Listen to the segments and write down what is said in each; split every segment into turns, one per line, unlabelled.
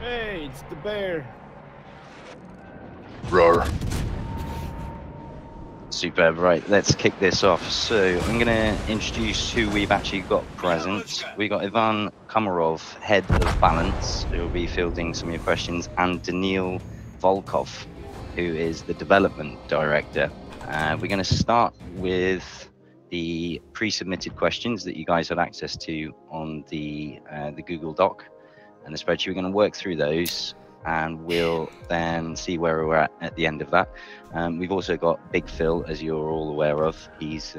Hey, it's the bear.
Roar.
Superb. Right, let's kick this off. So I'm going to introduce who we've actually got present. We've got Ivan Komarov, Head of Balance, who will be fielding some of your questions, and Daniil Volkov, who is the Development Director. We're going to start with the pre-submitted questions that you guys had access to on the Google Doc and the spreadsheet. We're going to work through those, and we'll then see where we're at the end of that. We've also got Big Phil, as you're all aware of. He's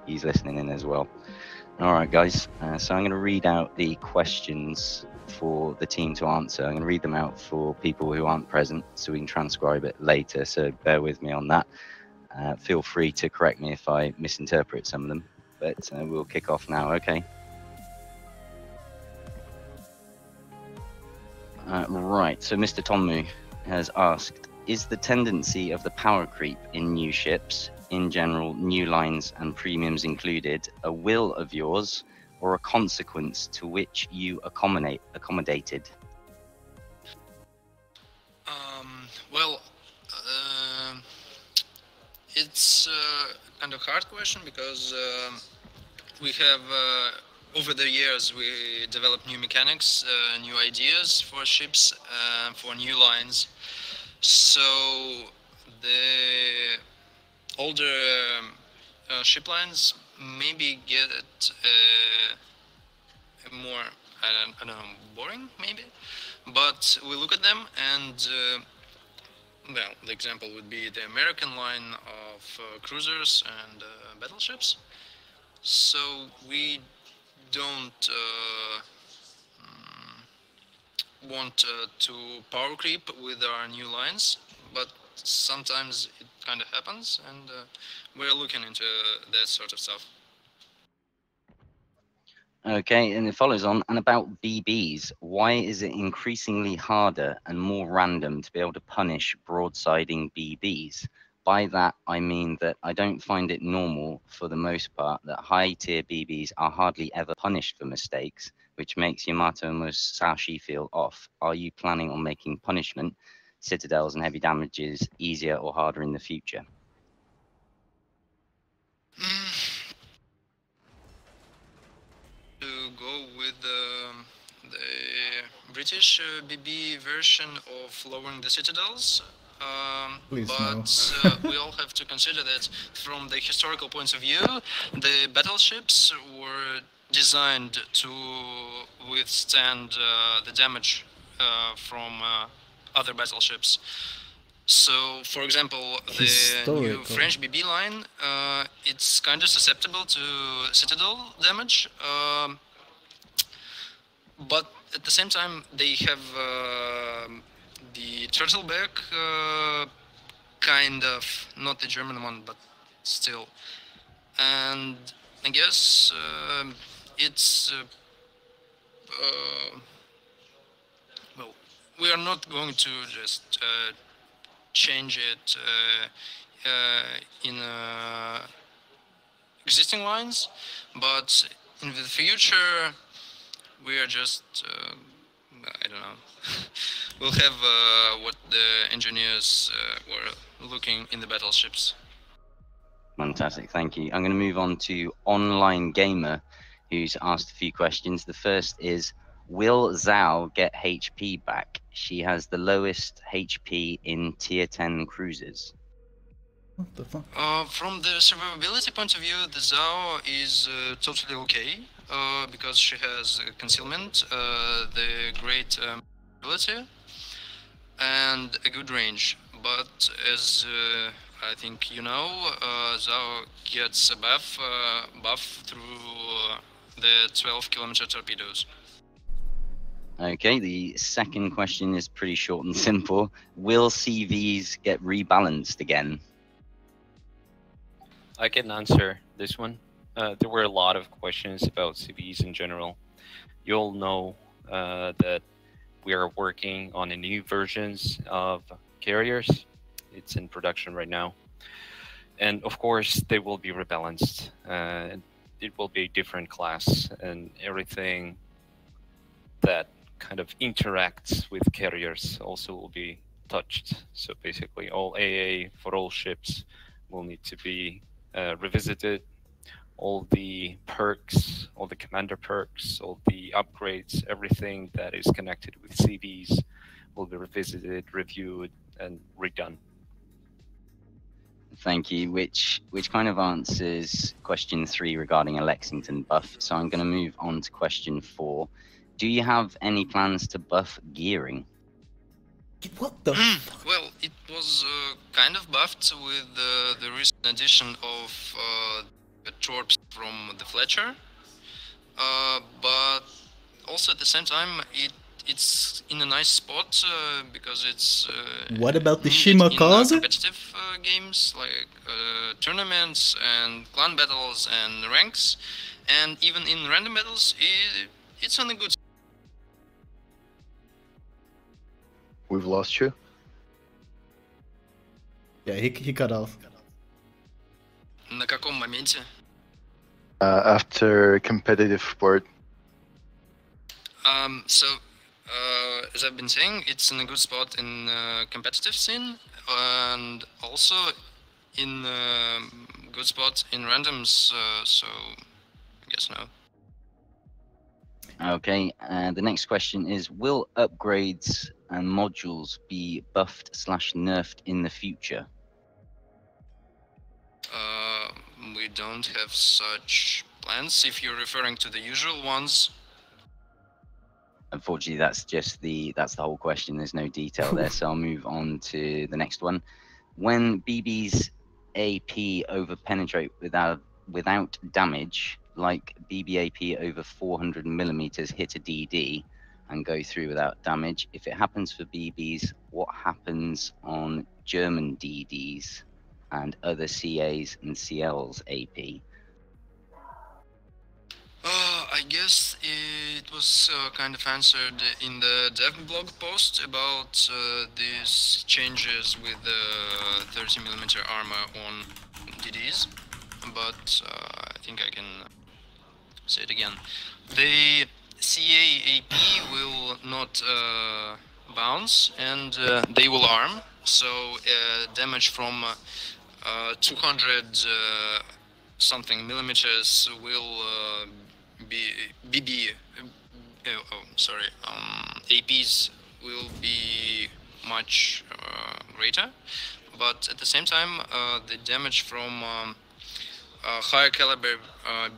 listening in as well. All right, guys. So I'm going to read out the questions for the team to answer. I'm going to read them out for people who aren't present, so we can transcribe it later. So bear with me on that. Feel free to correct me if I misinterpret some of them, but we'll kick off now. Okay. Right, so Mr. Tomu has asked, is the tendency of the power creep in new ships, in general, new lines and premiums included, a will of yours or a consequence to which you accommodated?
Well, it's kind of hard question because we have over the years we developed new mechanics, new ideas for ships, for new lines. So the older ship lines maybe get more I don't know, boring maybe, but we look at them and well, the example would be the American line of cruisers and battleships. So we don't want to power creep with our new lines, but sometimes it kind of happens, and we're looking into that sort of stuff.
Okay, and it follows on. And about BBs, why is it increasingly harder and more random to be able to punish broadsiding BBs? By that, I mean that I don't find it normal, for the most part, that high-tier BBs are hardly ever punished for mistakes, which makes Yamato and Musashi feel off. Are you planning on making punishment, citadels, and heavy damages easier or harder in the future?
To go with the British BB version of lowering the citadels.
Please,
but we all have to consider that from the historical point of view, the battleships were designed to withstand the damage from other battleships. So, for example, the new French BB line, it's kind of susceptible to citadel damage, but at the same time, they have the turtleback, kind of, not the German one, but still. And I guess it's well, we are not going to just change it in existing lines, but in the future we are just I don't know. We'll have what the engineers were looking in the battleships.
Fantastic, thank you. I'm going to move on to Online Gamer, who's asked a few questions. The first is, will Zhao get HP back? She has the lowest HP in tier 10 cruisers.
What the fuck?
From the survivability point of view, the Zhao is totally okay, because she has concealment, the great ability, and a good range. But as I think you know, Zhao gets a buff through the 12-kilometer torpedoes.
Okay, the second question is pretty short and simple. Will CVs get rebalanced again?
I can answer this one. There were a lot of questions about CVs in general. You all know that we are working on a new versions of carriers. It's in production right now. And of course, they will be rebalanced. It will be a different class, and everything that kind of interacts with carriers also will be touched. So basically, all AA for all ships will need to be revisited. All the perks, all the commander perks, all the upgrades, everything that is connected with CVs will be revisited, reviewed, and redone.
Thank you, which kind of answers question 3 regarding a Lexington buff. So I'm going to move on to question 4. Do you have any plans to buff gearing?
What the?
Well, it was kind of buffed with the recent addition of the torps from the Fletcher, but also at the same time it's in a nice spot because it's
What about the
needed in
Shimakaze?
competitive games like tournaments and clan battles and ranks, and even in random battles it's on a good.
We've lost you.
Yeah, he cut off.
На каком моменте?
After competitive port.
As I've been saying, it's in a good spot in competitive scene, and also in good spot in randoms. So I guess no.
Okay, the next question is, will upgrades and modules be buffed / nerfed in the future?
We don't have such plans. If you're referring to the usual ones.
Unfortunately, that's the whole question. There's no detail there, so I'll move on to the next one. When BB's AP over penetrate without damage, like BB AP over 400 millimeters hit a DD and go through without damage, if it happens for BBs, what happens on German DDs and other CAs and CLs AP?
I guess it was kind of answered in the dev blog post about these changes with the 30mm armor on DDs, but I think I can say it again. The CA AP will not bounce, and they will arm, so damage from 200 something millimeters will be BB. APs will be much greater, but at the same time, the damage from higher caliber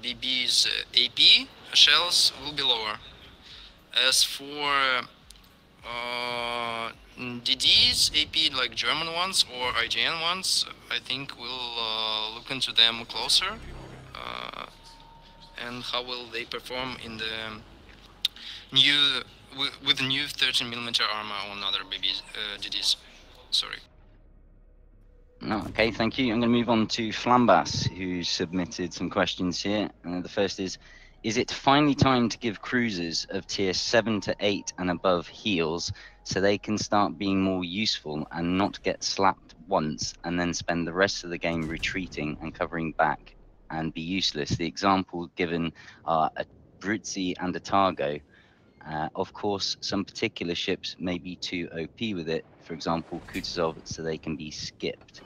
BB's AP shells will be lower. As for DDs, AP like German ones or IGN ones, I think we'll look into them closer. And how will they perform in the new with the new 13mm armor on other BBs, DDs? Sorry.
Oh, okay, thank you. I'm going to move on to Flambas, who submitted some questions here. The first is it finally time to give cruisers of tier 7 to 8 and above heals so they can start being more useful and not get slapped once and then spend the rest of the game retreating and covering back and be useless? The example given are a Brutzi and a Targo. Of course, some particular ships may be too OP with it, for example, Kutuzov, so they can be skipped.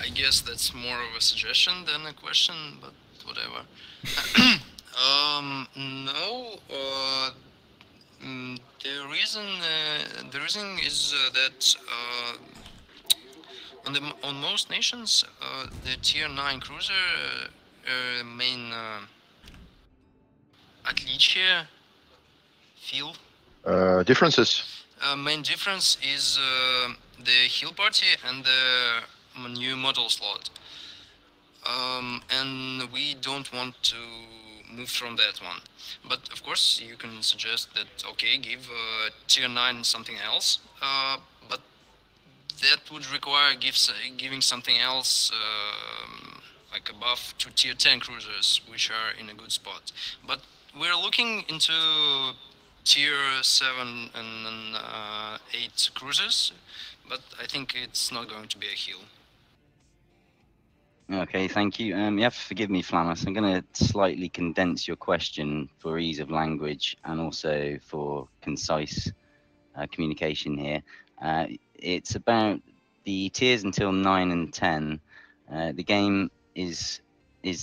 I guess that's more of a suggestion than a question, but whatever. No. The reason is that on most nations, the tier 9 cruiser main отличие feel.
Differences.
Main difference is the heal party and the new model slot. And we don't want to move from that one. But of course, you can suggest that, okay, give tier 9 something else. But that would require giving something else, like a buff to tier 10 cruisers, which are in a good spot. But we're looking into tier 7 and 8 cruisers, but I think it's not going to be a heal.
Okay, thank you. You have to forgive me, Flamus. I'm going to slightly condense your question for ease of language and also for concise communication here. It's about the tiers until 9 and 10. The game is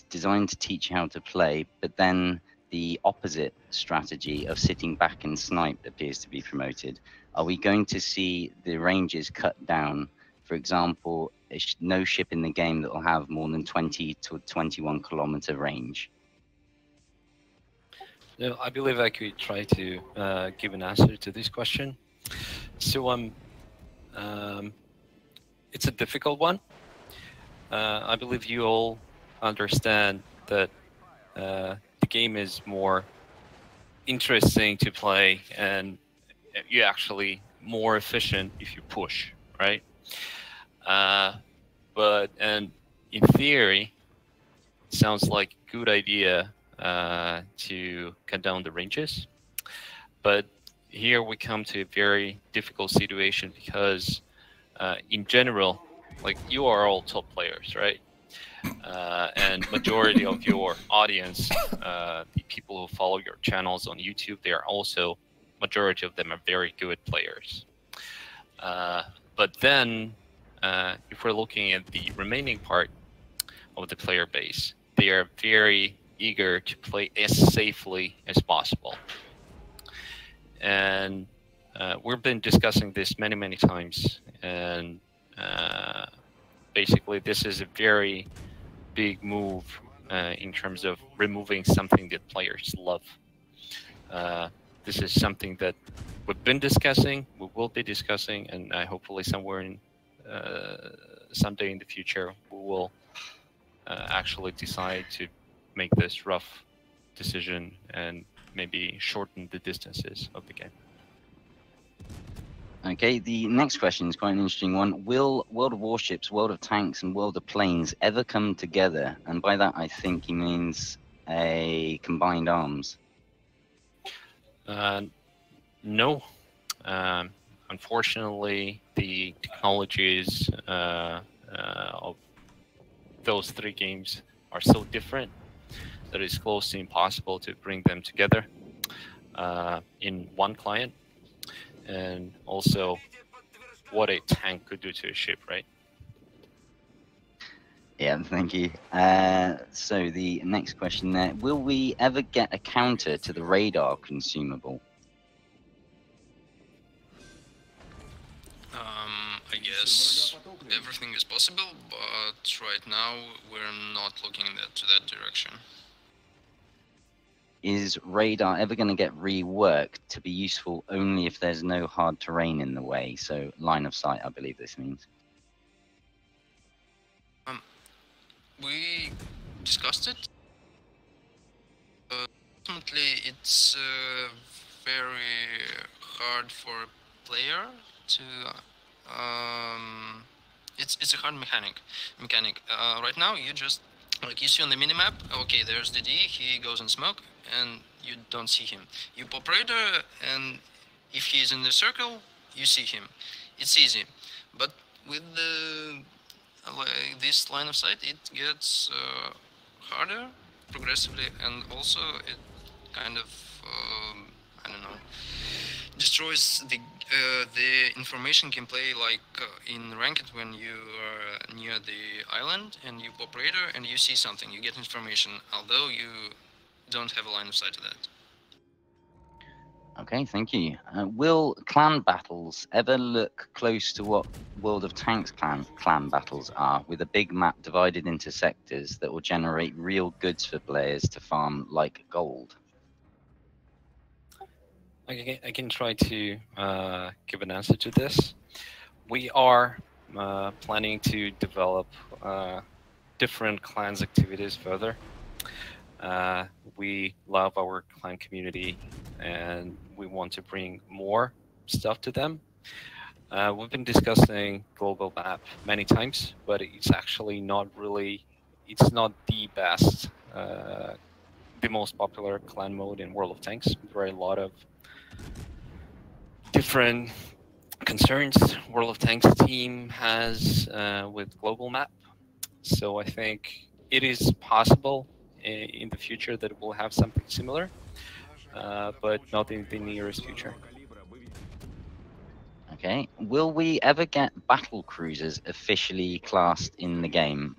designed to teach you how to play, but then the opposite strategy of sitting back and snipe appears to be promoted. Are we going to see the ranges cut down? For example, no ship in the game that will have more than 20 to 21 kilometer range.
No, I believe I could try to give an answer to this question. So it's a difficult one. I believe you all understand that the game is more interesting to play and you're actually more efficient if you push, right? And in theory, it sounds like a good idea to cut down the ranges. But here we come to a very difficult situation because in general, like you are all top players, right? And majority of your audience, the people who follow your channels on YouTube, they are also, majority of them are very good players. But then if we're looking at the remaining part of the player base, they are very eager to play as safely as possible. And we've been discussing this many, many times. And basically, this is a very big move in terms of removing something that players love. This is something that we've been discussing, we will be discussing, and hopefully somewhere in someday in the future, we will actually decide to make this rough decision and maybe shorten the distances of the game.
Okay, the next question is quite an interesting one. Will World of Warships, World of Tanks, and World of Planes ever come together? And by that, I think he means a combined arms.
No. Unfortunately, the technologies of those three games are so different that it's close to impossible to bring them together in one client. And also what a tank could do to a ship, right?
Yeah, thank you. So the next question there, will we ever get a counter to the radar consumable?
I guess everything is possible, but right now we're not looking to that direction.
Is radar ever going to get reworked to be useful only if there's no hard terrain in the way? So line of sight, I believe this means.
We discussed it. Ultimately, it's very hard for a player to. It's a hard mechanic. Right now, you just like you see on the minimap. Okay, there's DD. He goes in smoke, and you don't see him. You pop radar, and if he's in the circle, you see him. It's easy, but with the like this line of sight, it gets harder progressively, and also it kind of I don't know, destroys the information gameplay, like in ranked when you are near the island and you pop radar and you see something, you get information, although you don't have a line of sight to that.
Okay, thank you. Will clan battles ever look close to what World of Tanks clan battles are, with a big map divided into sectors that will generate real goods for players to farm like gold?
I can try to give an answer to this. We are planning to develop different clans activities further. We love our clan community and we want to bring more stuff to them. We've been discussing global map many times, but it's actually not really, it's not the best, the most popular clan mode in World of Tanks. There are a lot of different concerns World of Tanks team has with global map. So I think it is possible in the future that we'll have something similar, but not in the nearest future.
Okay. Will we ever get battle cruisers officially classed in the game?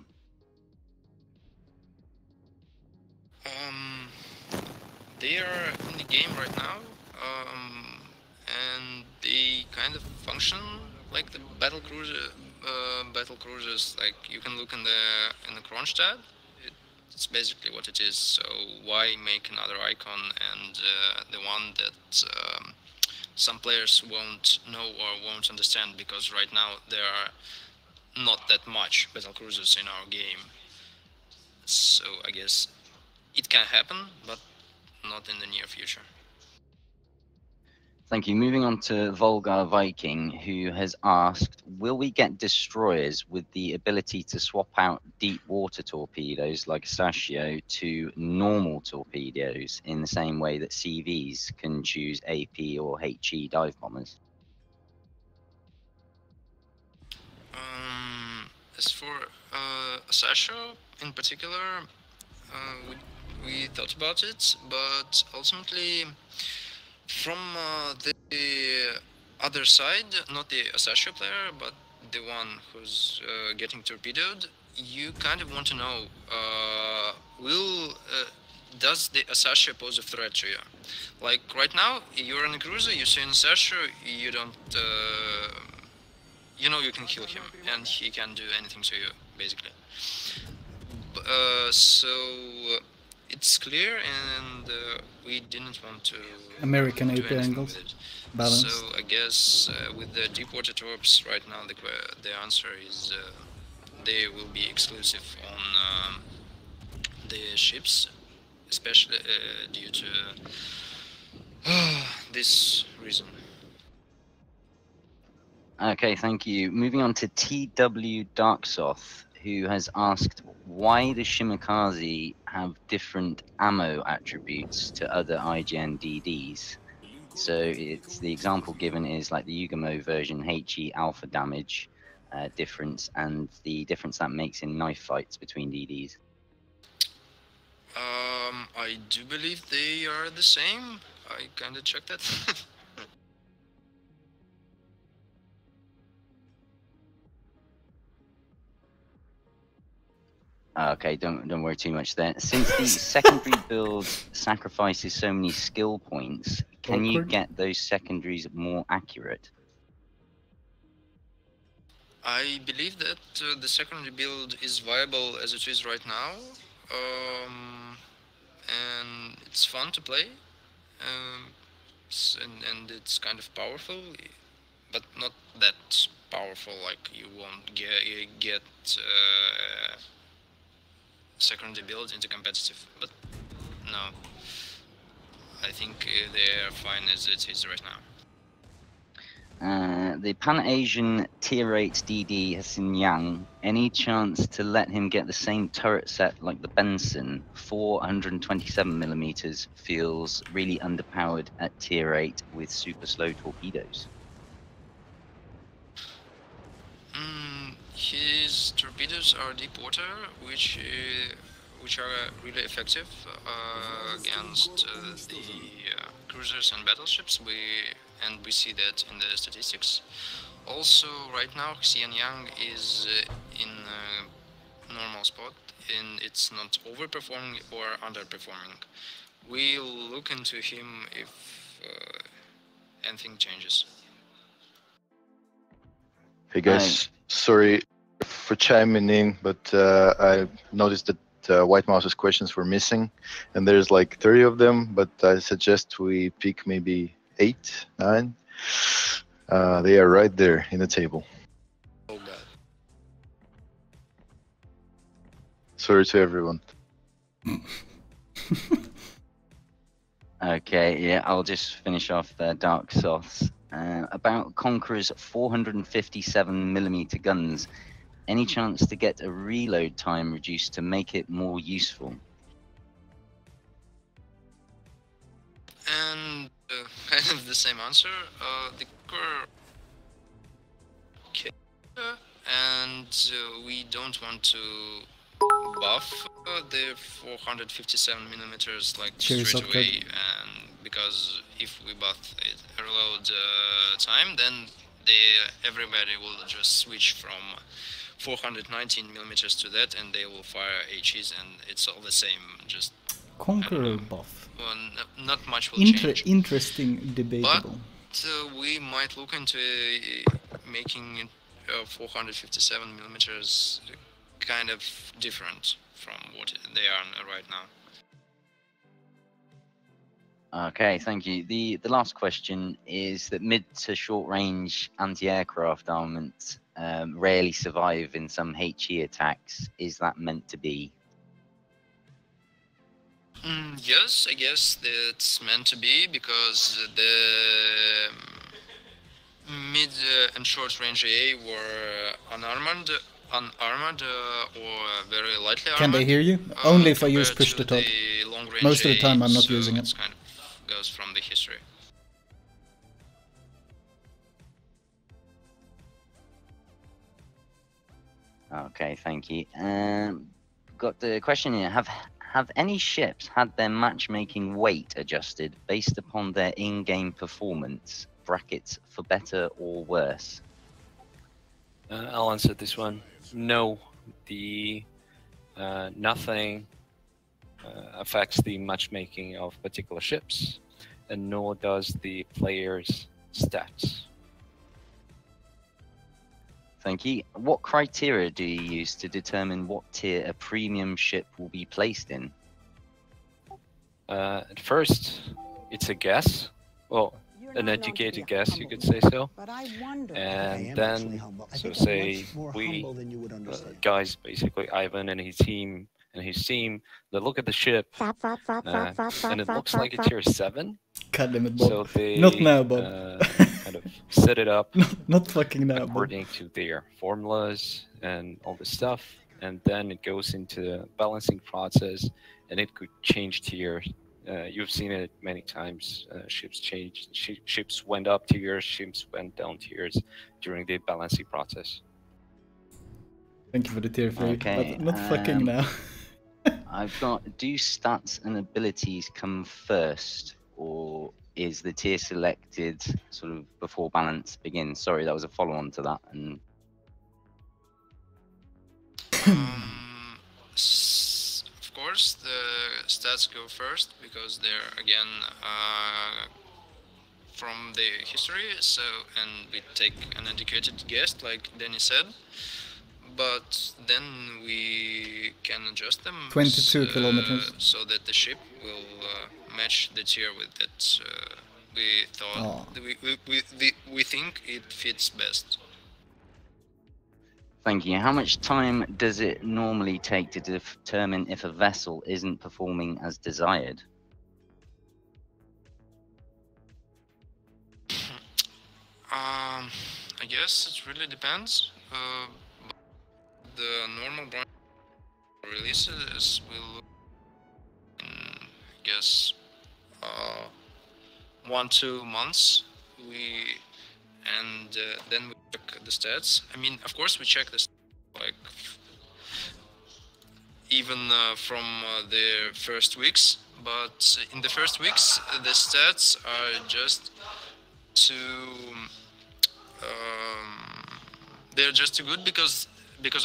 Um, they are in the game right now, and they kind of function like the battle cruiser. Battle cruisers, like you can look in the cron tab. It's basically what it is. So why make another icon and the one that some players won't know or won't understand, because right now there are not that much battle cruisers in our game. So I guess it can happen, but not in the near future.
Thank you. Moving on to Volgar Viking, who has asked, will we get destroyers with the ability to swap out deep water torpedoes like Sashio to normal torpedoes in the same way that CVs can choose AP or HE dive bombers?
As for Sasha in particular, we thought about it, but ultimately, from the other side, not the Sasha player, but the one who's getting torpedoed, you kind of want to know, does the Sasha pose a threat to you? Like right now, you're in a cruiser, you see an Sasha, you don't. You know you can kill him, and he can't do anything to you, basically. So it's clear, and we didn't want to
American
do
AP
anything
angles.
with it.
Balanced.
So I guess with the deep water torps right now, the answer is they will be exclusive on the ships, especially due to this reason.
Okay, thank you. Moving on to TW Darksoth, who has asked, why does Shimakaze have different ammo attributes to other IGN DDs? So it's the example given is like the Yugamo version HE alpha damage difference and the difference that makes in knife fights between DDs.
I do believe they are the same. I kinda checked that.
Okay, don't worry too much there. Since the secondary build sacrifices so many skill points, can you
Awkward.
get those secondaries more accurate?
I believe that the secondary build is viable as it is right now, and it's fun to play, and it's kind of powerful, but not that powerful. Like you won't get secondary build into competitive, but no, I think they are fine as it is right now.
The Pan-Asian Tier 8 DD Hassan Yang, any chance to let him get the same turret set like the Benson? 427mm feels really underpowered at Tier 8 with super slow torpedoes.
His torpedoes are deep water, which are really effective against the cruisers and battleships. We see that in the statistics. Also, right now, Xian Yang is in a normal spot, and it's not overperforming or underperforming. We'll look into him if anything changes.
Hey guys, sorry for chiming in, but I noticed that White Mouse's questions were missing, and there's like 30 of them, but I suggest we pick maybe 8, 9. They are right there in the table.
Oh god.
Sorry to everyone.
Okay, yeah, I'll just finish off the Dark Soths. About Conqueror's 457mm guns, any chance to get a reload time reduced to make it more useful?
And kind of the same answer. The core and we don't want to buff the 457 millimeters like
Cherry
straight
sock
away, and because if we buff it reload time, then everybody will just switch from 419 millimeters to that, and they will fire HEs, and it's all the same. Just
Conqueror buff.
well, not much will change.
Interesting, debatable.
We might look into making it 457 millimeters kind of different from what they are right now.
Okay, thank you. The last question is that mid to short range anti-aircraft armament rarely survive in some HE attacks. Is that meant to be?
Yes, I guess that's meant to be, because the mid and short range AA were unarmored or very lightly armored.
Can they hear you? Only if I use
compared
push to talk.
the long range
Most of the time I'm not
so
using it.
It's kind of goes from the history.
Okay, thank you. Got the question here. Have any ships had their matchmaking weight adjusted based upon their in-game performance? Brackets for better or worse?
I'll answer this one. No, nothing affects the matchmaking of particular ships, and nor does the player's stats.
Thank you. What criteria do you use to determine what tier a premium ship will be placed in?
At first, it's a guess. Well, an educated guess, you could say so. And then, so say we guys, basically Ivan and his team, they look at the ship, and it looks like a tier 7.
God damn it, Bob.
So they
Not now, Bob.
kind of set it up
not fucking now, Bob.
according to their formulas and all this stuff, and then it goes into the balancing process, and it could change tiers. You've seen it many times. Ships changed. Ships went up tiers. Ships went down tiers during the balancing process.
Thank you for the tier 3,
Okay,
but not fucking now.
I've got, do stats and abilities come first, or is the tier selected sort of before balance begins? Sorry, that was a follow-on to that. And
Of course, the stats go first, because they're again from the history. So, and we take an educated guess, like Danny said. But then we can adjust them
22 kilometers.
so that the ship will match the tier with that we thought we think it fits best.
thank you. How much time does it normally take to determine if a vessel isn't performing as desired?
I guess it really depends. The normal releases will, I guess, 1-2 months. Then we check the stats. I mean, of course, we check the like even from the first weeks. But in the first weeks, the stats are just they're just too good because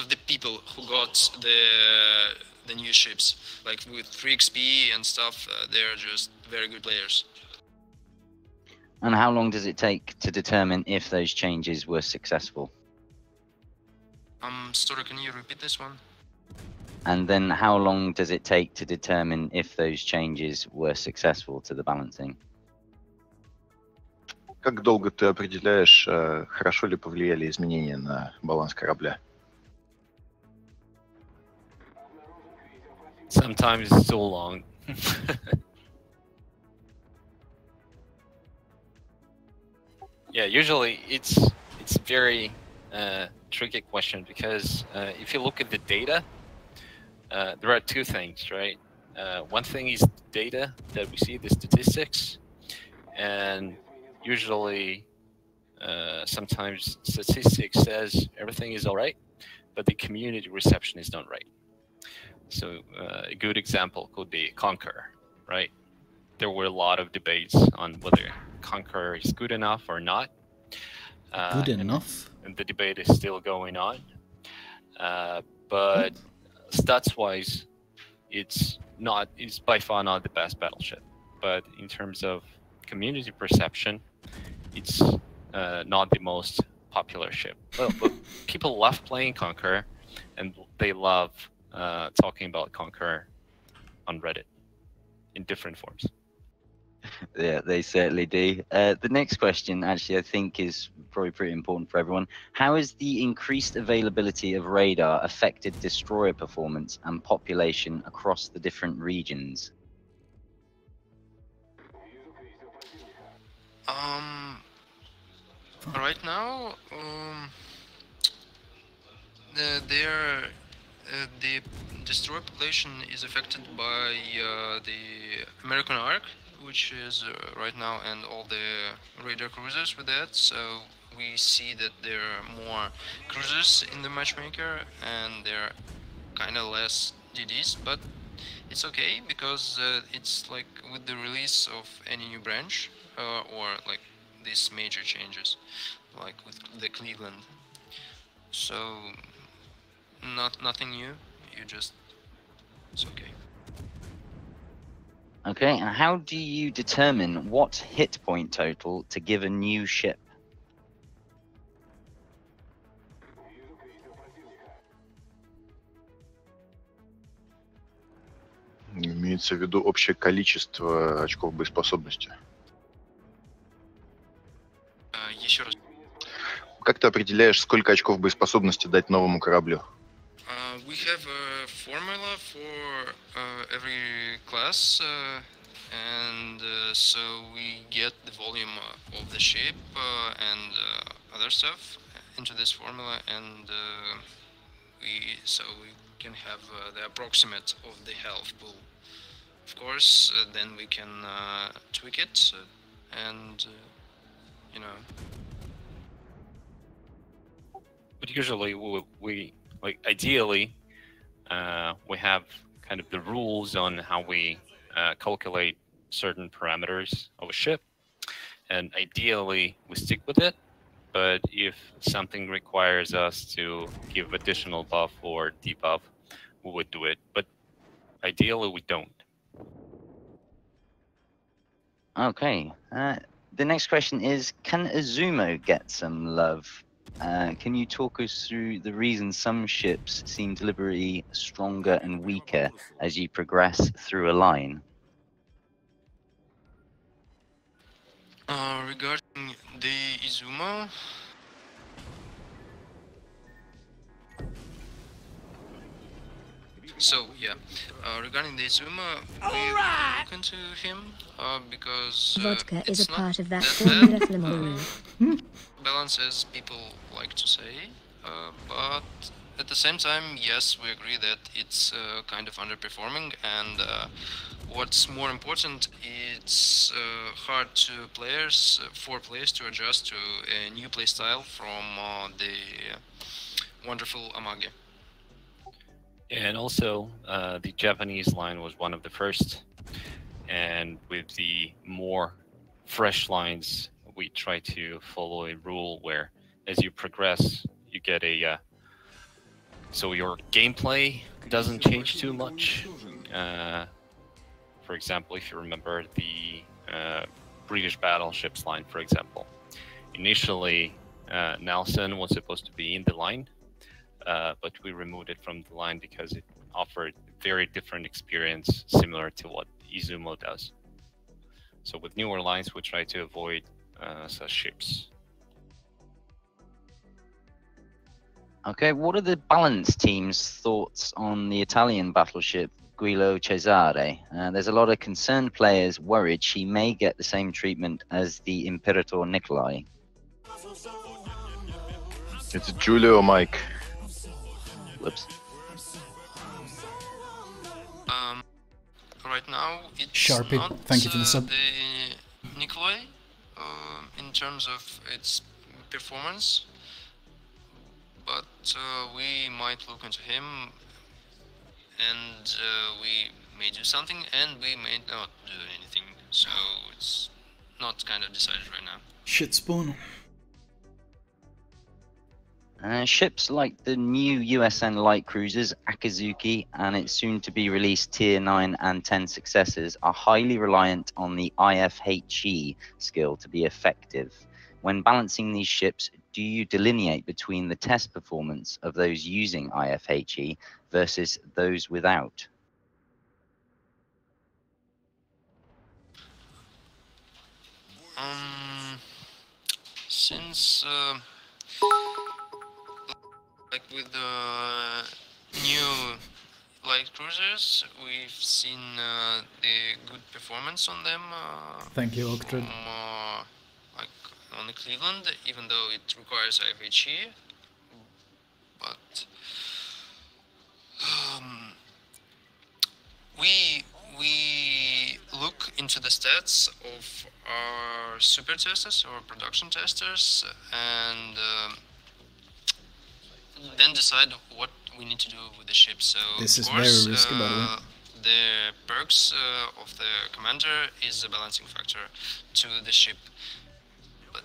of the people who got the new ships, like with 3 XP and stuff. They're just very good players.
And how long does it take to determine if those changes were successful?
Sorry, can you repeat this one?
And then how long does it take to determine if those changes were successful to the balancing?
Как долго ты определяешь, хорошо ли повлияли изменения на баланс корабля?
Sometimes it's so long. Yeah, usually it's very tricky question, because if you look at the data, there are 2 things, right? One thing is data that we see, the statistics, and usually sometimes statistics says everything is all right, but the community reception is not right. So a good example could be Conquer, right? There were a lot of debates on whether Conquer is good enough or not.
Good enough?
And the debate is still going on. But stats-wise, it's by far not the best battleship. But in terms of community perception, it's not the most popular ship. Well, but people love playing Conquer, and they love talking about Conquer on Reddit in different forms.
Yeah, they certainly do. The next question, actually, I think is probably pretty important for everyone. How has the increased availability of radar affected destroyer performance and population across the different regions?
Right now, the destroyer population is affected by the American Ark, which is right now, and all the radar cruisers with that. So we see that there are more cruisers in the matchmaker, and there are kind of less DDs, but it's okay because it's like with the release of any new branch or like these major changes, like with the Cleveland. So nothing new. It's okay.
Okay, and how do you determine what hit point total to give a new ship?
Имеется в виду общее количество очков боеспособности.
Еще раз.
Как ты определяешь, сколько очков боеспособности дать новому кораблю?
We have a formula for every class, and so we get the volume of the ship and other stuff into this formula, and we can have the approximate of the health pool. Of course, then we can tweak it, and you know.
But usually we like ideally we have kind of the rules on how we calculate certain parameters of a ship, and ideally we stick with it. But if something requires us to give additional buff or debuff, we would do it. But ideally we don't.
Okay, the next question is, can Azumo get some love? Can you talk us through the reason some ships seem deliberately stronger and weaker as you progress through a line?
Regarding the Izumo, so yeah, regarding the Izumo, we look into him because
Vodka is
it's
a
not
part of that
that
formula,
bad,
Flamu.
balance as people like to say, but at the same time, yes, we agree that it's kind of underperforming, and what's more important, it's hard for players to adjust to a new playstyle from the wonderful Amage.
And also, the Japanese line was one of the first, and with the more fresh lines, we try to follow a rule where, as you progress, you get a so your gameplay doesn't change too much. For example, if you remember the British battleships line, for example, initially Nelson was supposed to be in the line, but we removed it from the line because it offered a very different experience, similar to what Izumo does. So with newer lines, we try to avoid such ships.
Okay, what are the balance team's thoughts on the Italian battleship Guido Cesare? There's a lot of concerned players worried she may get the same treatment as the Imperator Nikolai.
It's Julio or Mike.
Whoops.
Right now, it's
Sharpie,
not
thank you for the sub.
the Nikolai in terms of its performance, but we might look into him, and we may do something, and we may not do anything. So it's not kind of decided right now.
Shit spawn.
Ships like the new USN light cruisers Akazuki and its soon-to-be released Tier 9 and 10 successors are highly reliant on the IFHE skill to be effective. When balancing these ships, do you delineate between the test performance of those using IFHE versus those without?
Since like with the new light cruisers, we've seen the good performance on them.
Thank you, Octred.
Like on the Cleveland, even though it requires IFHE, but we look into the stats of our super testers or production testers, and then decide what we need to do with the ship. So
this is
of course,
very risky, by the way.
The perks of the commander is a balancing factor to the ship, but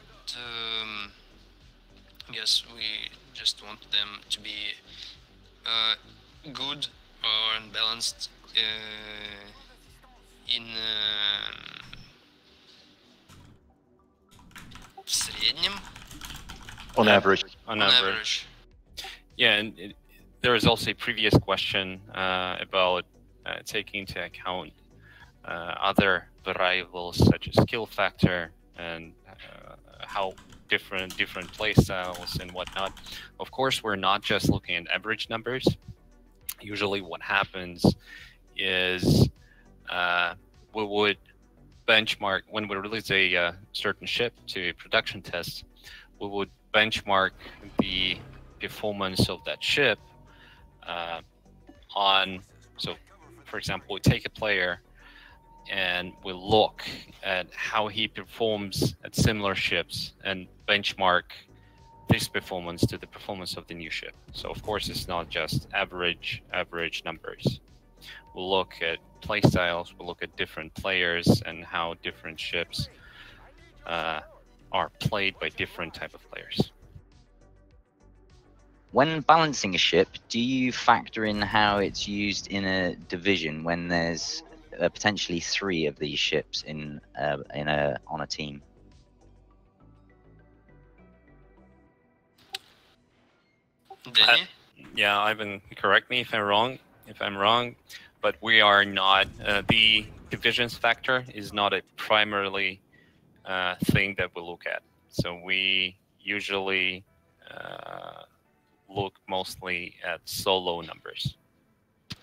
yes, we just want them to be good or balanced in в среднем.
On average.
On average. Yeah, and there was also a previous question about taking into account other variables such as skill factor and how different play styles and whatnot. Of course, we're not just looking at average numbers. Usually what happens is we would benchmark, when we release a certain ship to a production test, we would benchmark the performance of that ship on, so for example, we take a player and we look at how he performs at similar ships and benchmark this performance to the performance of the new ship. So of course it's not just average numbers. We'll look at play styles, we'll look at different players and how different ships are played by different type of players.
When balancing a ship, do you factor in how it's used in a division when there's potentially 3 of these ships on a team?
Yeah, Ivan, correct me if I'm wrong, but we are not the divisions factor is not a primarily thing that we look at. So we usually look mostly at solo numbers.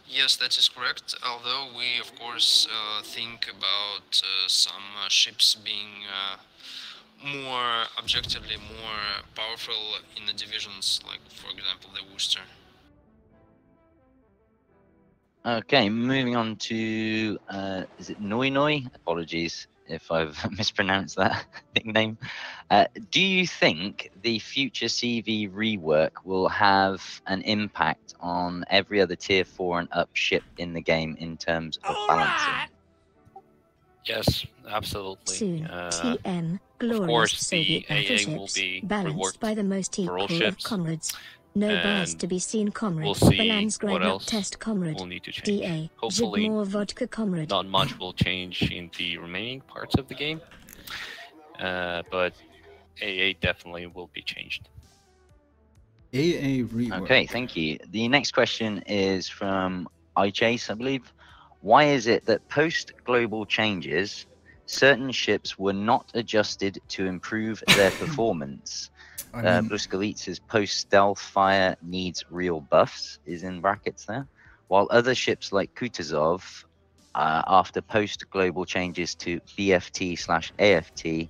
Yes, that is correct. Although we, of course, think about some ships being more objectively more powerful in the divisions, like for example the Worcester.
Okay, moving on to is it Noi Noi? Apologies if I've mispronounced that nickname. Do you think the future CV rework will have an impact on every other tier 4 and up ship in the game in terms of balancing?
Yes, absolutely.
Soon, TM, glorious
of course,
Soviet
the AA will
battleships,
be
balanced by the most equal of comrades. No bars to be seen, comrade.
We'll see
Balance
what else
test, comrade.
will need to change.
DA,
Hopefully,
more vodka, comrade.
not much will change in the remaining parts of the game, but AA definitely will be changed.
AA rework.
Okay, thank you. The next question is from iChase, I believe. Why is it that post-global changes, certain ships were not adjusted to improve their performance? Bluskalitsa's post-stealth fire needs real buffs, is in brackets there. While other ships like Kutuzov, after post-global changes to BFT/AFT,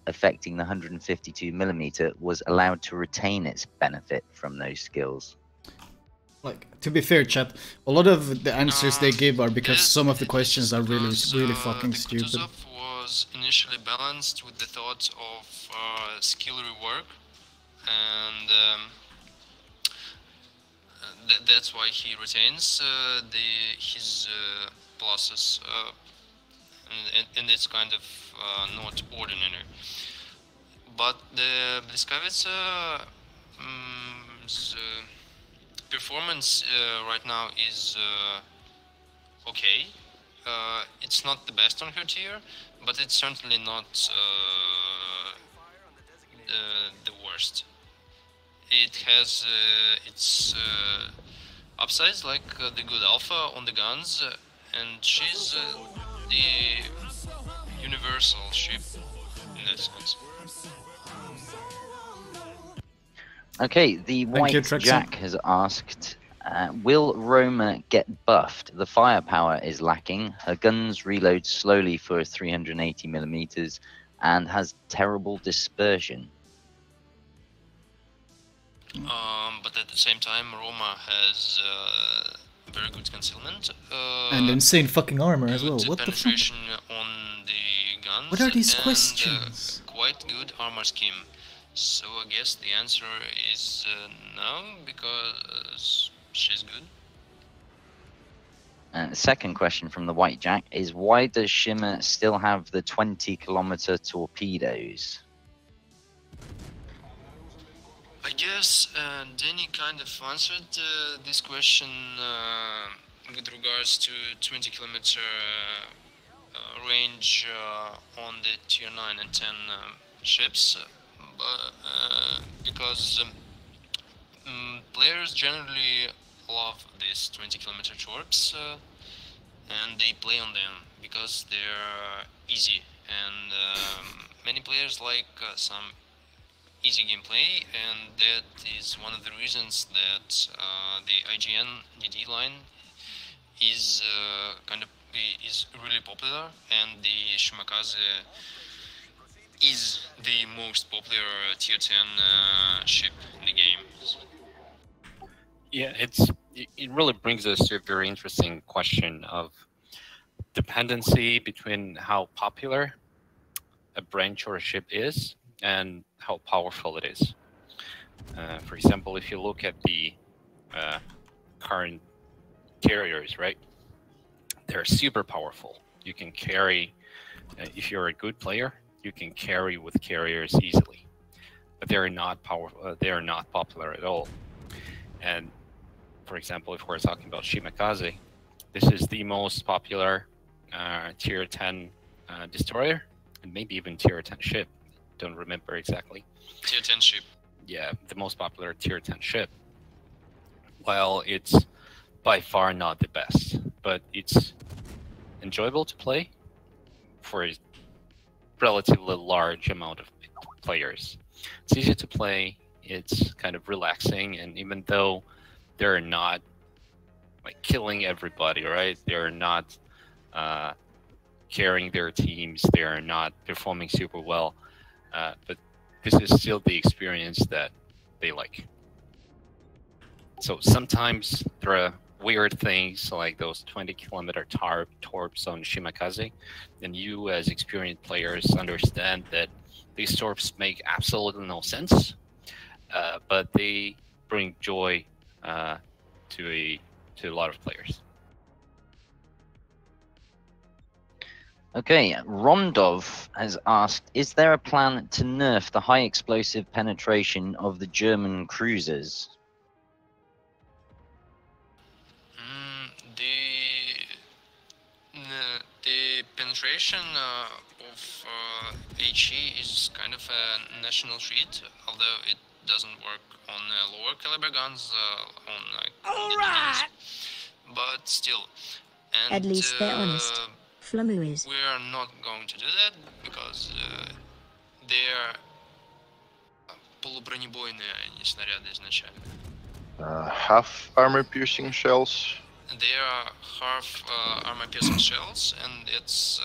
affecting the 152mm, was allowed to retain its benefit from those skills.
Like, to be fair, chat, a lot of the answers they give are because some of the questions are really fucking stupid.
Kutuzov was initially balanced with the thought of skill rework, and that's why he retains his pluses, and it's kind of not ordinary. But the Bliskavica performance right now is okay. It's not the best on her tier, but it's certainly not the worst. It has its upsides, like the good alpha on the guns, and she's the universal ship in that sense.
Okay, the White Jack has asked, will Roma get buffed? The firepower is lacking. Her guns reload slowly for 380mm and has terrible dispersion.
But at the same time, Roma has very good concealment.
And insane fucking armor as well. What the fuck?
Penetration on the guns.
What are these
and,
questions?
Quite good armor scheme. So I guess the answer is no, because she's good.
Second question from the White Jack is, why does Shimmer still have the 20-kilometer torpedoes?
I guess Danny kind of answered this question with regards to 20-kilometer range on the tier 9 and 10 ships, because players generally love these 20-kilometer torps, and they play on them because they're easy, and many players like some easy gameplay, and that is one of the reasons that the IGN DD line is is really popular, and the Shimakaze is the most popular tier 10 ship in the game.
Yeah, it really brings us to a very interesting question of dependency between how popular a branch or a ship is and how powerful it is. For example, if you look at the current carriers, right? They're super powerful. You can carry, if you're a good player, you can carry with carriers easily. But they're not powerful. They are not popular at all. And for example, if we're talking about Shimakaze, this is the most popular tier 10 destroyer, and maybe even tier 10 ship. Don't remember exactly.
Tier 10 ship.
Yeah, the most popular tier 10 ship. Well, it's by far not the best, but it's enjoyable to play for a relatively large amount of players. It's easy to play, it's kind of relaxing, and even though they're not like killing everybody, right? They're not carrying their teams, they're not performing super well, but this is still the experience that they like. So sometimes there are weird things like those 20-kilometer torps on Shimakaze, and you as experienced players understand that these torps make absolutely no sense, but they bring joy to a lot of players.
Okay, Rondov has asked, is there a plan to nerf the high explosive penetration of the German cruisers?
The penetration of HE is kind of a national treat, although it doesn't work on lower caliber guns, on the DDs. But still. And,
at least they're honest. Flamu is.
We are not going to do that because they're полубронебойные, они снаряды изначально.
Half armor-piercing shells.
They are half armor-piercing shells, and it's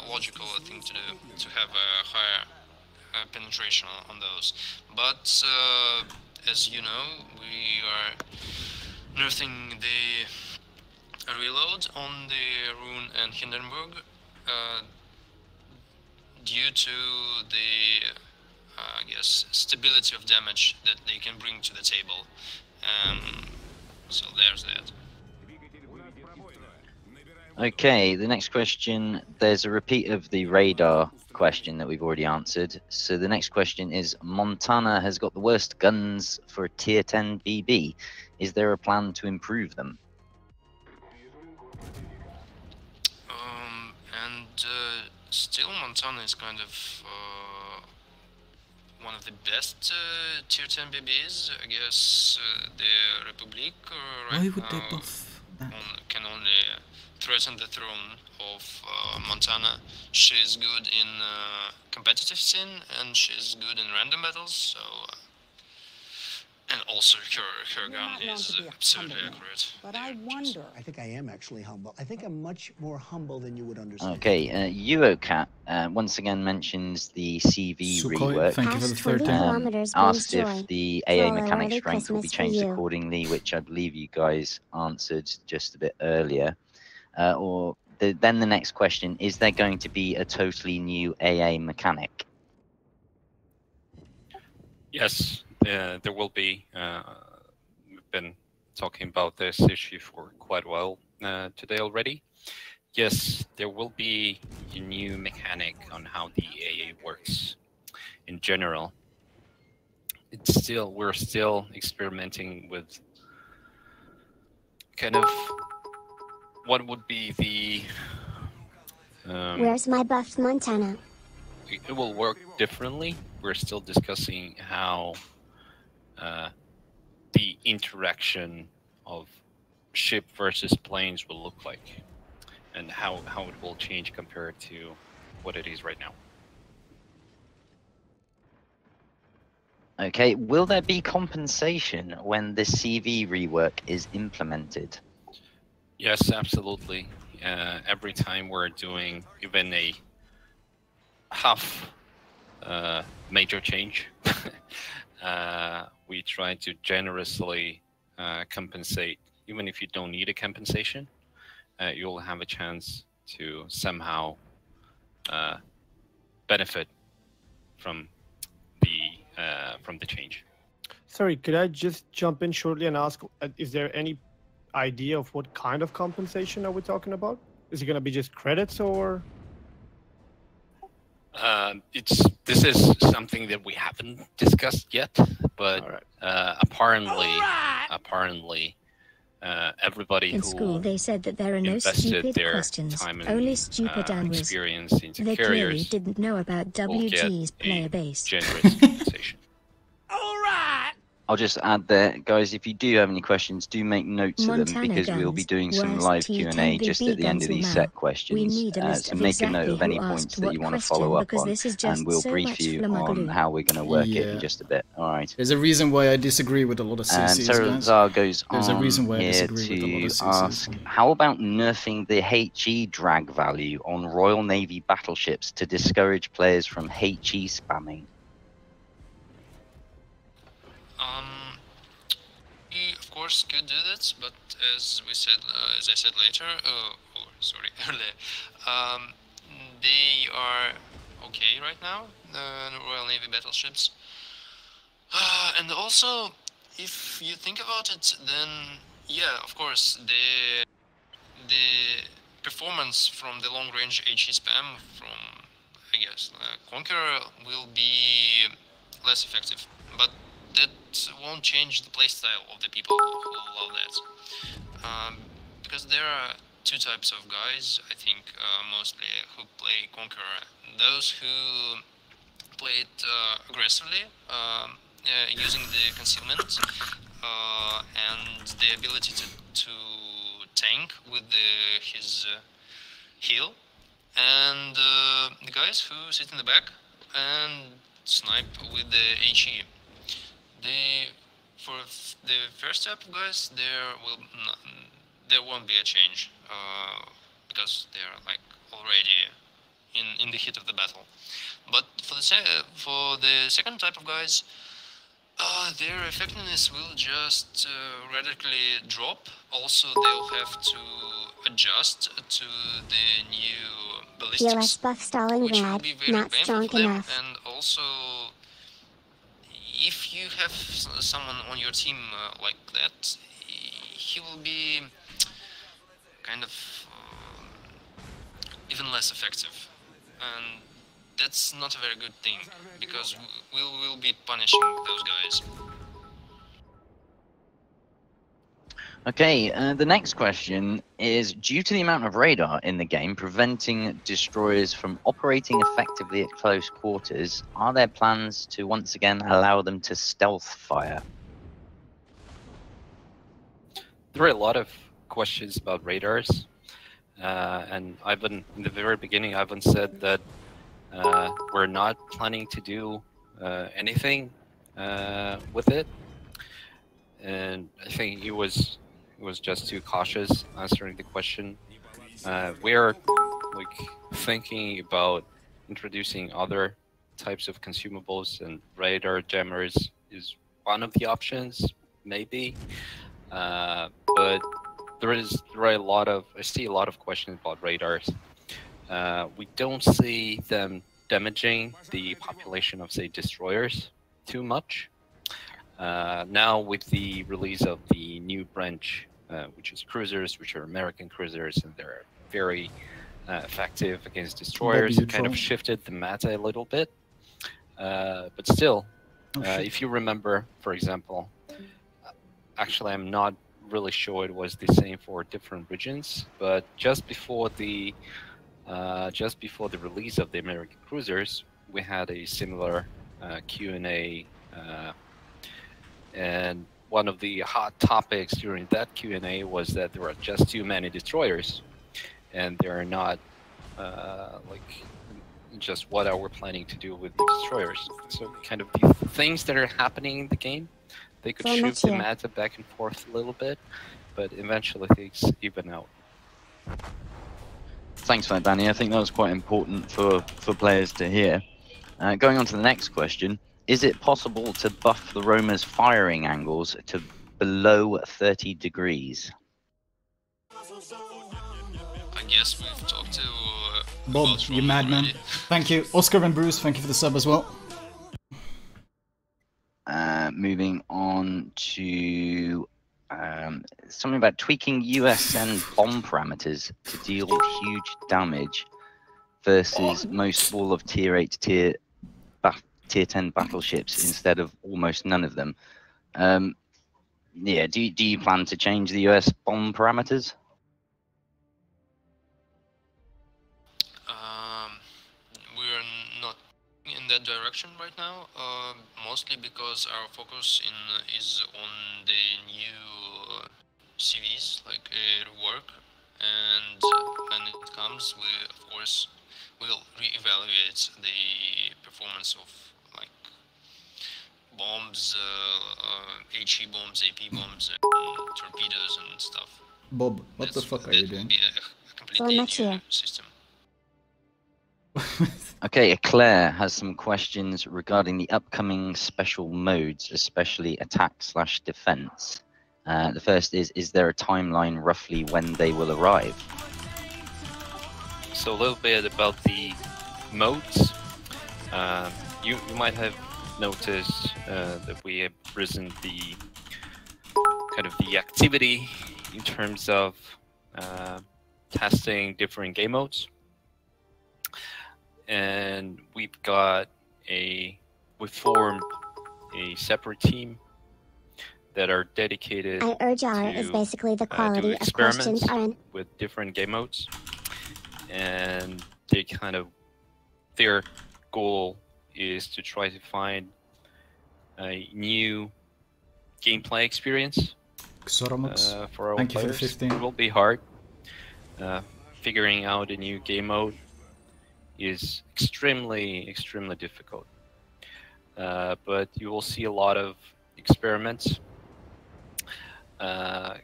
logical, I think, to have a higher penetration on those. But as you know, we are nerfing the reload on the Rune and Hindenburg due to the I guess, stability of damage that they can bring to the table. So there's that.
Okay, the next question, there's a repeat of the radar question that we've already answered. So the next question is, Montana has got the worst guns for a tier 10 BB. Is there a plan to improve them?
Still Montana is kind of one of the best tier 10 BBs. I guess the Republic right
Why would
now
they buff that?
can only threaten the throne of Montana. She's good in competitive scene and she's good in random battles, so and also her gun is absurdly accurate.
But I wonder. I think I am actually humble. I think I'm much more humble than you would understand.
Okay, Eurocat once again mentions the CV rework.
Thank you for the third time.
Asked if the AA mechanic strength will be changed accordingly, which I believe you guys answered just a bit earlier. Then the next question, is there going to be a totally new AA mechanic?
Yes, there will be. We've been talking about this issue for quite a while today already. Yes, there will be a new mechanic on how the AA works in general. We're still experimenting with kind of what would be the...
Where's my buff, Montana?
It will work differently. We're still discussing how the interaction of ship versus planes will look like, and how it will change compared to what it is right now.
Okay, will there be compensation when the CV rework is implemented?
Yes, absolutely. Every time we're doing even a half major change, we try to generously compensate. Even if you don't need a compensation, you'll have a chance to somehow benefit from the change.
Sorry, could I just jump in shortly and ask, is there any idea of what kind of compensation are we talking about? Is it going to be just credits or?
This is something that we haven't discussed yet, but apparently everybody
in
who
school they said that there are no
invested
stupid
their
questions,
time and
only stupid answers.
experience into
They clearly
carriers
didn't know about
will get
WG's player
a
base.
generous compensation.
I'll just add there, guys, if you do have any questions, do make notes of them,
Montana
because we'll be
guns,
doing some
worst
live
T10
Q&A just at the end of
BB
these
guns
set
now. We
questions.
need a list
So
of
make a
exactly
note of any
who
points
asked
that
what
you want to
question,
follow up
because
on,
this is just
and we'll
so
brief
much
you on
flummagaloo.
how we're going to work it in just a bit. All right.
There's a reason why I disagree with a lot of CCs,
And
guys.
Terazar goes
There's a
on
reason why I
here
disagree with a lot of
to
CCs.
ask, how about nerfing the HE drag value on Royal Navy battleships to discourage players from HE spamming?
We of course could do that, but as we said, as I said later, earlier, they are okay right now, the Royal Navy battleships. And also, if you think about it, then yeah, of course, the performance from the long-range HE spam from, I guess, Conqueror will be less effective, but that won't change the playstyle of the people who love that. Because there are two types of guys, I think, mostly, who play Conqueror. Those who play it aggressively, using the concealment and the ability to tank with his heal, and the guys who sit in the back and snipe with the HE. For the first type of guys, there won't be a change because they're like already in the heat of the battle. But for the second type of guys, their effectiveness will just radically drop. Also, they'll have to adjust to the new ballistics,
PLS buff stalling
which will
rad,
be very
not
painful
strong
for them,
enough.
and also if you have someone on your team like that, he will be kind of even less effective, and that's not a very good thing, because we'll be punishing those guys.
Okay, the next question is, due to the amount of radar in the game preventing destroyers from operating effectively at close quarters, are there plans to once again allow them to stealth fire?
There are a lot of questions about radars, and Ivan, in the very beginning, Ivan said that we're not planning to do anything with it, and I think he was just too cautious answering the question. We're like thinking about introducing other types of consumables, and radar jammers is one of the options, maybe. But I see a lot of questions about radars. We don't see them damaging the population of, say, destroyers too much. Now with the release of the new branch, which is cruisers, which are American cruisers, and they're very effective against destroyers, it kind of shifted the meta a little bit. But still, if you remember, for example, actually I'm not really sure it was the same for different regions, but just before the release of the American cruisers, we had a similar Q&A, and one of the hot topics during that Q&A was that there are just too many destroyers, and they're not like just what are we planning to do with the destroyers. So kind of the things that are happening in the game, they could shift the meta back and forth a little bit, but eventually things even out.
Thanks for that, Danny. I think that was quite important for players to hear. Going on to the next question, is it possible to buff the roamer's firing angles to below 30 degrees?
I guess we've talked to
Bob, you madman. Thank you. Oscar and Bruce, thank you for the sub as well.
Moving on to something about tweaking USN bomb parameters to deal huge damage versus most all of tier 8 to tier 10 battleships instead of almost none of them. Yeah, do you plan to change the US bomb parameters?
We're not in that direction right now, mostly because our focus is on the new CVs, like rework, and when it comes, we of course will reevaluate the performance of like bombs, HE bombs, AP bombs, and torpedoes and stuff.
Bob, what the fuck are you doing?
Will be a completely new system.
Okay, Claire has some questions regarding the upcoming special modes, especially attack/defense. The first is there a timeline roughly when they will arrive?
So a little bit about the modes. You might have noticed that we have risen the kind of the activity in terms of testing different game modes. And we formed a separate team that are dedicated
is basically the quality
of
questions
with different game modes, and they their goal is to try to find a new gameplay experience for our players. It will be hard. Figuring out a new game mode is extremely difficult, but you will see a lot of experiments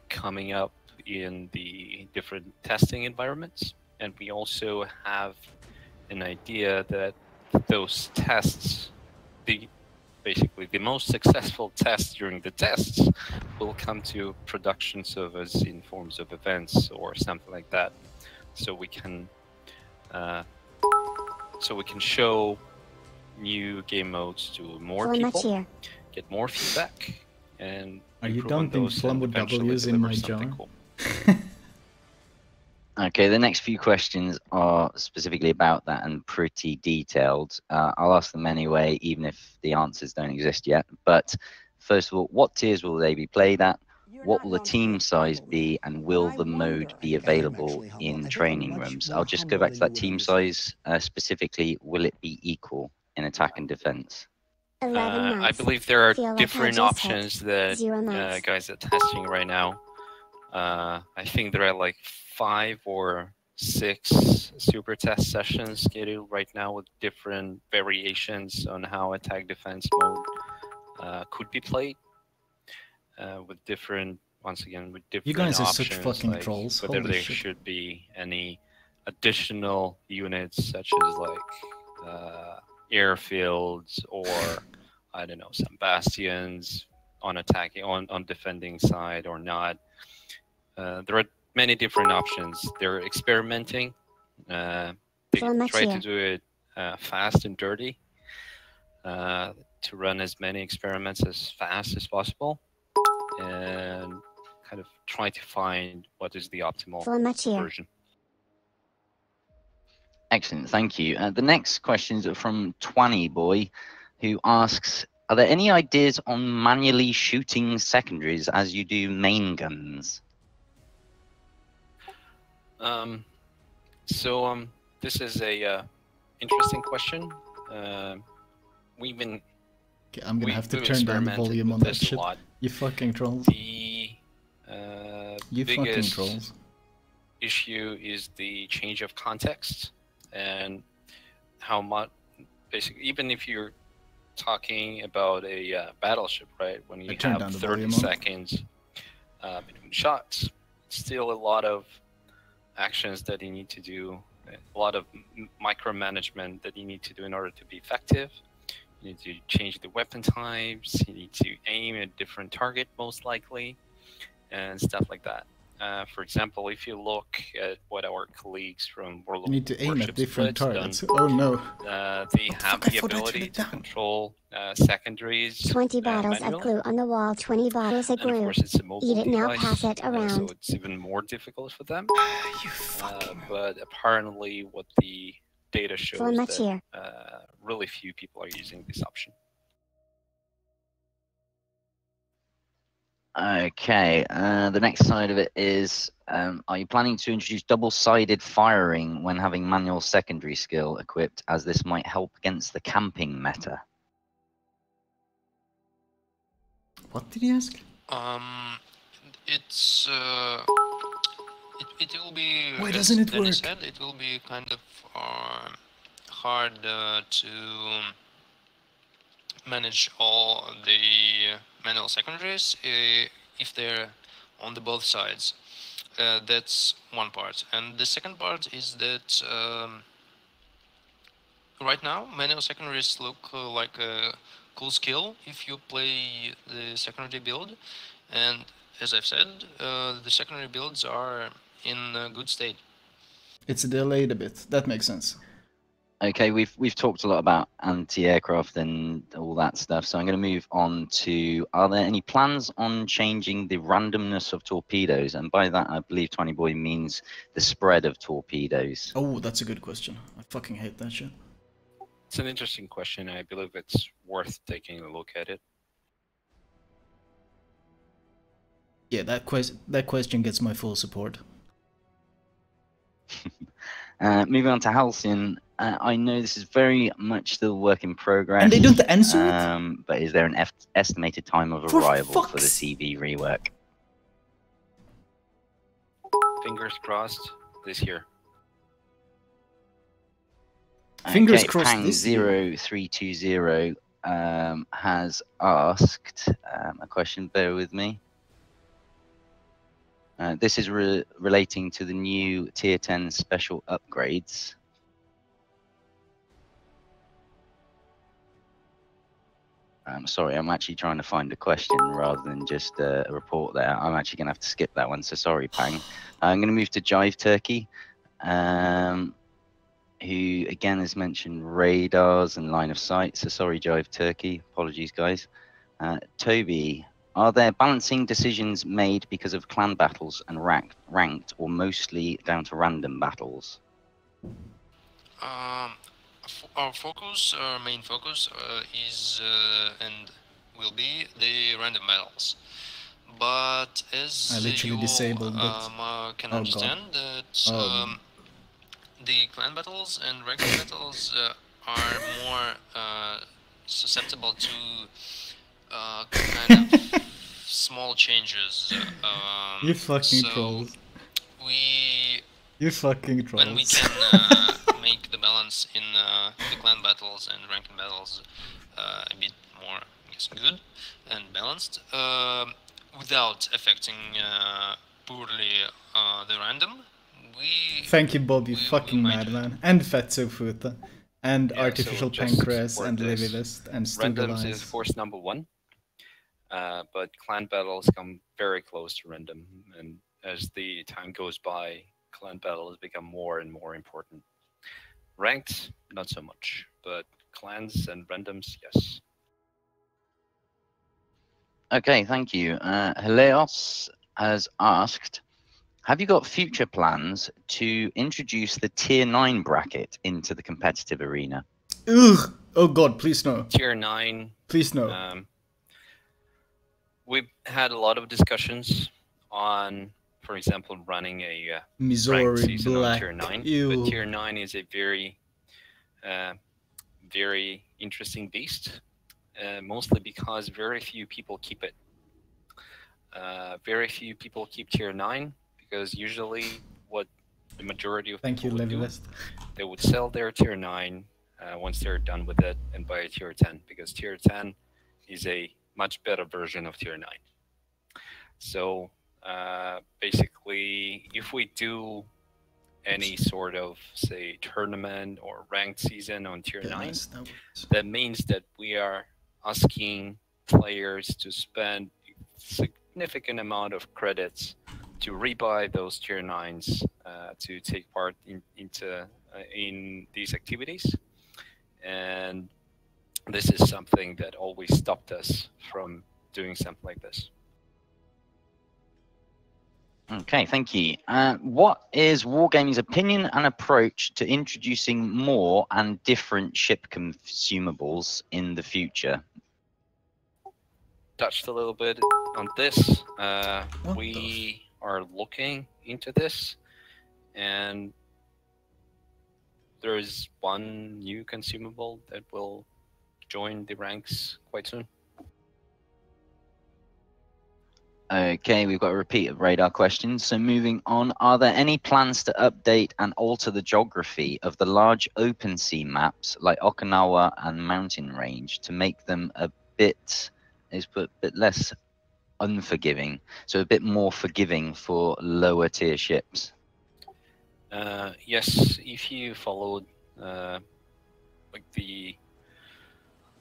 coming up in the different testing environments, and we also have an idea that those tests, basically the most successful tests during the tests, will come to production servers in forms of events or something like that, so we can show new game modes to more people, get more feedback, and
are you
improve on
dumping
those and
Flamu
eventually
W's in
deliver
my
something
jar?
cool.
Okay, the next few questions are specifically about that and pretty detailed. I'll ask them anyway, even if the answers don't exist yet. But first of all, what tiers will they be played at? What will the team size be? And will the mode be available in training rooms? I'll just go back to that team size. Specifically, will it be equal in attack and defense?
11
I
months.
believe there are
Feel like I
different
just hit
options that
0 months.
guys are testing right now. I think there are like 5 or 6 super test sessions scheduled right now with different variations on how attack defense mode could be played. With different, once again, with different
You guys are
options,
such fucking
like
trolls.
whether
Holy
there
shit.
should be any additional units such as like airfields or I don't know, some bastions on attacking on defending side or not. There are many different options. They're experimenting. They try to do it fast and dirty to run as many experiments as fast as possible and kind of try to find what is the optimal version.
Excellent, thank you. The next questions are from Twanny Boy, who asks, are there any ideas on manually shooting secondaries as you do main guns?
This is a interesting question. We've been
Okay, I'm gonna have to turn down the volume on that shit. You fucking trolls.
The
you fucking
biggest
trolls.
issue is the change of context and how much, basically, even if you're talking about a battleship, right? When you have 30 seconds between shots, still a lot of actions that you need to do, a lot of micromanagement that you need to do in order to be effective. You need to change the weapon types, you need to aim at a different target most likely, and stuff like that. For example, if you look at what our colleagues from World of
You need to aim at different targets.
Done,
oh no.
They have the ability to control secondaries
20 bottles of glue on the wall, 20 bottles of glue.
And of course, it's a mobile
Eat it now,
device,
pass it around.
so it's even more difficult for them. But apparently, what the data shows that really few people are using this option.
Okay, the next side of it is, are you planning to introduce double-sided firing when having manual secondary skill equipped, as this might help against the camping meta?
What did he ask?
It's it will be.
Why doesn't it work?
Said, it will be kind of hard to manage all the manual secondaries if they're on the both sides. That's one part, and the second part is that right now manual secondaries look like a cool skill if you play the secondary build, and as I've said, the secondary builds are in a good state.
It's delayed a bit. That makes sense.
Okay, we've talked a lot about anti-aircraft and all that stuff, so I'm going to move on to, are there any plans on changing the randomness of torpedoes? And by that, I believe 20 Boy means the spread of torpedoes.
Oh, that's a good question. I fucking hate that shit.
It's an interesting question. I believe it's worth taking a look at it.
Yeah, that question gets my full support.
Moving on to Halcyon, I know this is very much still work in progress.
And they don't answer it?
But is there an estimated time of arrival for the CV rework?
Fingers crossed this year.
Fingers crossed
Pang
this year.
0320 has asked a question, bear with me. This is relating to the new Tier 10 special upgrades. I'm sorry, I'm actually trying to find a question rather than just a report there. I'm actually going to have to skip that one, so sorry, Pang. I'm going to move to Jive Turkey, who again has mentioned radars and line of sight, so sorry, Jive Turkey. Apologies, guys. Toby, are there balancing decisions made because of clan battles and ranked, or mostly down to random battles?
Our focus, our main focus, is and will be the random battles. But as
I literally
you
disabled, but
can
oh
understand
god.
that the clan battles and ranking battles are more susceptible to kind of small changes.
You fucking
so
trolls.
We
You fucking trolls.
when we can make the balance in the clan battles and ranking battles a bit more, I guess, good and balanced, without affecting poorly the random.
Thank you, Bob, you fucking madman. And Fatso Futa. And
Yeah,
Artificial
so just
Pancreas
for
and
this,
Levilist and
randoms is
Stugalize.
force number 1, but clan battles come very close to random, and as the time goes by, clan battles become more and more important. Ranked, not so much, but clans and randoms, yes.
Okay, thank you. Helios has asked, have you got future plans to introduce the tier 9 bracket into the competitive arena?
Ugh! Oh god, please no.
Tier 9.
Please no.
We've had a lot of discussions on, for example, running a
Missouri
ranked season
Black.
on Tier 9.
Ew.
But Tier 9 is a very, very interesting beast, mostly because very few people keep it. Very few people keep Tier 9 because usually what the majority of people would do, they would sell their Tier 9 once they're done with it and buy a Tier 10, because Tier 10 is a much better version of Tier 9. So basically, if we do any sort of, say, tournament or ranked season on Tier 9, that means that we are asking players to spend significant amount of credits to rebuy those Tier 9s to take part in these activities. And this is something that always stopped us from doing something like this.
Okay, thank you. What is Wargaming's opinion and approach to introducing more and different ship consumables in the future?
Touched a little bit on this. We are looking into this, and there is one new consumable that will join the ranks quite soon.
Okay, we've got a repeat of radar questions. So moving on, are there any plans to update and alter the geography of the large open sea maps like Okinawa and Mountain Range to make them a bit less unforgiving, so a bit more forgiving for lower tier ships?
Yes, if you followed like the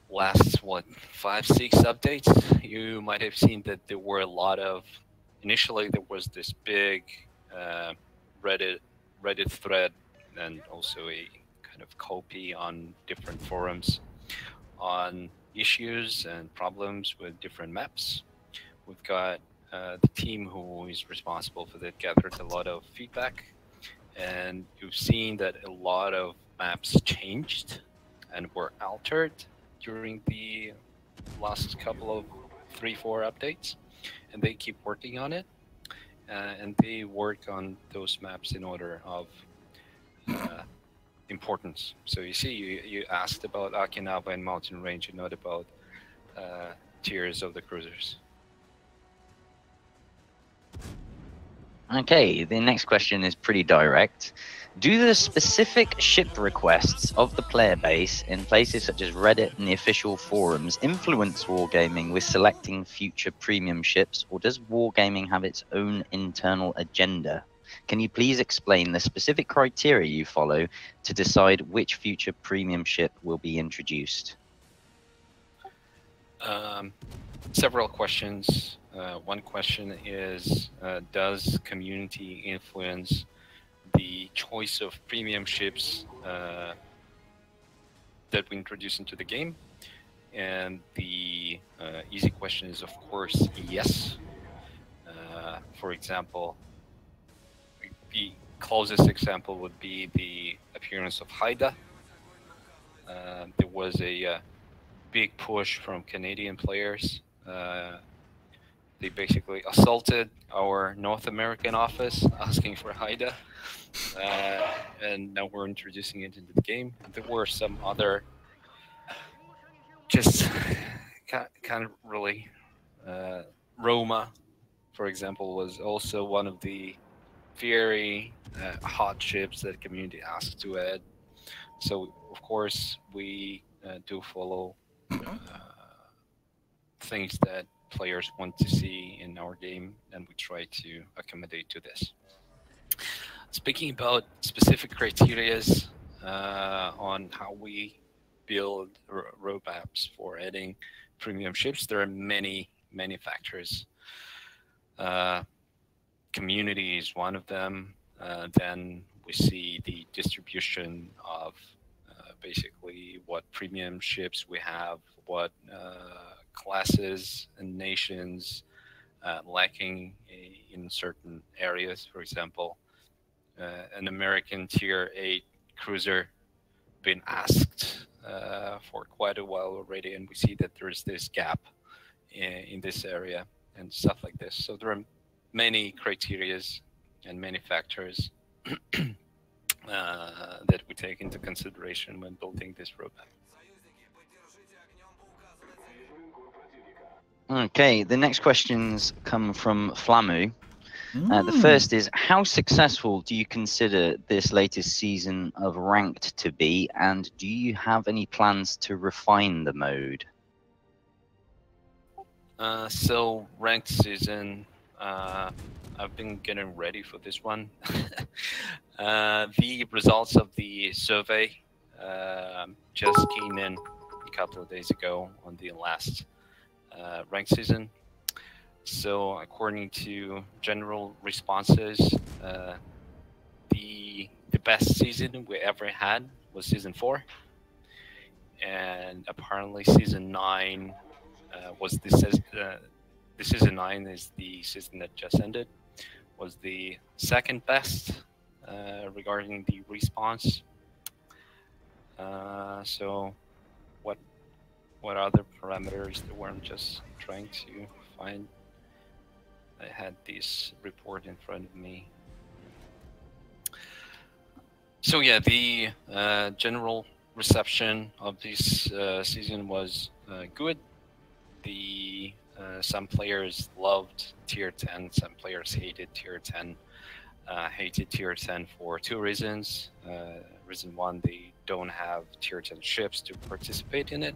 last 5-6 updates, you might have seen that there were a lot of, initially there was this big Reddit thread and also a kind of copy on different forums on issues and problems with different maps. We've got the team who is responsible for that gathered a lot of feedback, and you've seen that a lot of maps changed and were altered during the last couple of 3-4 updates, and they keep working on it, and they work on those maps in order of importance. So you see, you asked about Okinawa and Mountain Range, and not about tiers of the cruisers.
Okay, the next question is pretty direct. Do the specific ship requests of the player base in places such as Reddit and the official forums influence Wargaming with selecting future premium ships, or does Wargaming have its own internal agenda? Can you please explain the specific criteria you follow to decide which future premium ship will be introduced?
Several questions. One question is, does community influence the choice of premium ships that we introduce into the game? And the easy question is, of course, yes. For example, the closest example would be the appearance of Haida. There was a big push from Canadian players. They basically assaulted our North American office asking for Haida. And now we're introducing it into the game. There were some other just kind of really Roma, for example, was also one of the very hot ships that community asked to add. So of course we do follow things that players want to see in our game, and we try to accommodate to this. Speaking about specific criterias on how we build roadmaps for adding premium ships, there are many factors. Community is one of them. Then we see the distribution of basically what premium ships we have, what classes and nations lacking in certain areas. For example, an American Tier 8 cruiser been asked for quite a while already, and we see that there's this gap in this area and stuff like this. So there are many criterias and many factors that we take into consideration when building this roadmap.
Okay, the next questions come from Flamu. The first is, how successful do you consider this latest season of Ranked to be, and do you have any plans to refine the mode?
So Ranked season, I've been getting ready for this one. The results of the survey just came in a couple of days ago on the last Ranked season. So according to general responses, the best season we ever had was season 4, and apparently season 9 was the season 9 is the season that just ended, was the second best regarding the response. So what other parameters there were? I'm just trying to find. I had this report in front of me. So yeah, the general reception of this season was good. Some players loved Tier 10, some players hated Tier 10. Hated Tier 10 for 2 reasons. Reason 1, they don't have Tier 10 ships to participate in it.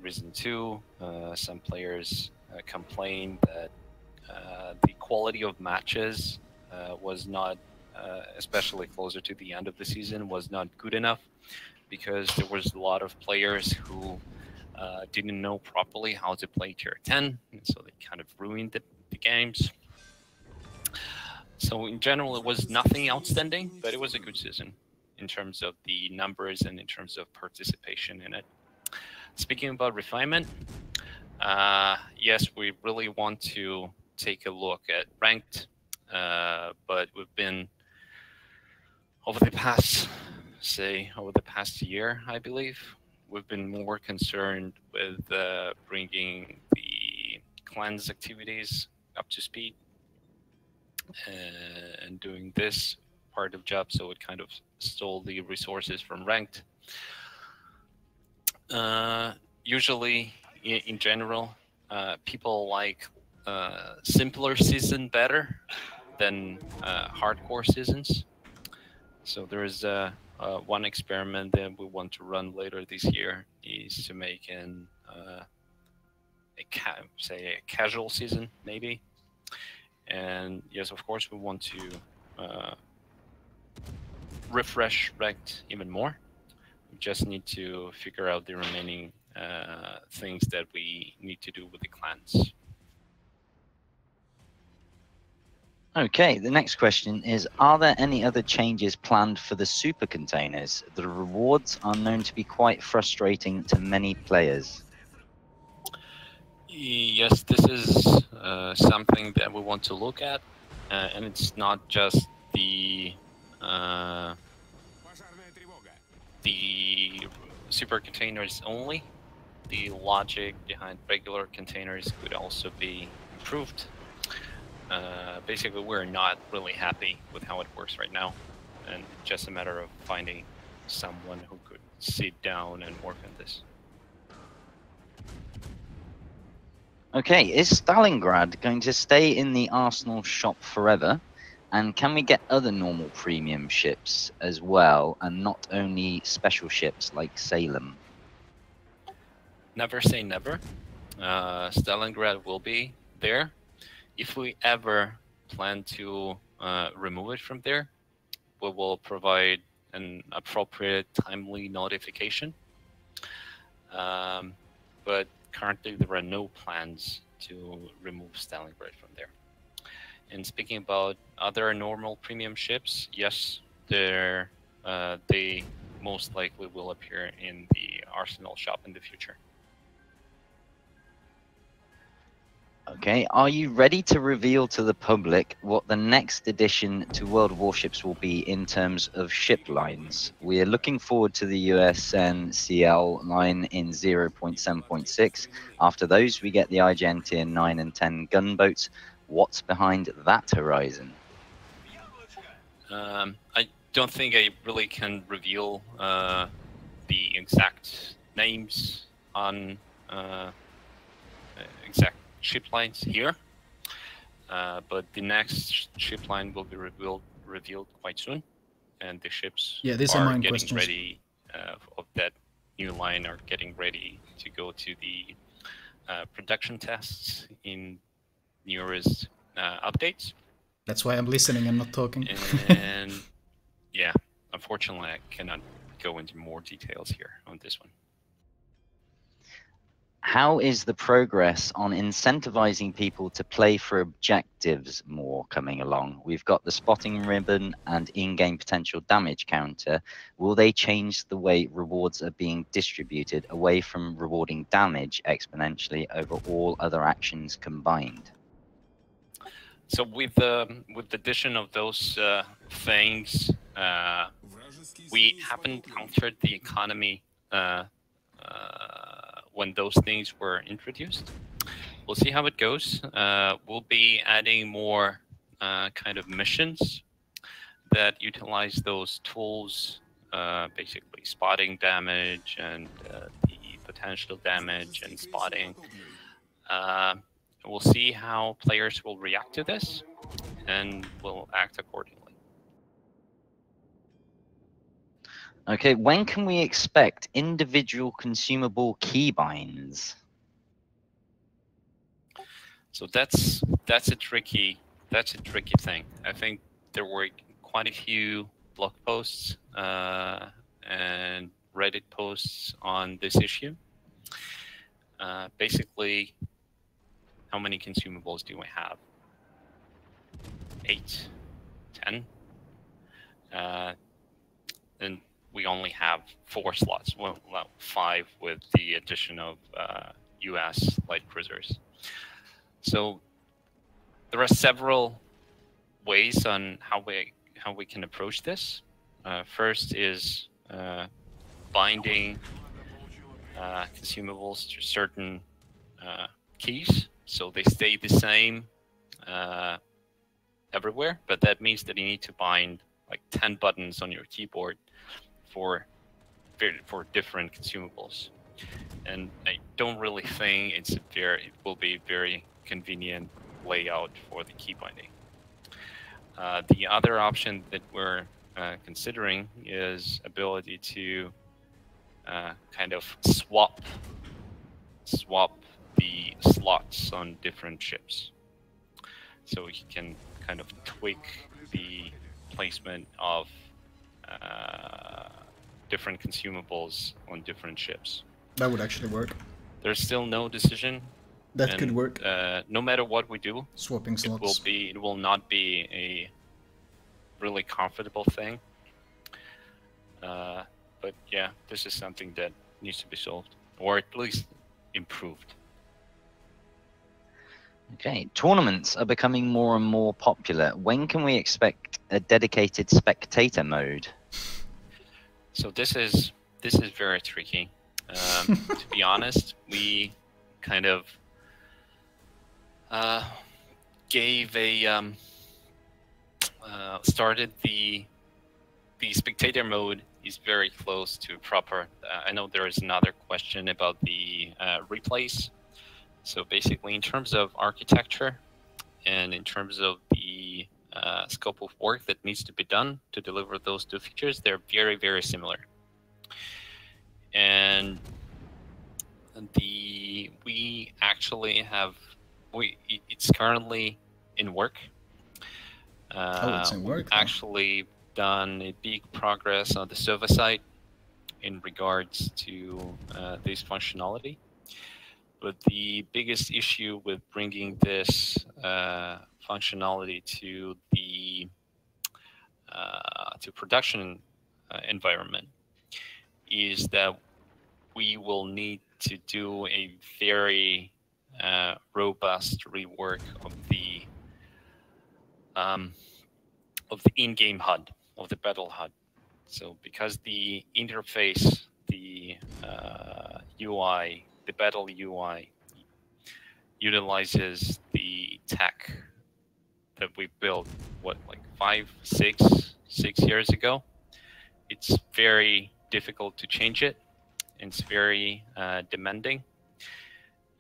Reason 2, some players complained that the quality of matches was not, especially closer to the end of the season, was not good enough, because there was a lot of players who didn't know properly how to play Tier 10, and so they kind of ruined the games. So in general, it was nothing outstanding, but it was a good season in terms of the numbers and in terms of participation in it. Speaking about refinement, yes, we really want to take a look at Ranked, but we've been, over the past year, I believe, we've been more concerned with bringing the clans activities up to speed and doing this part of job, so it kind of stole the resources from Ranked. Usually, in general, people like simpler season better than hardcore seasons. So there is one experiment that we want to run later this year, is to make a casual season, maybe. And yes, of course, we want to refresh Ranked even more. We just need to figure out the remaining things that we need to do with the clans.
Okay, the next question is, are there any other changes planned for the super containers? The rewards are known to be quite frustrating to many players.
Yes, this is something that we want to look at, and it's not just the super containers only. The logic behind regular containers could also be improved. Basically, we're not really happy with how it works right now, and it's just a matter of finding someone who could sit down and work on this.
Okay, is Stalingrad going to stay in the Arsenal shop forever? And can we get other normal premium ships as well, and not only special ships like Salem?
Never say never. Stalingrad will be there. If we ever plan to remove it from there, we will provide an appropriate, timely notification. But currently, there are no plans to remove Stalingrad from there. And speaking about other normal premium ships, yes, they most likely will appear in the Arsenal shop in the future.
Okay, are you ready to reveal to the public what the next addition to World of Warships will be in terms of ship lines? We are looking forward to the USNCL line in 0.7.6. After those, we get the IGN Tier 9 and 10 gunboats. What's behind that horizon?
I don't think I really can reveal the exact names on exact ship lines here, but the next ship line will be revealed quite soon, and the ships
these
are
mine
getting
questions.
ready of that new line are getting ready to go to the production tests in nearest updates.
That's why I'm listening and not talking.
And yeah, unfortunately, I cannot go into more details here on this one.
How is the progress on incentivizing people to play for objectives more coming along? We've got the spotting ribbon and in-game potential damage counter. Will they change the way rewards are being distributed away from rewarding damage exponentially over all other actions combined?
So with the addition of those things, we haven't countered the economy when those things were introduced. We'll see how it goes. We'll be adding more kind of missions that utilize those tools, basically spotting damage and the potential damage and spotting. We'll see how players will react to this, and we'll act accordingly.
Okay, when can we expect individual consumable keybinds?
So that's a tricky thing. I think there were quite a few blog posts and Reddit posts on this issue. Basically, how many consumables do we have? 8, 10, and we only have 4 slots. Well, 5 with the addition of US light cruisers. So there are several ways on how we can approach this. First is binding consumables to certain keys, so they stay the same everywhere. But that means that you need to bind like 10 buttons on your keyboard for different consumables. And I don't really think it will be very convenient layout for the key binding. The other option that we're considering is ability to kind of swap the slots on different ships. So you can kind of tweak the placement of different consumables on different ships.
That would actually work.
There's still no decision
That could work.
No matter what we do,
Swapping slots.
It will not be a really comfortable thing. But yeah, this is something that needs to be solved, or at least improved.
Okay, tournaments are becoming more and more popular. When can we expect a dedicated spectator mode?
So this is very tricky. To be honest, we kind of gave a started the spectator mode is very close to proper. I know there is another question about the replays. So basically, in terms of architecture and in terms of the scope of work that needs to be done to deliver those two features, they're very, very similar. And we actually have it's currently in work.
It's in work.
We've actually done a big progress on the server side in regards to this functionality. But the biggest issue with bringing this functionality to the production environment is that we will need to do a very robust rework of the in-game HUD, of the battle HUD. So because the interface, the UI, the battle UI utilizes the tech that we built, like 6 years ago, it's very difficult to change it. It's very demanding.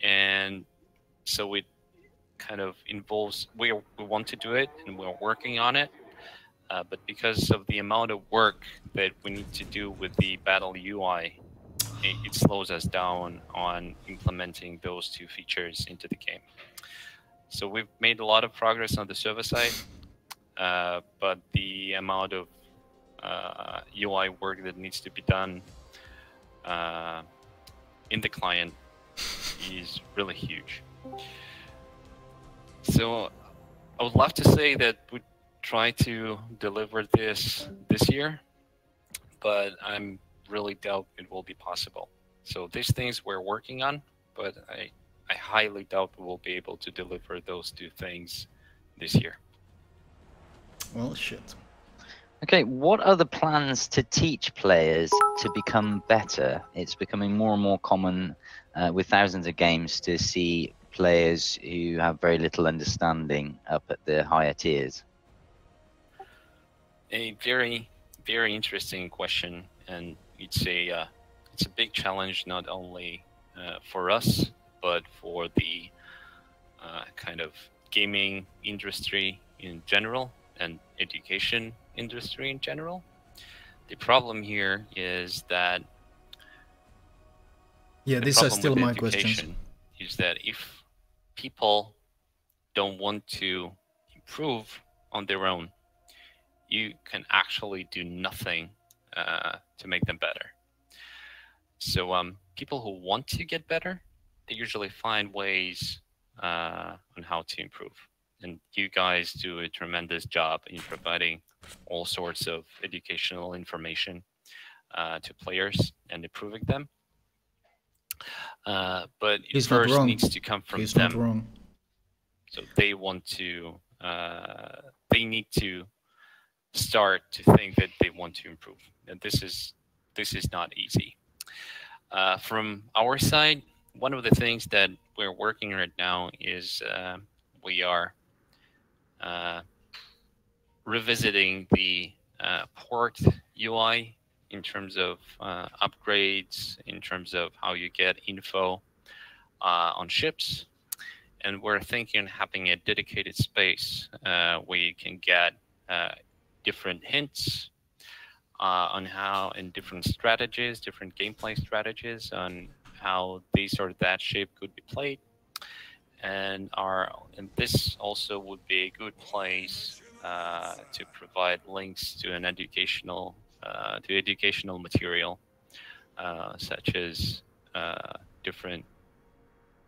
And so it kind of involves, we want to do it and we're working on it. But because of the amount of work that we need to do with the battle UI, it slows us down on implementing those two features into the game. So we've made a lot of progress on the server side, but the amount of UI work that needs to be done in the client is really huge. So I would love to say that we try to deliver this year, but I'm really doubt it will be possible. So these things we're working on, but I highly doubt we will be able to deliver those two things this year.
Well, shit.
Okay, what are the plans to teach players to become better? It's becoming more and more common with thousands of games to see players who have very little understanding up at the higher tiers.
A very, very interesting question, and it's a big challenge not only for us, but for the kind of gaming industry in general and education industry in general. The problem here is that
these are still my questions.
Is that if people don't want to improve on their own, you can actually do nothing to make them better. So people who want to get better, they usually find ways on how to improve. And you guys do a tremendous job in providing all sorts of educational information to players and improving them. But it first needs to come from them.
Not wrong.
So they want to, they need to start to think that they want to improve. And this is not easy. From our side, one of the things that we're working right now is we are revisiting the port UI in terms of upgrades, in terms of how you get info on ships. And we're thinking having a dedicated space where you can get different hints on how, and different strategies, different gameplay strategies on how this or that ship could be played. And this also would be a good place to provide links to an educational material, such as different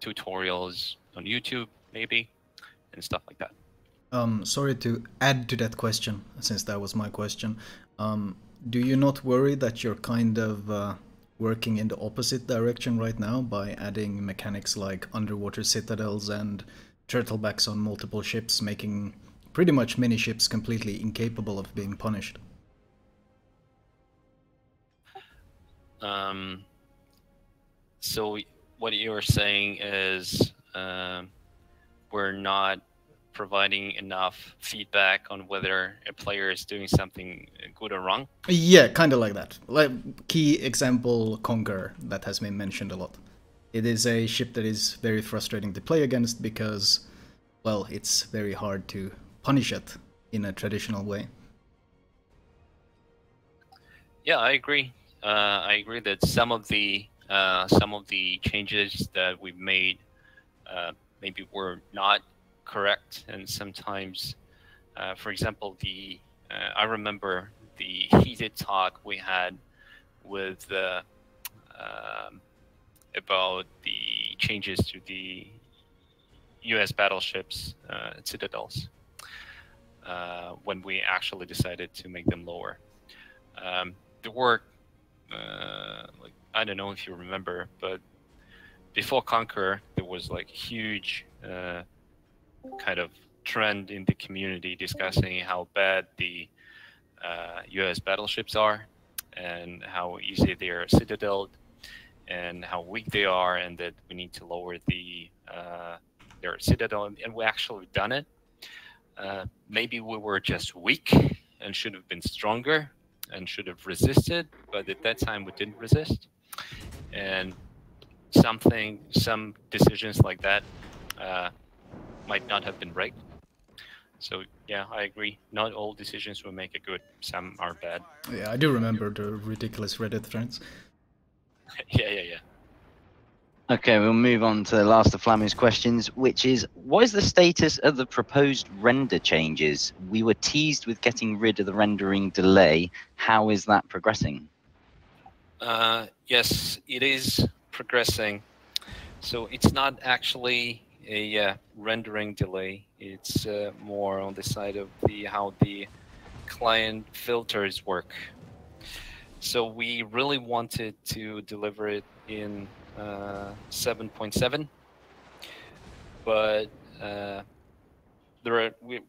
tutorials on YouTube, maybe, and stuff like that.
Sorry to add to that question, since that was my question. Do you not worry that you're kind of working in the opposite direction right now by adding mechanics like underwater citadels and turtlebacks on multiple ships, making pretty much mini ships completely incapable of being punished?
So what you're saying is we're not providing enough feedback on whether a player is doing something good or wrong?
Yeah, kind of like that. Like key example, Conqueror, that has been mentioned a lot. It is a ship that is very frustrating to play against because, well, it's very hard to punish it in a traditional way.
Yeah, I agree. I agree that some of the changes that we've made maybe were not correct, and sometimes, for example, I remember the heated talk we had with about the changes to the U.S. battleships citadels when we actually decided to make them lower. There were like, I don't know if you remember, but before Conquer, there was like huge kind of trend in the community discussing how bad the U.S. battleships are and how easy they are citadeled and how weak they are, and that we need to lower their citadel. And we actually done it. Maybe we were just weak and should have been stronger and should have resisted, but at that time we didn't resist. And some decisions like that might not have been right. So yeah, I agree. Not all decisions we make are good. Some are bad.
Yeah, I do remember the ridiculous Reddit threads.
Yeah.
Okay, we'll move on to the last of Flamu's questions, which is, what is the status of the proposed render changes? We were teased with getting rid of the rendering delay. How is that progressing?
Yes, it is progressing. So it's not actually a rendering delay. It's more on the side of how the client filters work. So we really wanted to deliver it in 7.7, but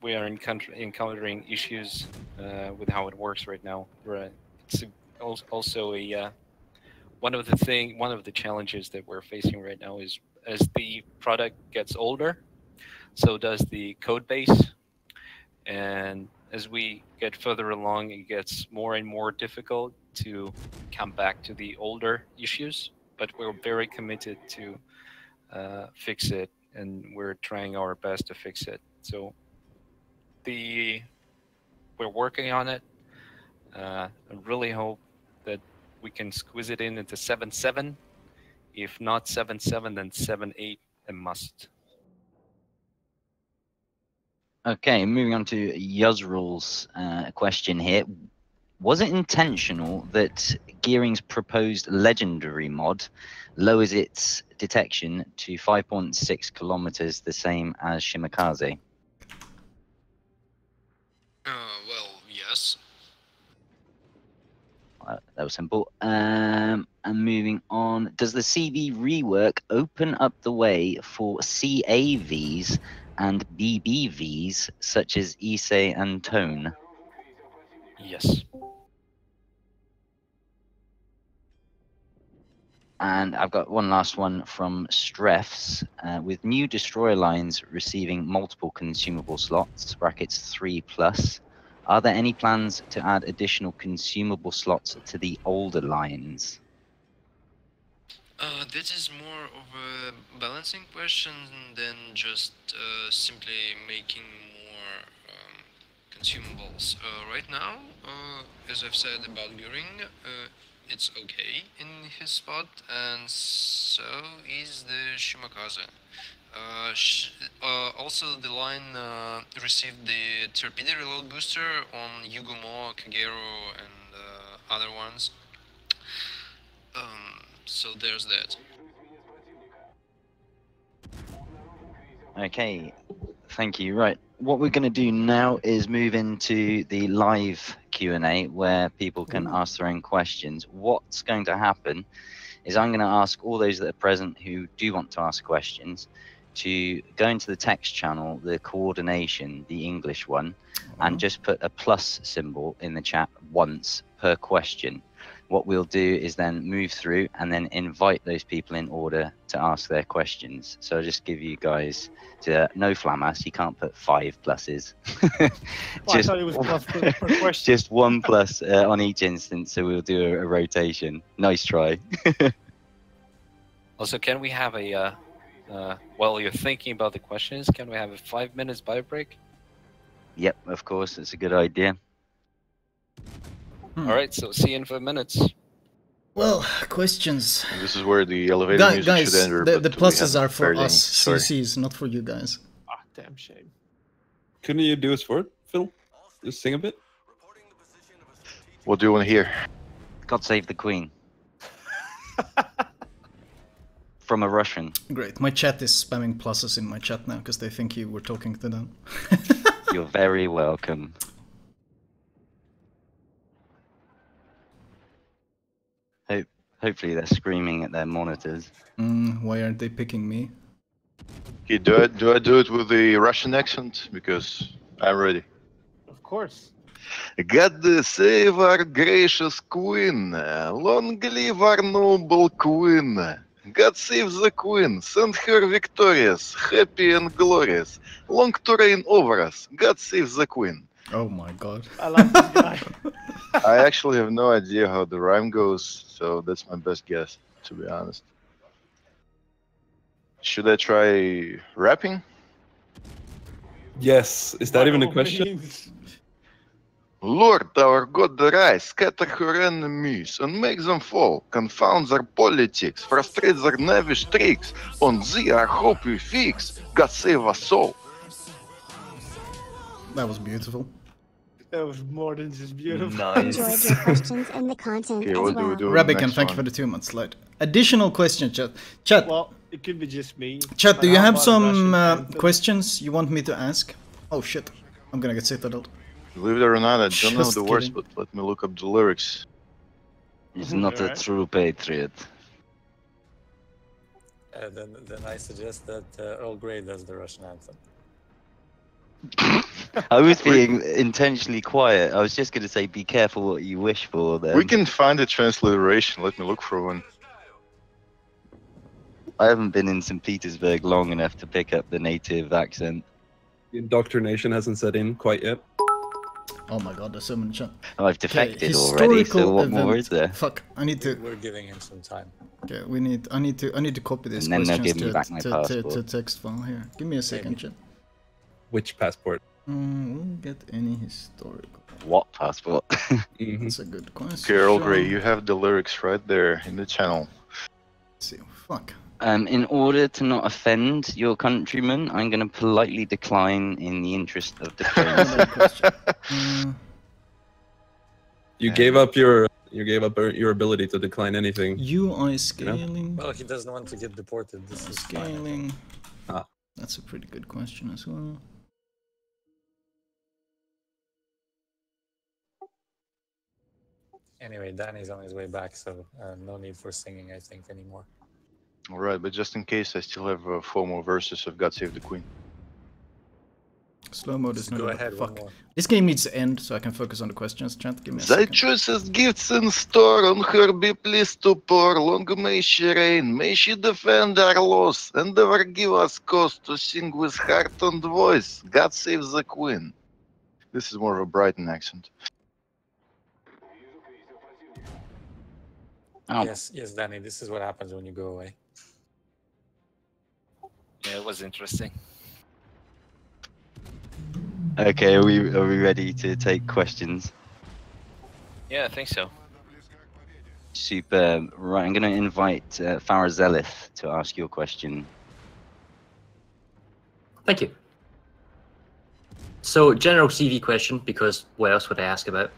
we are encountering issues with how it works right now. It's also one of the challenges that we're facing right now is, as the product gets older, so does the code base, and as we get further along, it gets more and more difficult to come back to the older issues. But we're very committed to fix it, and we're trying our best to fix it. So we're working on it. I really hope that we can squeeze it into 7.7. If not 7.7, then 7.8 a must.
Okay, moving on to Yuzrul's question here. Was it intentional that Gearing's proposed legendary mod lowers its detection to 5.6 kilometers, the same as Shimakaze?
Well, yes.
That was simple. And moving on, does the CV rework open up the way for CAVs and BBVs such as Issei and Tone?
Yes.
And I've got one last one from Strefs. With new destroyer lines receiving multiple consumable slots, brackets 3+, are there any plans to add additional consumable slots to the older lines?
This is more of a balancing question than just simply making more consumables. Right now, as I've said about Göring, it's okay in his spot, and so is the Shimakaze. Also, the line received the torpedo reload booster on Yugumo, Kagero, and other ones. So there's that.
Okay, thank you. Right, what we're going to do now is move into the live Q&A where people can ask their own questions. What's going to happen is I'm going to ask all those that are present who do want to ask questions to go into the text channel, the coordination, the English one, and just put a plus symbol in the chat once per question. What we'll do is then move through and then invite those people in order to ask their questions. So I'll just give you guys no Flamas, you can't put 5 pluses.
I thought it was plus per question.
Just 1 plus on each instance, so we'll do a rotation. Nice try.
Also, can we have a, while you're thinking about the questions, can we have a 5 minutes bio break?
Yep, of course, it's a good idea.
All right, so see you in 5 minutes.
Well, questions.
This is where the elevator music
Guys,
should enter.
the pluses are for
fairly-
us
sorry.
CCs, not for you guys.
Ah, damn shame.
Couldn't you do us for it, Phil? Just sing a bit?
What do you want to hear?
God save the Queen. From a Russian.
Great. My chat is spamming pluses in my chat now because they think you were talking to them.
You're very welcome. Hopefully they're screaming at their monitors.
Why aren't they picking me?
Okay, do I do it with the Russian accent? Because I'm ready.
Of course.
God save our gracious queen. Long live our noble queen. God save the queen. Send her victorious, happy and glorious. Long to reign over us. God save the queen.
Oh my god.
I like this guy.
I actually have no idea how the rhyme goes, so that's my best guess, to be honest. Should I try rapping?
Yes. Is that even a question?
Lord our God arise, scatter her enemies and make them fall, confound their politics, frustrate their knavish tricks, on thee our hope we fix, God save us all.
That was beautiful.
That was more than just beautiful.
Enjoyed your questions and the content
Okay,
as
what do we
well.
do with the
Rabican,
next
thank you
one?
for the 2 months light. Additional question, chat. Chat,
Well, it could be just me.
chat, do
but
you
how
have
about
some
Russian anthem?
questions you want me to ask? Oh shit, I'm gonna get citadelled.
Believe it or not, I don't know
Just
the words,
kidding.
but let me look up the lyrics.
He's not a
Alright.
true patriot.
Then I suggest that Earl Grey does the Russian anthem.
I was being intentionally quiet. I was just going to say, be careful what you wish for. Then
We can find a transliteration, let me look for one.
I haven't been in St. Petersburg long enough to pick up the native accent.
The indoctrination hasn't set in quite yet.
Oh my god, there's so many chat.
I've
Okay,
defected already, so what
event.
more is there?
Fuck, I need to.
We're giving him some time.
Okay, I need to copy these
And then they'll
questions
give me back my
to
passport.
text file here. Give me a second, chat.
Which passport?
We'll get any historical.
What passport?
Mhm.
That's a good question.
Okay, Earl Grey, you have the lyrics right there in the channel.
Let's see, fuck.
In order to not offend your countrymen, I'm going to politely decline in the interest of diplomacy.
Another question.
You gave up your ability to decline anything.
UI scaling.
Well, he doesn't want to get deported. This is fine.
Scaling.
Ah.
That's a pretty good question as well.
Anyway, Danny's on his way back, so no need for singing, I think, anymore.
Alright, but just in case, I still have 4 more verses of God Save the Queen.
Slow mode is
Just
not
go
about-
ahead, one
fuck.
more.
This game needs to end so I can focus on the questions. Chat, give me a
Thy
second.
choicest gifts in store, on her be pleased to pour. Long may she reign, may she defend our laws, and ever give us cause to sing with heart and voice. God save the Queen. This is more of a Brighton accent.
Oh,
Yes, Danny, this is what happens when you go away.
Yeah, it was interesting.
okay, are we ready to take questions?
Yeah, I think so.
Super. Right, I'm going to invite Farah Zelith to ask your question.
Thank you. So, general CV question, because what else would I ask about?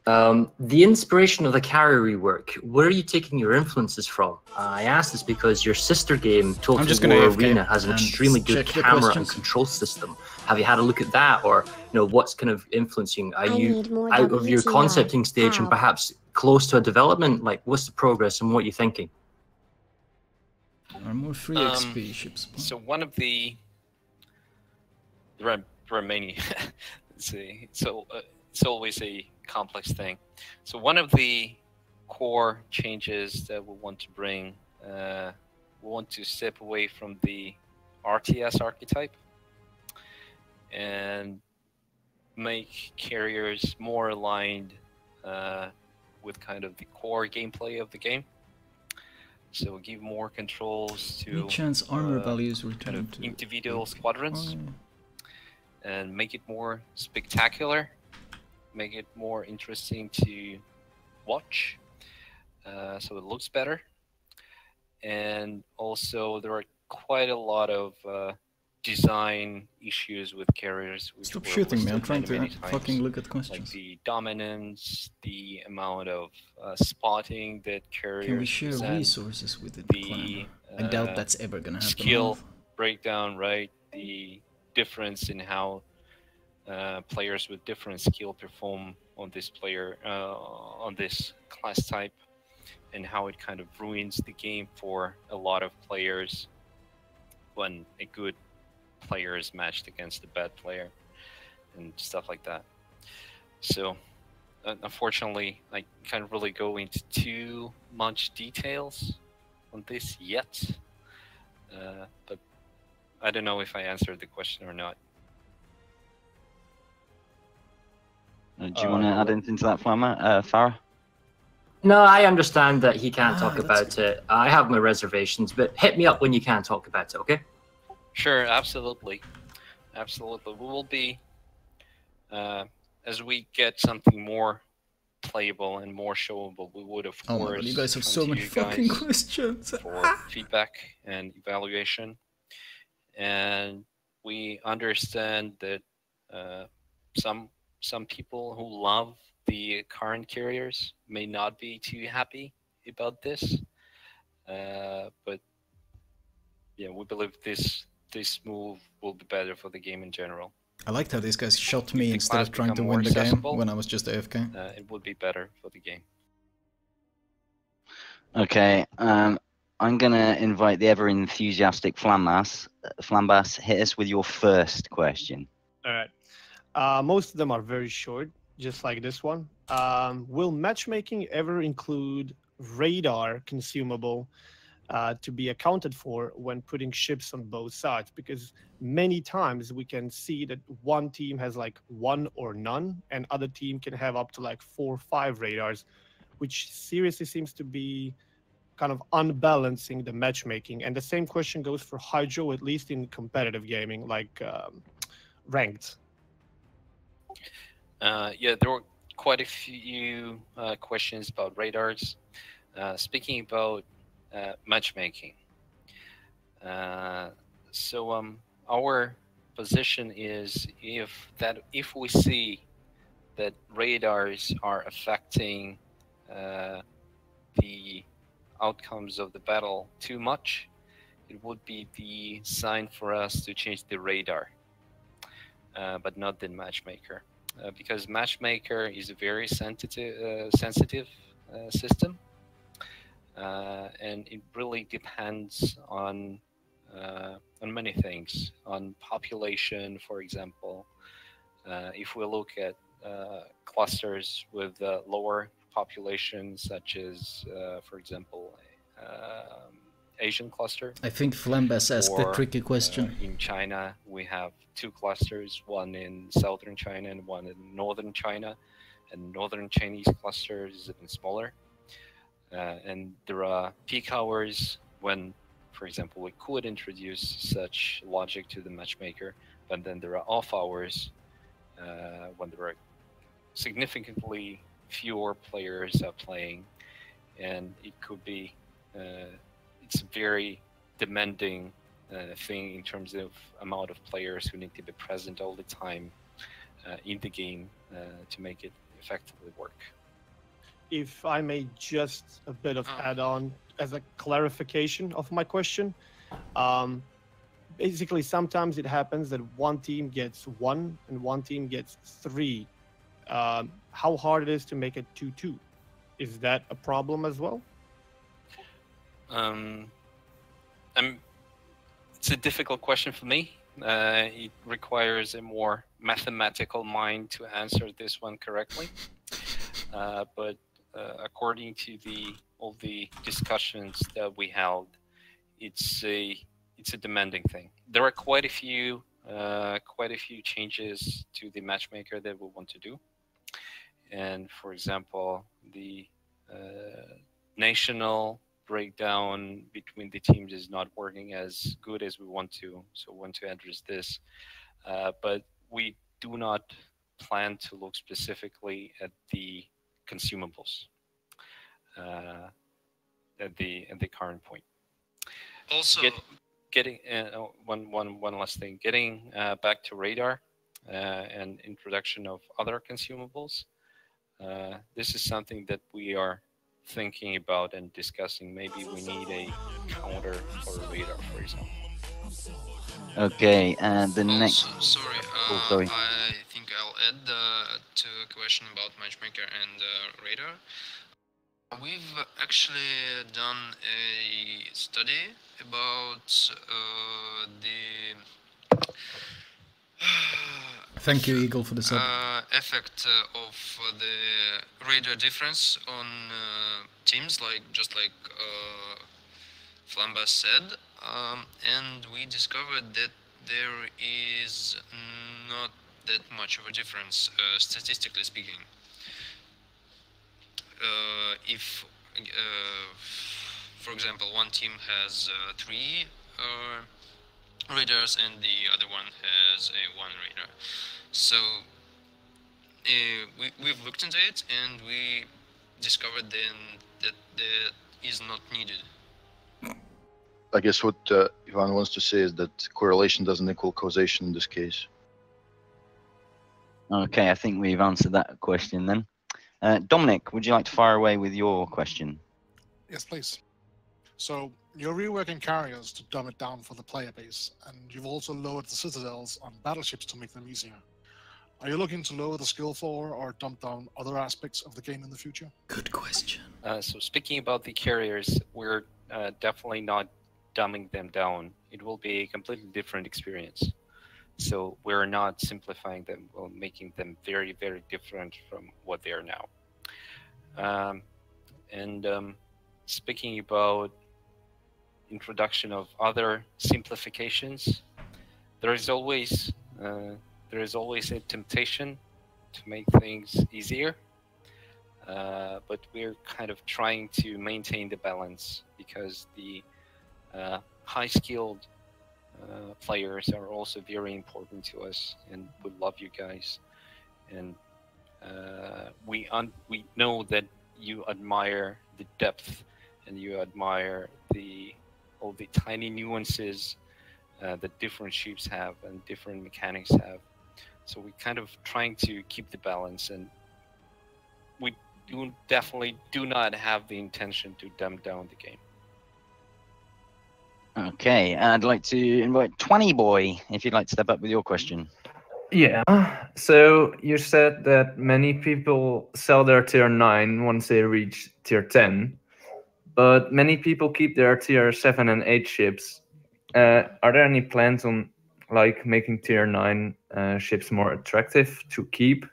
The inspiration of the carrier rework, where are you taking your influences from? I ask this because your sister game, Total War Arena, has an extremely good camera and control system. Have you had a look at that, or what's kind of influencing? Are you out of your concepting stage and perhaps close to a development? Like, what's the progress and what you're thinking?
Are more free XP ships?
So one of there are many. It's always a complex thing. So one of the core changes that we want to bring, we want to step away from the RTS archetype and make carriers more aligned with kind of the core gameplay of the game. So give more controls to
chance armor values
kind of individual squadrons, and make it more spectacular, make it more interesting to watch, so it looks better. And also there are quite a lot of design issues with carriers.
Stop shooting me, I'm trying to fucking look at questions.
Like the dominance, the amount of spotting that carriers
Can we share
present,
resources with the I doubt that's ever gonna happen.
Skill breakdown, right? The difference in how players with different skill perform on this on this class type, and how it kind of ruins the game for a lot of players when a good player is matched against a bad player and stuff like that. So unfortunately, I can't really go into too much details on this yet, but I don't know if I answered the question or not.
Do you want to add anything to that, Farah?
No, I understand that he can't talk about it. I have my reservations, but hit me up when you can talk about it, okay?
Sure, absolutely. Absolutely. We will be, as we get something more playable and more showable, we would, of course,
my God, you guys have so many fucking questions.
For feedback and evaluation. And we understand that some people who love the current carriers may not be too happy about this, but yeah, we believe this move will be better for the game in general.
I liked how these guys shot me instead of trying to win the game when I was just AFK.
It would be better for the game.
Okay, I'm gonna invite the ever-enthusiastic Flambas. Flambas, hit us with your first question.
All right. Most of them are very short, just like this one. Will matchmaking ever include radar consumable to be accounted for when putting ships on both sides? Because many times we can see that one team has like 1 or none, and other team can have up to like 4 or 5 radars, which seriously seems to be kind of unbalancing the matchmaking. And the same question goes for Hydro, at least in competitive gaming, like ranked.
Yeah, there were quite a few questions about radars. Speaking about matchmaking, so our position is if we see that radars are affecting the outcomes of the battle too much, it would be the sign for us to change the radar, but not the matchmaker. Because matchmaker is a very sensitive system, and it really depends on many things, on population, for example. If we look at clusters with lower populations, such as, for example, Asian cluster.
I think Flambas asked the tricky question.
In China, we have 2 clusters, one in southern China and one in northern China. And northern Chinese cluster is even smaller. And there are peak hours when, for example, we could introduce such logic to the matchmaker, but then there are off hours when there are significantly fewer players playing, and it could be it's a very demanding thing in terms of amount of players who need to be present all the time in the game to make it effectively work.
if I may just a bit of add-on as a clarification of my question. Basically, sometimes it happens that one team gets 1 and one team gets 3. How hard it is to make it 2-2? Is that a problem as well?
It's a difficult question for me. It requires a more mathematical mind to answer this one correctly. But according to all the discussions that we held, it's a demanding thing. There are quite a few changes to the matchmaker that we want to do. And for example, the national breakdown between the teams is not working as good as we want to, so we want to address this. But we do not plan to look specifically at the consumables at the current point.
Also,
getting one last thing, getting back to radar and introduction of other consumables. This is something that we are thinking about and discussing. Maybe we need a counter for radar, for example.
Okay, and the next.
Sorry,
sorry.
I think I'll add to a question about matchmaker and radar. We've actually done a study about the
Thank you, Eagle, for the sub.
Effect of the radar difference on teams, just like Flamba said, and we discovered that there is not that much of a difference, statistically speaking. If, for example, one team has 3 radars and the other one has a 1 radar, so we've looked into it and we discovered then that is not needed.
I guess what Ivan wants to say is that correlation doesn't equal causation in this case.
Okay, I think we've answered that question then. Dominic, would you like to fire away with your question?
Yes, please. So you're reworking carriers to dumb it down for the player base, and you've also lowered the citadels on battleships to make them easier. Are you looking to lower the skill floor or dumb down other aspects of the game in the future?
Good question.
So speaking about the carriers, we're definitely not dumbing them down. It will be a completely different experience. So we're not simplifying them, we're making them very, very different from what they are now. Speaking about introduction of other simplifications, there is always a temptation to make things easier, but we're kind of trying to maintain the balance because the high-skilled players are also very important to us, and we love you guys, and we know that you admire the depth and you admire all the tiny nuances that different ships have and different mechanics have. So we're kind of trying to keep the balance, and we definitely do not have the intention to dumb down the game.
Okay, I'd like to invite 20 Boy, if you'd like to step up with your question.
Yeah, so you said that many people sell their tier 9 once they reach tier 10, but many people keep their tier 7 and 8 ships. Are there any plans on making tier 9 ships more attractive to keep?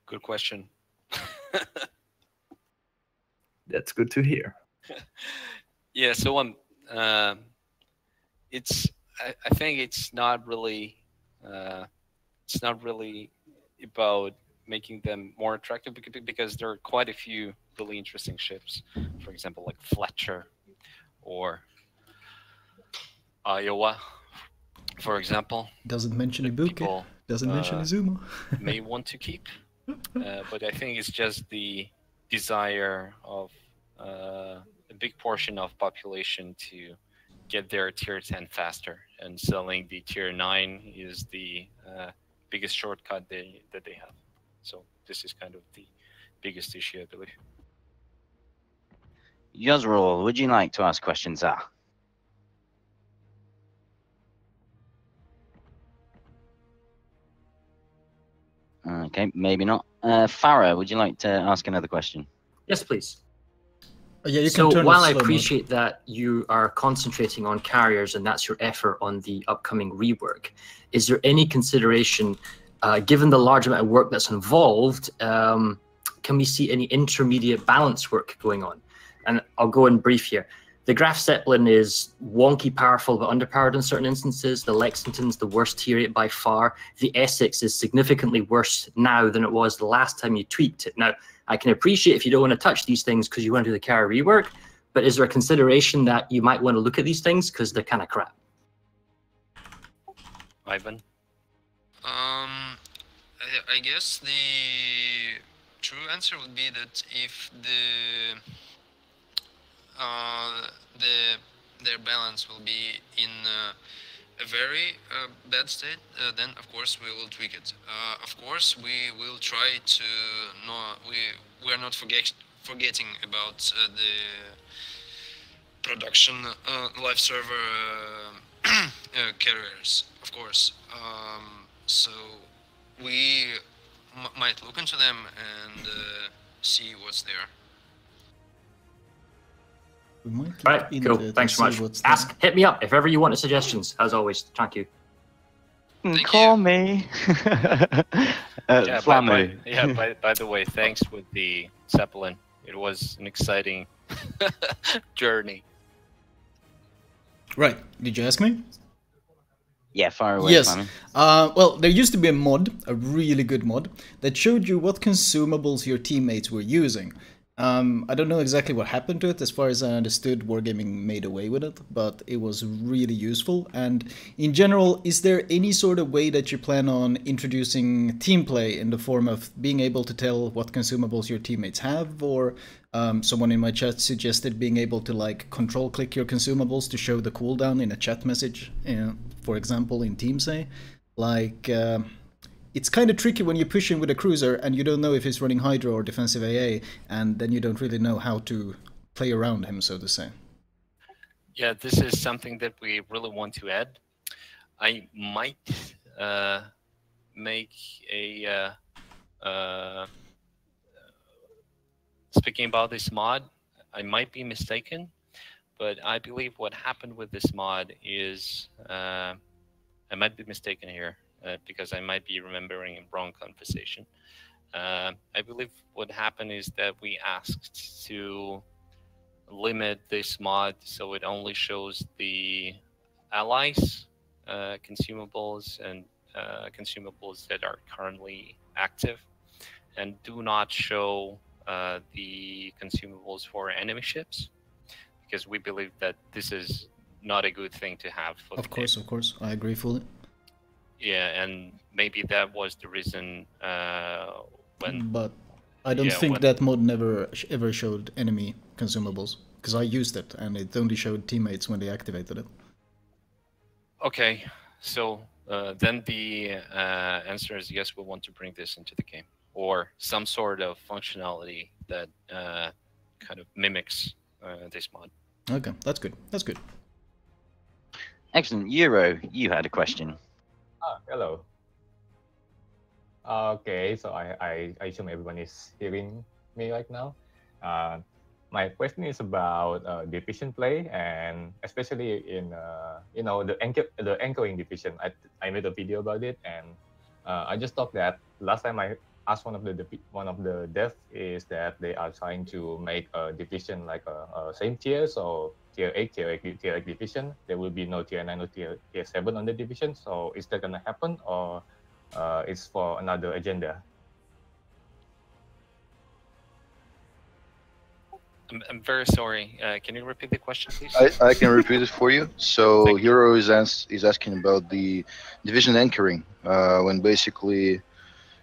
Good question.
That's good to hear.
Yeah, so I think it's not really about making them more attractive because there are quite a few really interesting ships. For example, like Fletcher or Iowa, for example.
Doesn't mention Ibuki. Doesn't mention Izuma.
May want to keep, but I think it's just the desire of a big portion of population to get their tier 10 faster, and selling the tier 9 is the biggest shortcut that they have. So this is kind of the biggest issue, I believe.
Yosrol, would you like to ask questions? Okay, maybe not. Farah, would you like to ask another question?
Yes, please.
Yeah, you
so
can turn
while
it
I
slow
appreciate that you are concentrating on carriers and that's your effort on the upcoming rework, is there any consideration, given the large amount of work that's involved, can we see any intermediate balance work going on? And I'll go in brief here. The Graf Zeppelin is wonky powerful but underpowered in certain instances. The Lexington's the worst tier 8 by far. The Essex is significantly worse now than it was the last time you tweaked it. Now, I can appreciate if you don't want to touch these things because you want to do the carrier rework, but is there a consideration that you might want to look at these things because they're kind of crap?
Ivan?
I guess the true answer would be that if their balance will be in a very bad state, then of course we will tweak it. Of course we will try to we are not forgetting about the production live server carriers, of course. So we might look into them and see what's there.
We might
All right, cool. Thanks so much. Hit me up if ever you want suggestions. As always, thank you.
Call me.
Flamu. By the way, thanks with the Zeppelin. It was an exciting journey.
Right. Did you ask me?
Yeah, fire away.
Yes. Well, there used to be a mod, a really good mod, that showed you what consumables your teammates were using. I don't know exactly what happened to it. As far as I understood, Wargaming made away with it, but it was really useful. And in general, is there any sort of way that you plan on introducing team play in the form of being able to tell what consumables your teammates have? Or someone in my chat suggested being able to like control click your consumables to show the cooldown in a chat message, for example, in Teamsay. Like, it's kind of tricky when you push him with a cruiser and you don't know if he's running Hydra or defensive AA, and then you don't really know how to play around him, so to say.
Yeah, this is something that we really want to add. I might make a... speaking about this mod, I might be mistaken, but I believe what happened with this mod is... I might be mistaken here. Because I might be remembering a wrong conversation. I believe what happened is that we asked to limit this mod so it only shows the allies, consumables, and consumables that are currently active, and do not show the consumables for enemy ships, because we believe that this is not a good thing to have for the game.
Of course, I agree fully.
Yeah, and maybe that was the reason when...
But I don't think that mod ever showed enemy consumables, because I used it, and it only showed teammates when they activated it.
Okay, so then the answer is yes, we want to bring this into the game, or some sort of functionality that kind of mimics this mod.
Okay, that's good. That's good.
Excellent. Euro, you had a question.
Hello. Okay, so I assume everyone is hearing me right now. My question is about division play, and especially in the anchoring division. I made a video about it, and I just thought that last time I asked one of the devs is that they are trying to make a division like a same tier, so tier 8 division. There will be no tier 9 or tier 7 on the division. So is that gonna happen, or it's for another agenda?
I'm very sorry. Can you repeat the question, please?
I can repeat it for you. So Hero is asking about the division anchoring, when basically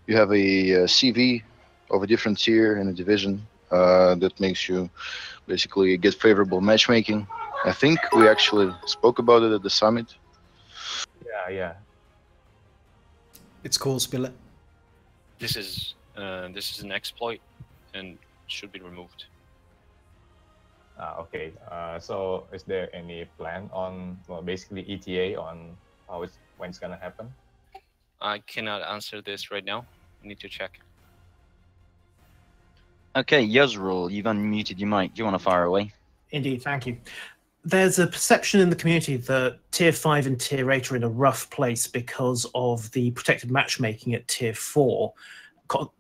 you have a CV of a different tier in a division that makes you basically get favorable matchmaking. I think we actually spoke about it at the summit.
Yeah.
It's cool, spill it.
This is an exploit and should be removed.
Okay. So is there any plan on, well, basically ETA on when it's gonna happen?
I cannot answer this right now. I need to check.
Okay, Yuzrul, you've unmuted your mic. Do you want to fire away?
Indeed, thank you. There's a perception in the community that Tier 5 and Tier 8 are in a rough place because of the protected matchmaking at Tier 4,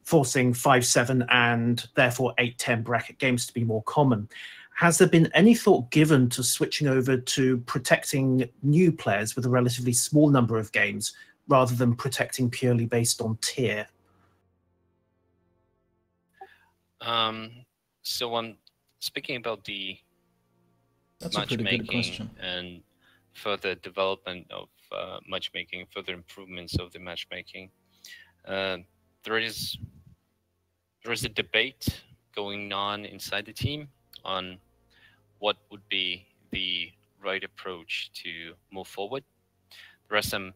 forcing 5-7 and therefore 8-10 bracket games to be more common. Has there been any thought given to switching over to protecting new players with a relatively small number of games rather than protecting purely based on tier?
So I'm speaking about the
That's a pretty good question.
And further development of matchmaking, further improvements of the matchmaking. There is a debate going on inside the team on what would be the right approach to move forward. There are some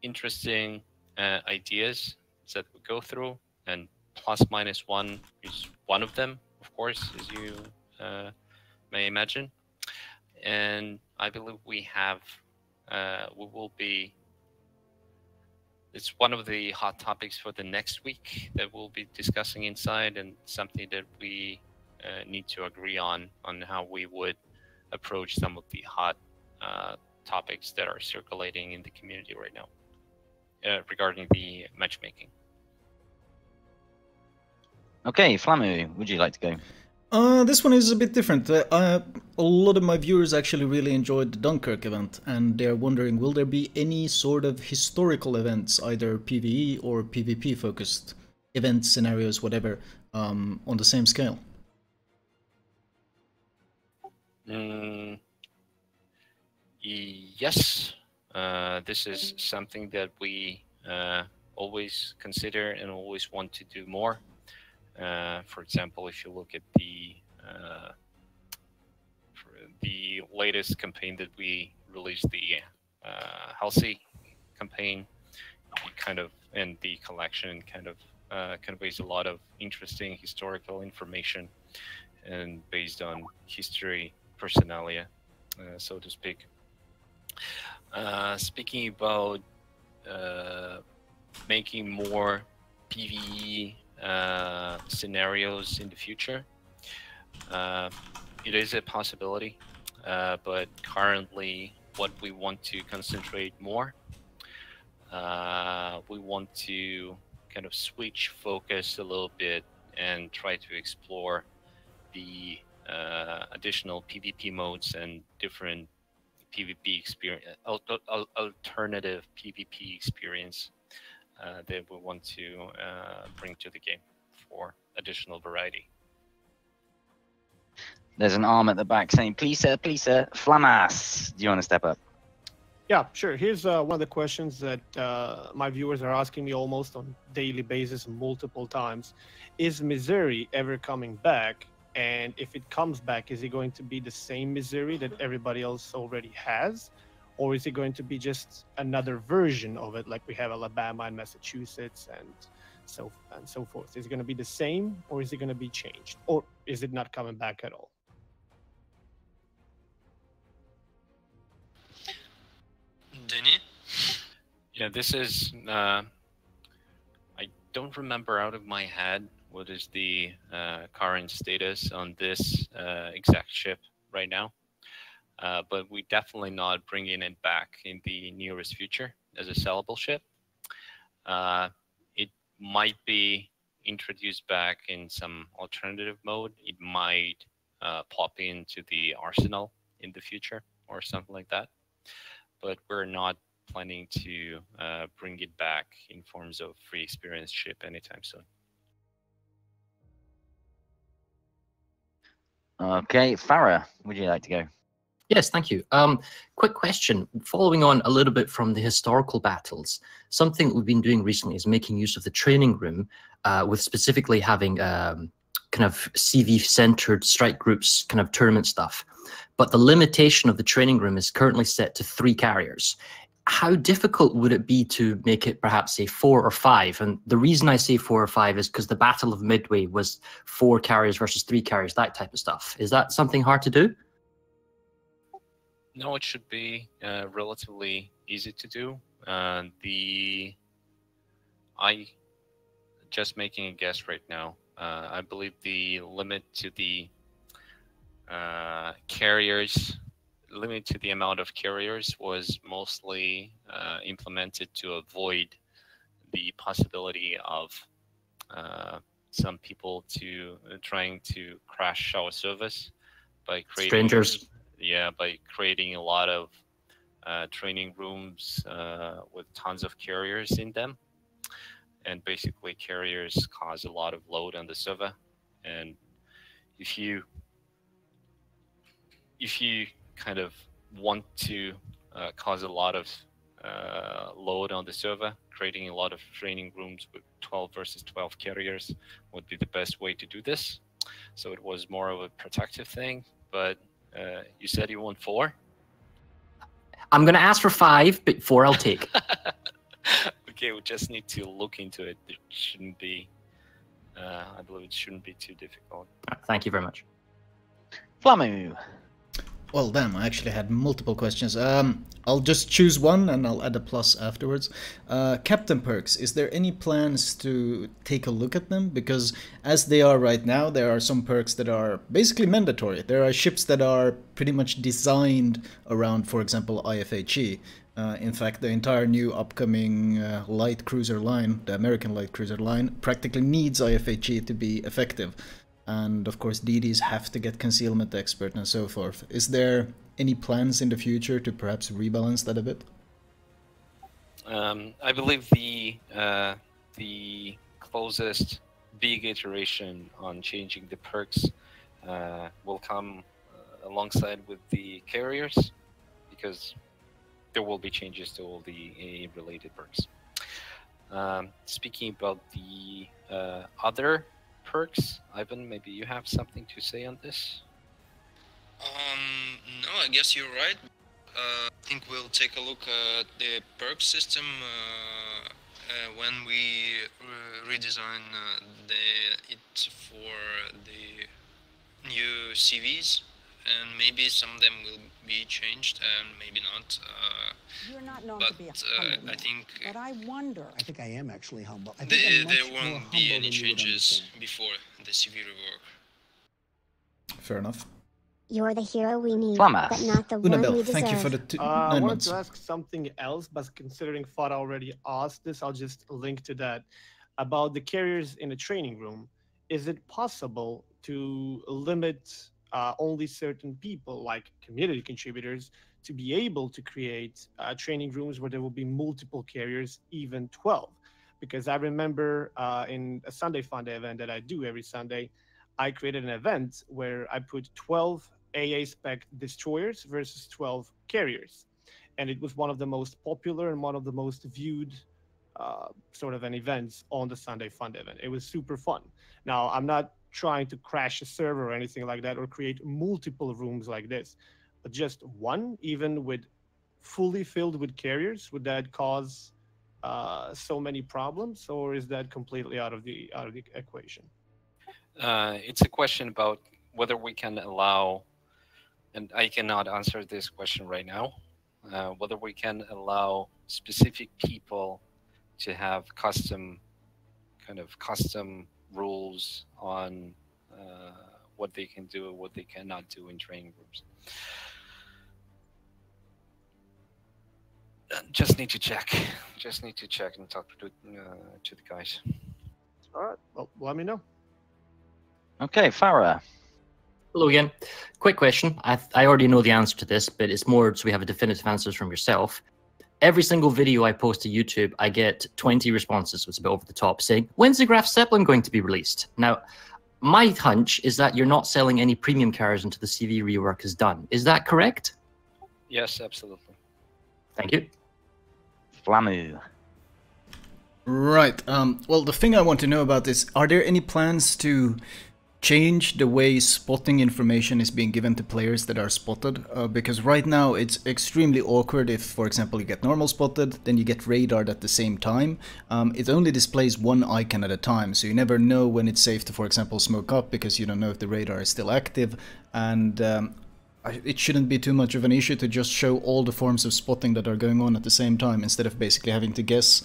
interesting ideas that we go through, and +-1 is one of them, of course, as you may imagine. And I believe we will be, it's one of the hot topics for the next week that we'll be discussing inside, and something that we need to agree on how we would approach some of the hot topics that are circulating in the community right now regarding the matchmaking.
Okay, Flamu, would you like to go?
This one is a bit different. A lot of my viewers actually really enjoyed the Dunkirk event, and they're wondering, will there be any sort of historical events, either PvE or PvP focused events, scenarios, whatever, on the same scale?
Yes, this is something that we always consider and always want to do more. For example, if you look at the latest campaign that we released, the Halsey campaign, and the collection kind of conveys a lot of interesting historical information, and based on history, personalia, so to speak. Speaking about making more PvE scenarios in the future, it is a possibility, but currently what we want to concentrate more, we want to kind of switch focus a little bit and try to explore the additional PvP modes and different PvP experience, alternative PvP experience that we want to bring to the game for additional variety.
There's an arm at the back saying, please sir, Flamas, do you want to step up?
Yeah, sure. Here's one of the questions that my viewers are asking me almost on a daily basis multiple times. Is Missouri ever coming back? And if it comes back, is it going to be the same Missouri that everybody else already has? Or is it going to be just another version of it, like we have Alabama and Massachusetts and so forth? Is it going to be the same, or is it going to be changed? Or is it not coming back at all?
Denny?
Yeah, this is, I don't remember out of my head what is the current status on this exact ship right now. But we definitely not bringing it back in the nearest future as a sellable ship. It might be introduced back in some alternative mode. It might pop into the arsenal in the future or something like that. But we're not planning to bring it back in forms of free experience ship anytime soon.
Okay, Farah, would you like to go?
Yes, thank you. Quick question. Following on a little bit from the historical battles, something that we've been doing recently is making use of the training room, with specifically having kind of CV-centered strike groups, kind of tournament stuff. But the limitation of the training room is currently set to 3 carriers. how difficult would it be to make it perhaps say 4 or 5? And the reason I say 4 or 5 is because the Battle of Midway was 4 carriers versus 3 carriers, that type of stuff. Is that something hard to do?
No, it should be relatively easy to do. I just making a guess right now. I believe the limit to the carriers, limit to the amount of carriers was mostly implemented to avoid the possibility of some people trying to crash our service by creating
strangers.
Yeah, by creating a lot of training rooms with tons of carriers in them. And basically carriers cause a lot of load on the server. And if you kind of want to cause a lot of load on the server, creating a lot of training rooms with 12 versus 12 carriers would be the best way to do this. So it was more of a protective thing, but you said you want 4?
I'm going to ask for 5, but 4 I'll take.
Okay, we just need to look into it. It shouldn't be, I believe it shouldn't be too difficult.
Thank you very much.
Flamu.
Well, damn, I actually had multiple questions. I'll just choose one and I'll add a plus afterwards. Captain perks, is there any plans to take a look at them? Because as they are right now, there are some perks that are basically mandatory. There are ships that are pretty much designed around, for example, IFHE. In fact, the entire new upcoming light cruiser line, the American light cruiser line, practically needs IFHE to be effective. And of course, DDs have to get concealment expert and so forth. Is there any plans in the future to perhaps rebalance that a bit?
I believe the closest big iteration on changing the perks will come alongside with the carriers, because there will be changes to all the AA-related perks. Speaking about the other perks, Ivan, maybe you have something to say on this?
No, I guess you're right. I think we'll take a look at the perk system when we redesign it for the new CVs, and maybe some of them will be changed and maybe not.
You're not known
but
to be a humble man,
I think
but I wonder. I think I am actually humble. I think
there won't be any changes before the CV rework.
Fair enough.
You're the hero we need,
Flamu.
but not the one we deserve.
Thank you for the 9
I wanted
months.
to ask something else, but considering Fada already asked this, I'll just link to that. About the carriers in a training room, is it possible to limit only certain people, like community contributors, to be able to create training rooms where there will be multiple carriers, even 12? Because I remember in a Sunday Funday event that I do every Sunday, I created an event where I put 12 AA spec destroyers versus 12 carriers. And it was one of the most popular and one of the most viewed sort of an events on the Sunday Fun event. It was super fun. Now, I'm not trying to crash a server or anything like that or create multiple rooms like this, but just one, even with fully filled with carriers, would that cause so many problems, or is that completely out of the equation?
It's a question about whether we can allow, and I cannot answer this question right now, whether we can allow specific people to have custom rules on what they can do and what they cannot do in training rooms. Just need to check. Just need to check and talk to the guys.
All right. Well, let me know.
Okay, Farah.
Hello again. Quick question. I already know the answer to this, but it's more so we have a definitive answer from yourself. Every single video I post to YouTube, I get 20 responses, so it's a bit over the top, saying, when's the Graf Zeppelin going to be released? Now, my hunch is that you're not selling any premium cars until the CV rework is done. Is that correct?
Yes, absolutely.
Thank you.
Flamu.
Right. Well, the thing I want to know about is, are there any plans to change the way spotting information is being given to players that are spotted, because right now it's extremely awkward if, for example, you get normal spotted, then you get radared at the same time. It only displays one icon at a time, so you never know when it's safe to, for example, smoke up, because you don't know if the radar is still active, and it shouldn't be too much of an issue to just show all the forms of spotting that are going on at the same time, instead of basically having to guess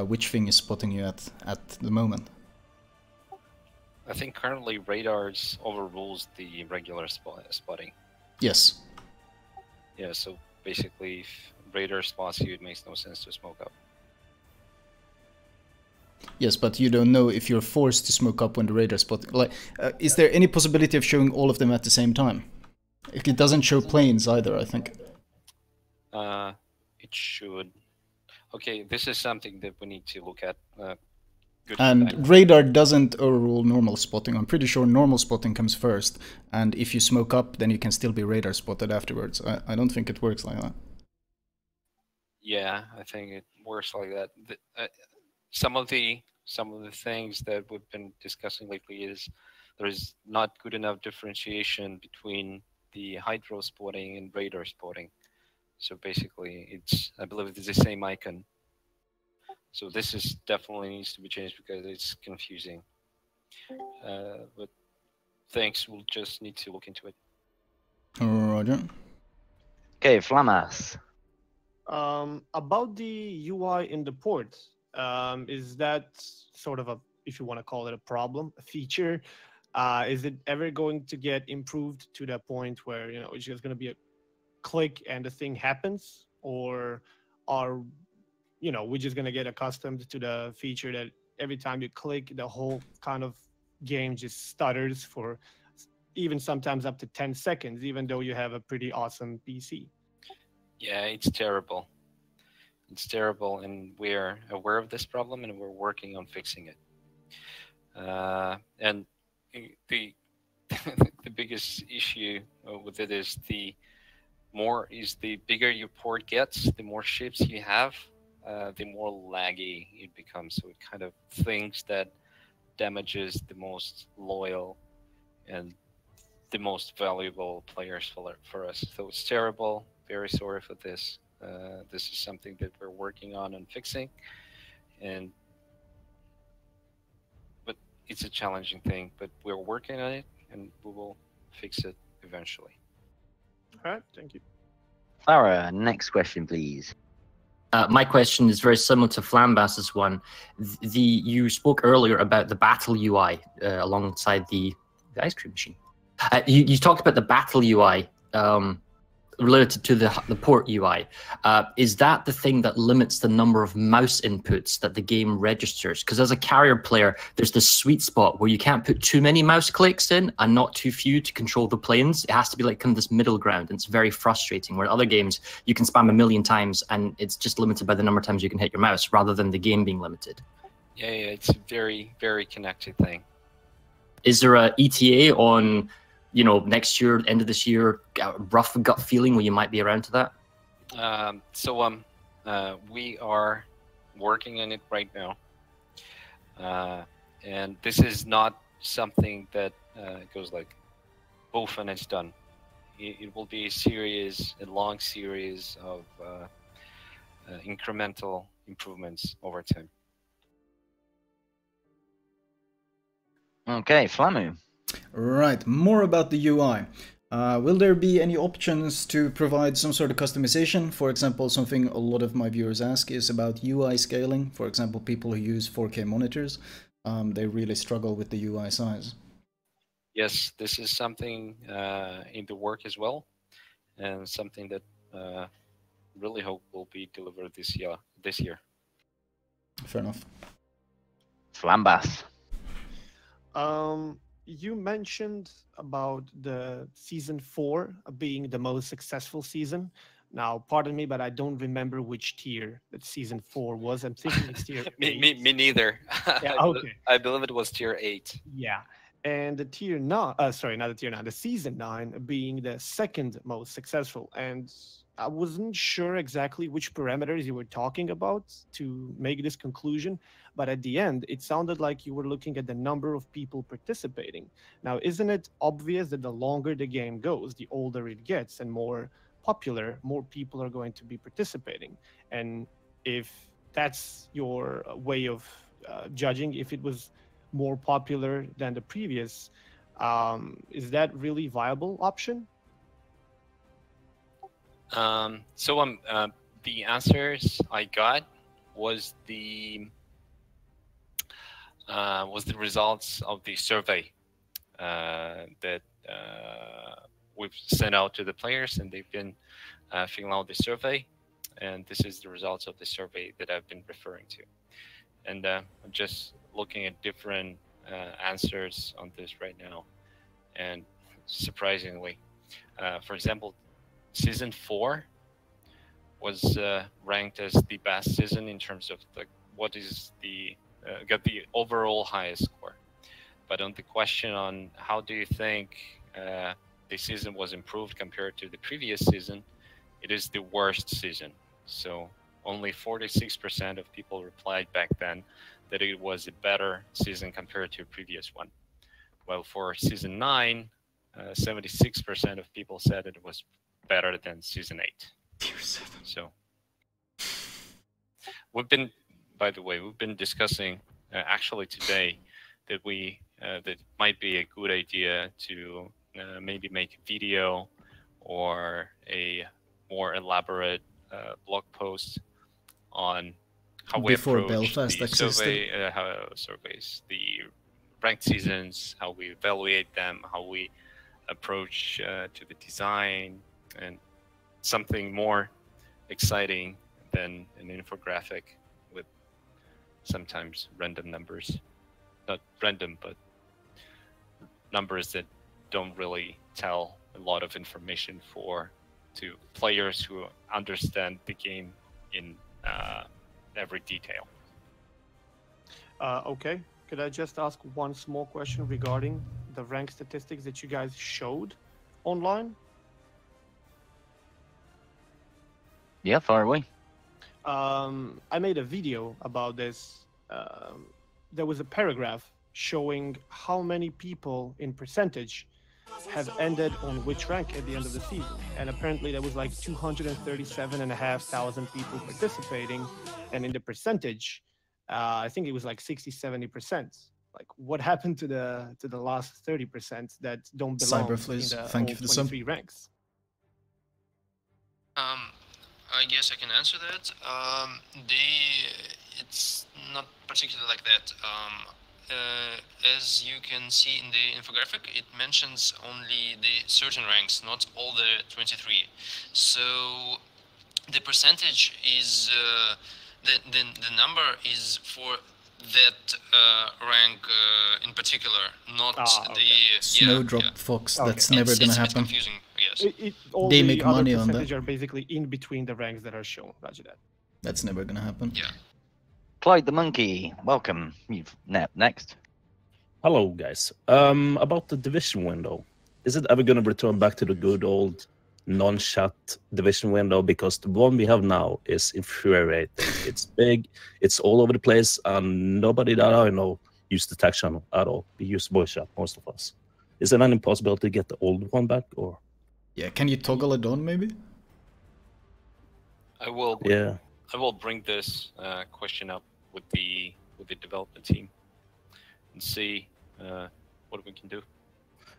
which thing is spotting you at the moment.
I think currently radars overrules the regular spotting.
Yes.
Yeah, so basically if radar spots you, it makes no sense to smoke up.
Yes, but you don't know if you're forced to smoke up when the radar spot. Like, is there any possibility of showing all of them at the same time? It doesn't show planes either, I think.
It should. Okay, this is something that we need to look at.
And radar doesn't overrule normal spotting. I'm pretty sure normal spotting comes first, and if you smoke up, then you can still be radar spotted afterwards. I don't think it works like that.
Yeah, I think it works like that. Some of the things that we've been discussing lately is there is not good enough differentiation between the hydro spotting and radar spotting. So basically, I believe it's the same icon. So this is definitely needs to be changed because it's confusing. But thanks, we'll just need to look into it.
Roger.
Okay, Flamas.
About the UI in the port, is that sort of if you want to call it a problem, a feature? Is it ever going to get improved to the point where it's just going to be a click and the thing happens, or are we're just going to get accustomed to the feature that every time you click, the whole kind of game just stutters for even sometimes up to 10 seconds, even though you have a pretty awesome PC?
Yeah, it's terrible. It's terrible, and we're aware of this problem, and we're working on fixing it. And the the biggest issue with it is the bigger your port gets, the more ships you have, the more laggy it becomes. So it kind of thinks that damages the most loyal and the most valuable players for us. So it's terrible. Very sorry for this. This is something that we're working on and fixing, but it's a challenging thing. But we're working on it, and we will fix it eventually.
All right, thank you.
Sarah, next question, please.
My question is very similar to Flambas's one. You spoke earlier about the battle UI alongside the ice cream machine. You talked about the battle UI related to the port UI. Is that the thing that limits the number of mouse inputs that the game registers? Because as a carrier player, there's this sweet spot where you can't put too many mouse clicks in and not too few to control the planes. It has to be like kind of this middle ground, and it's very frustrating. Where other games, you can spam 1,000,000 times and it's just limited by the number of times you can hit your mouse rather than the game being limited.
Yeah, it's a very, very connected thing.
Is there a ETA on next year, end of this year, rough gut feeling where you might be around to that?
We are working on it right now. And this is not something that goes like poof and it's done. It will be a long series of incremental improvements over time.
Okay, Flamu.
Right, more about the UI. Will there be any options to provide some sort of customization? For example, something a lot of my viewers ask is about UI scaling. For example, people who use 4K monitors, they really struggle with the UI size.
Yes, this is something in the work as well, and something that really hope will be delivered this year.
Fair enough.
Flambas.
You mentioned about the season 4 being the most successful season. Now, pardon me, but I don't remember which tier that season 4 was. I'm thinking it's tier 8.
Me neither.
Yeah, okay.
I believe it was tier 8.
Yeah. And the tier 9, sorry, not the tier 9, the season 9 being the second most successful. And I wasn't sure exactly which parameters you were talking about to make this conclusion, but at the end, it sounded like you were looking at the number of people participating. Now, isn't it obvious that the longer the game goes, the older it gets and more popular, more people are going to be participating? And if that's your way of judging, if it was more popular than the previous, is that really viable option?
The answers I got was the results of the survey that we've sent out to the players, and they've been filling out the survey, and this is the results of the survey that I've been referring to. And I'm just looking at different answers on this right now, and surprisingly, for example, Season 4 was ranked as the best season in terms of what is the got the overall highest score. But on the question on how do you think the season was improved compared to the previous season, it is the worst season. So only 46% of people replied back then that it was a better season compared to a previous one. While for Season 9, 76% of people said it was better than Season 8. So by the way, we've been discussing actually today that that it might be a good idea to maybe make a video or a more elaborate blog post on how we approach
Belfast
the survey, how surveys the ranked seasons, how we evaluate them, how we approach to the design, and something more exciting than an infographic with sometimes random numbers. Not random, but numbers that don't really tell a lot of information to players who understand the game in every detail.
Okay, could I just ask one small question regarding the rank statistics that you guys showed online?
Yeah, far away.
I made a video about this. There was a paragraph showing how many people in percentage have ended on which rank at the end of the season. And apparently there was like 237,500 people participating. And in the percentage, I think it was like 60-70%. Like what happened to the last 30% that don't belong in the
thank you for the
23 ranks?
I guess I can answer that. It's not particularly like that. As you can see in the infographic, it mentions only the certain ranks, not all the 23. So the percentage is the number is for that rank in particular, not the
Snowdrop Fox. That's never
it's
gonna
a bit
happen.
confusing, yes.
All
They
the
make
other
money on
percentage
that.
are basically in between the ranks that are shown. Roger that.
That's never gonna happen.
Yeah.
Clyde the Monkey, welcome. You've next.
Hello, guys. About the division window, is it ever going to return back to the good old non-chat division window? Because the one we have now is infuriating. It's big, it's all over the place, and nobody that I know use the text channel at all. We use voice chat, most of us. Is there any possibility to get the old one back, or?
Yeah, can you toggle it on, maybe?
I will.
Yeah.
I will bring this question up with the development team and see what we can do.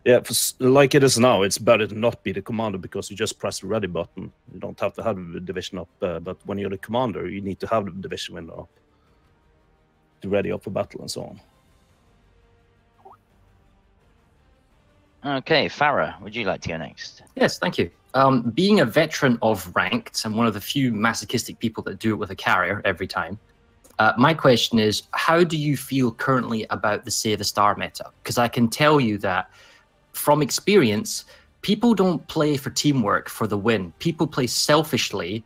Yeah, like it is now, it's better to not be the commander because you just press the ready button. You don't have to have the division up, but when you're the commander, you need to have the division window up to ready up for battle and so on.
Okay, Farah, would you like to go next?
Yes, thank you. Being a veteran of ranked and one of the few masochistic people that do it with a carrier every time, my question is, how do you feel currently about the Save a Star meta? Because I can tell you that from experience, people don't play for teamwork for the win. People play selfishly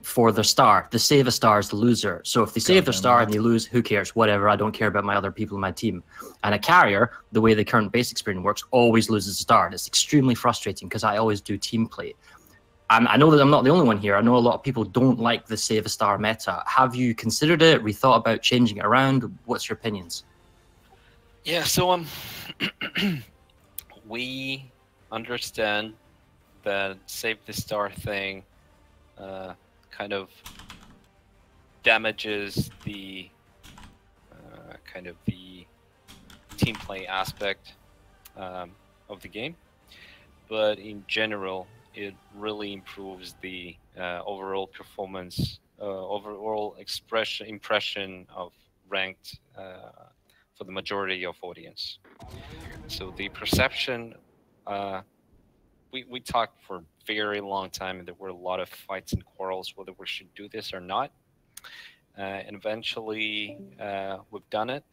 for their star. The Save a Star is the loser. So if they save their star and they lose, who cares? Whatever. I don't care about my other people in my team. And a carrier, the way the current base experience works, always loses a star. And it's extremely frustrating because I always do team play. and I know that I'm not the only one here. I know a lot of people don't like the save a star meta. Have you considered it? Rethought about changing it around? What's your opinions?
Yeah, so we understand that save the star thing kind of damages the kind of the team play aspect of the game, but in general, it really improves the overall performance, overall impression of ranked for the majority of audience. So the perception, we talked for a very long time, and there were a lot of fights and quarrels whether we should do this or not. And eventually, we've done it.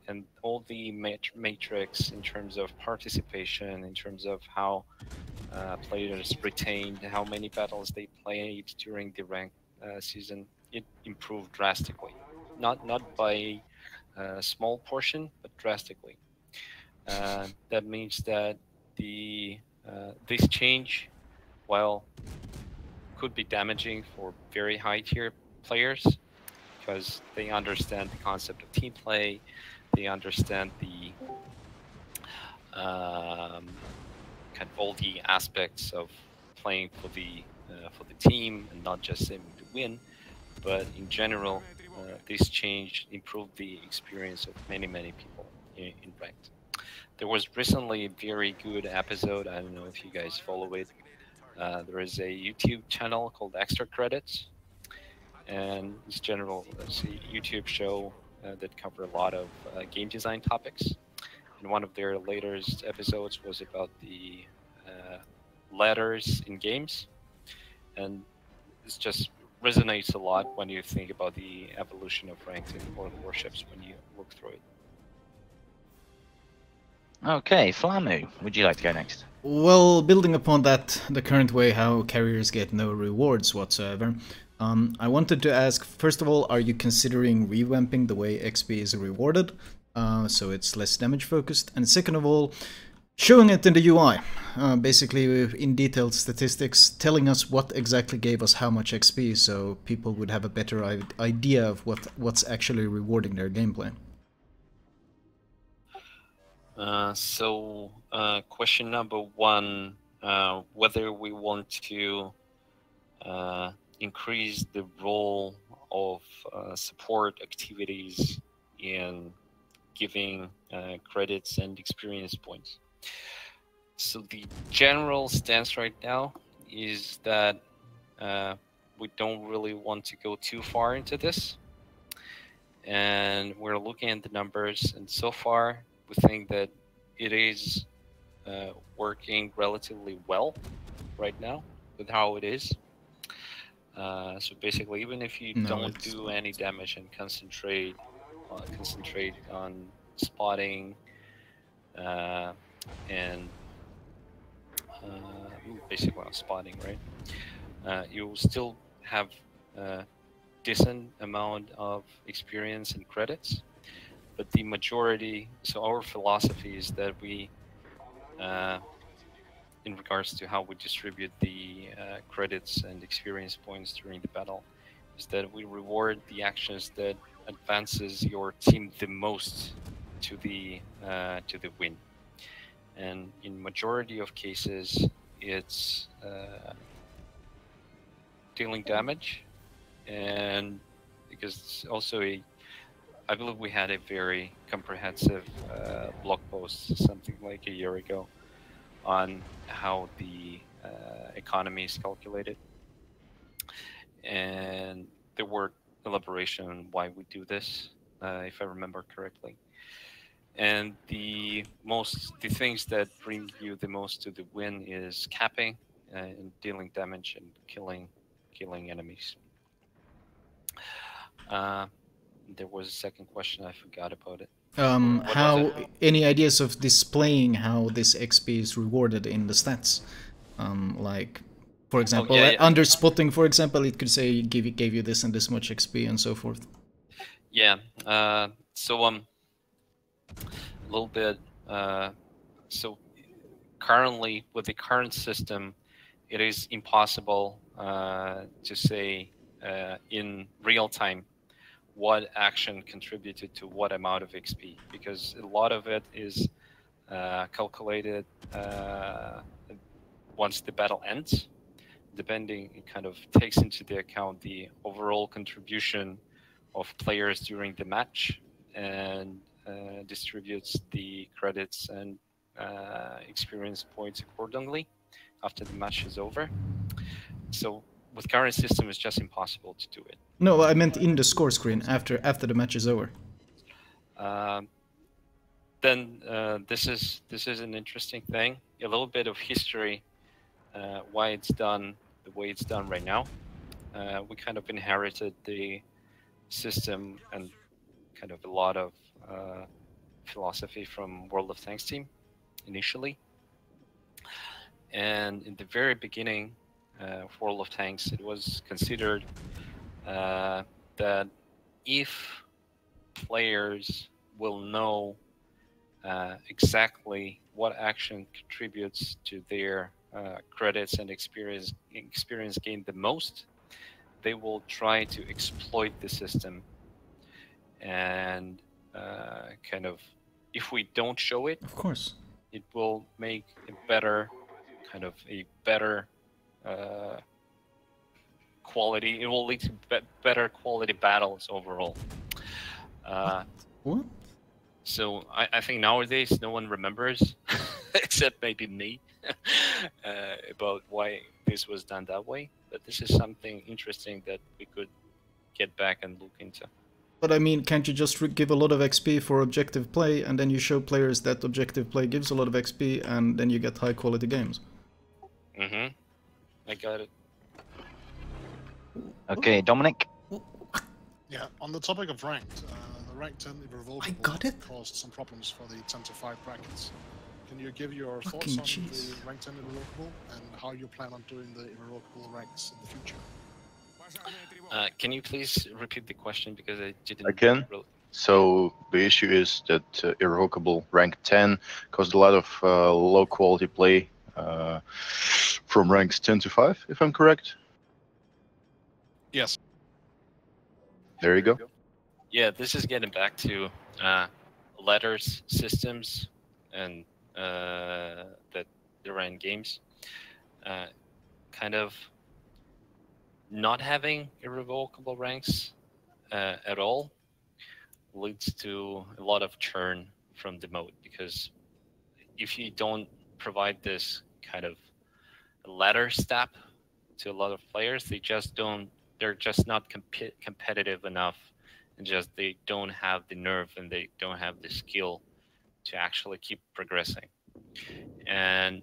And all the matrix in terms of participation, in terms of how players retained, how many battles they played during the ranked season, it improved drastically. Not by a small portion, but drastically. That means that this change, while could be damaging for very high tier players, because they understand the concept of team play, they understand the kind of all the aspects of playing for the team and not just aiming to win. But in general, this change improved the experience of many people in ranked. There was recently a very good episode. I don't know if you guys follow it. There is a YouTube channel called Extra Credits, and it's a YouTube show that cover a lot of game design topics. And one of their latest episodes was about the letters in games, and it just resonates a lot when you think about the evolution of ranked in World of Warships when you look through it.
Okay, Flamu, would you like to go next?
Well, building upon that, the current way how carriers get no rewards whatsoever, I wanted to ask, first of all, are you considering revamping the way XP is rewarded, so it's less damage focused? And second of all, showing it in the UI, basically in detailed statistics, telling us what exactly gave us how much XP, so people would have a better idea of what's actually rewarding their gameplay.
Question number one, whether we want to increase the role of support activities in giving credits and experience points. So the general stance right now is that we don't really want to go too far into this, and we're looking at the numbers, and so far we think that it is working relatively well right now with how it is. So basically, even if you don't do any damage and concentrate on spotting and basically on spotting, right? You will still have a decent amount of experience and credits, but the majority. So our philosophy is that we, in regards to how we distribute the credits and experience points during the battle, is that we reward the actions that advances your team the most to the win. And in majority of cases, it's dealing damage, and because it's also I believe we had a very comprehensive blog post something like a year ago on how the economy is calculated, and there were elaboration on why we do this, if I remember correctly. And the things that bring you the most to the win is capping and dealing damage and killing enemies. There was a second question, I forgot about it.
Any ideas of displaying how this XP is rewarded in the stats? Like, for example, under spotting, for example, it could say gave you this and this much XP and so forth.
Yeah. So a little bit. So currently, with the current system, it is impossible to say in real time what action contributed to what amount of XP, because a lot of it is calculated once the battle ends, depending, it kind of takes into the account the overall contribution of players during the match and distributes the credits and experience points accordingly after the match is over. So with current system, it's just impossible to do it.
No, I meant in the score screen after the match is over.
Then this is an interesting thing. A little bit of history, why it's done the way it's done right now. We kind of inherited the system and kind of a lot of philosophy from World of Tanks team initially. And in the very beginning of World of Tanks, it was considered that if players will know exactly what action contributes to their credits and experience gained the most, they will try to exploit the system. And kind of, if we don't show it,
of course,
it will make a better quality. It will lead to better quality battles overall.
What?
So I think nowadays no one remembers, except maybe me, about why this was done that way. But this is something interesting that we could get back and look into.
But I mean, can't you just give a lot of XP for objective play, and then you show players that objective play gives a lot of XP, and then you get high quality games?
Mm-hmm. I got it.
Okay, Dominic?
Yeah, on the topic of ranked, the ranked 10 irrevocable caused some problems for the 10 to 5 brackets. Can you give your thoughts on the ranked 10 irrevocable and how you plan on doing the irrevocable ranks in the future?
Can you please repeat the question, because I didn't...
I can. So the issue is that irrevocable rank 10 caused a lot of low quality play from ranks 10 to 5, if I'm correct?
Yes.
There you go. Yeah, this is getting back to letters systems and that there are in games. Kind of not having irrevocable ranks at all leads to a lot of churn from the mode, because if you don't provide this kind of ladder step to a lot of players, they're just not competitive enough, and just they don't have the nerve and they don't have the skill to actually keep progressing. And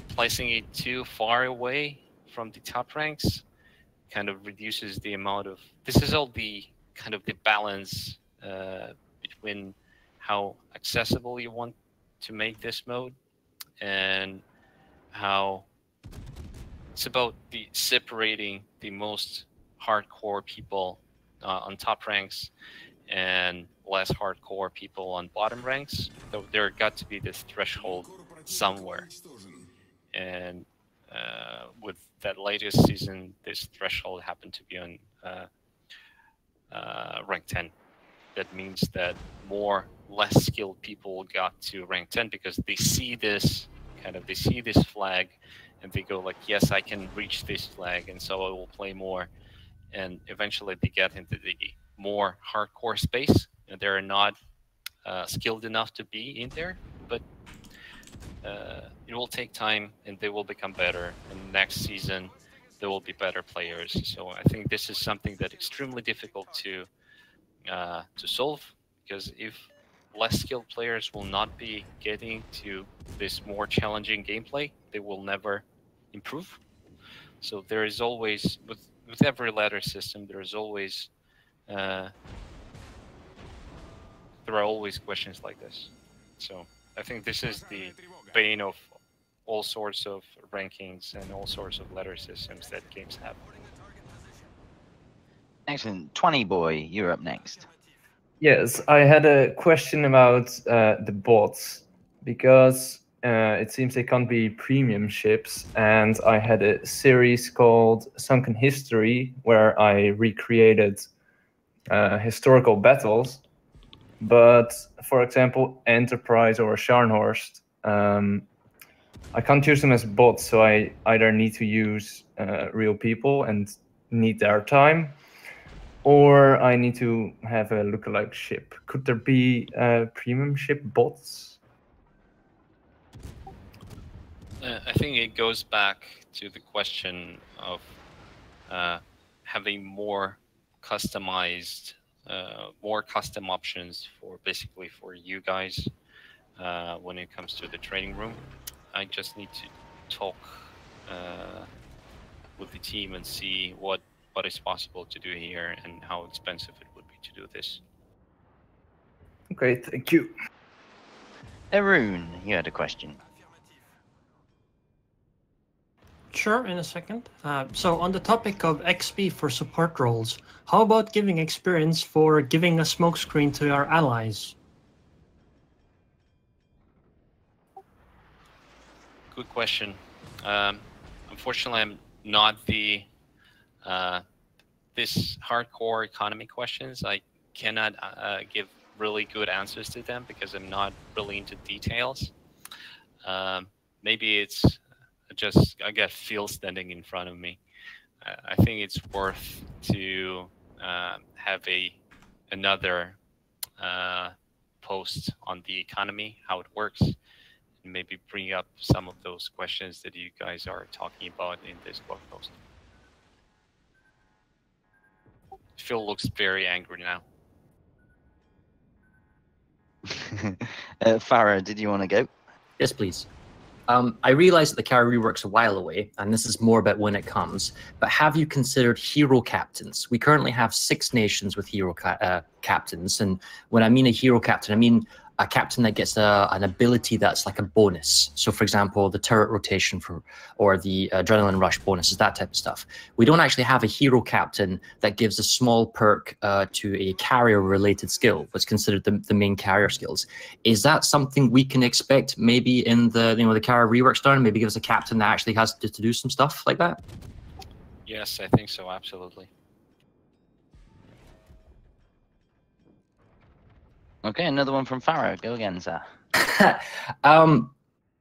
placing it too far away from the top ranks kind of reduces the amount of... This is all the kind of the balance between how accessible you want to make this mode and how it's about the separating the most hardcore people on top ranks and less hardcore people on bottom ranks. So there got to be this threshold somewhere. And with that latest season, this threshold happened to be on rank 10. That means that less skilled people got to rank 10 because they see this flag and they go like, yes, I can reach this flag, and so I will play more. And eventually they get into the more hardcore space, and they're not skilled enough to be in there, but it will take time and they will become better, and next season there will be better players. So I think this is something that's extremely difficult to solve, because if less skilled players will not be getting to this more challenging gameplay, they will never improve. So there is always, with every ladder system, there is always there are always questions like this. So I think this is the bane of all sorts of rankings and all sorts of ladder systems that games have.
Excellent. 20 boy, you're up next.
Yes, I had a question about the bots, because it seems they can't be premium ships, and I had a series called Sunken History where I recreated historical battles. But for example, Enterprise or Scharnhorst, I can't use them as bots, so I either need to use real people and need their time, or I need to have a lookalike ship. Could there be premium ship bots?
I think it goes back to the question of having more customized, more custom options for basically for you guys when it comes to the training room. I just need to talk with the team and see what is possible to do here and how expensive it would be to do this.
Okay, thank you.
Arun, you had a question.
Sure, in a second. So on the topic of XP for support roles, how about giving experience for giving a smokescreen to our allies?
Good question. Unfortunately, I'm not the this hardcore economy questions. I cannot give really good answers to them because I'm not really into details. Maybe it's just I got Phil standing in front of me. I think it's worth to have another post on the economy, how it works, and maybe bring up some of those questions that you guys are talking about in this blog post. Phil looks very angry now.
Farah, did you want to go?
Yes, please. I realize that the carry rework's a while away, and this is more about when it comes, but have you considered hero captains? We currently have 6 nations with hero captains, and when I mean a hero captain, I mean a captain that gets an ability that's like a bonus. So for example, the turret rotation or the adrenaline rush bonuses, that type of stuff. We don't actually have a hero captain that gives a small perk to a carrier related skill, what's considered the main carrier skills. Is that something we can expect maybe in the the carrier reworks down, maybe give us a captain that actually has to do some stuff like that?
Yes, I think so, absolutely.
Okay, another one from Farah. Go again, sir.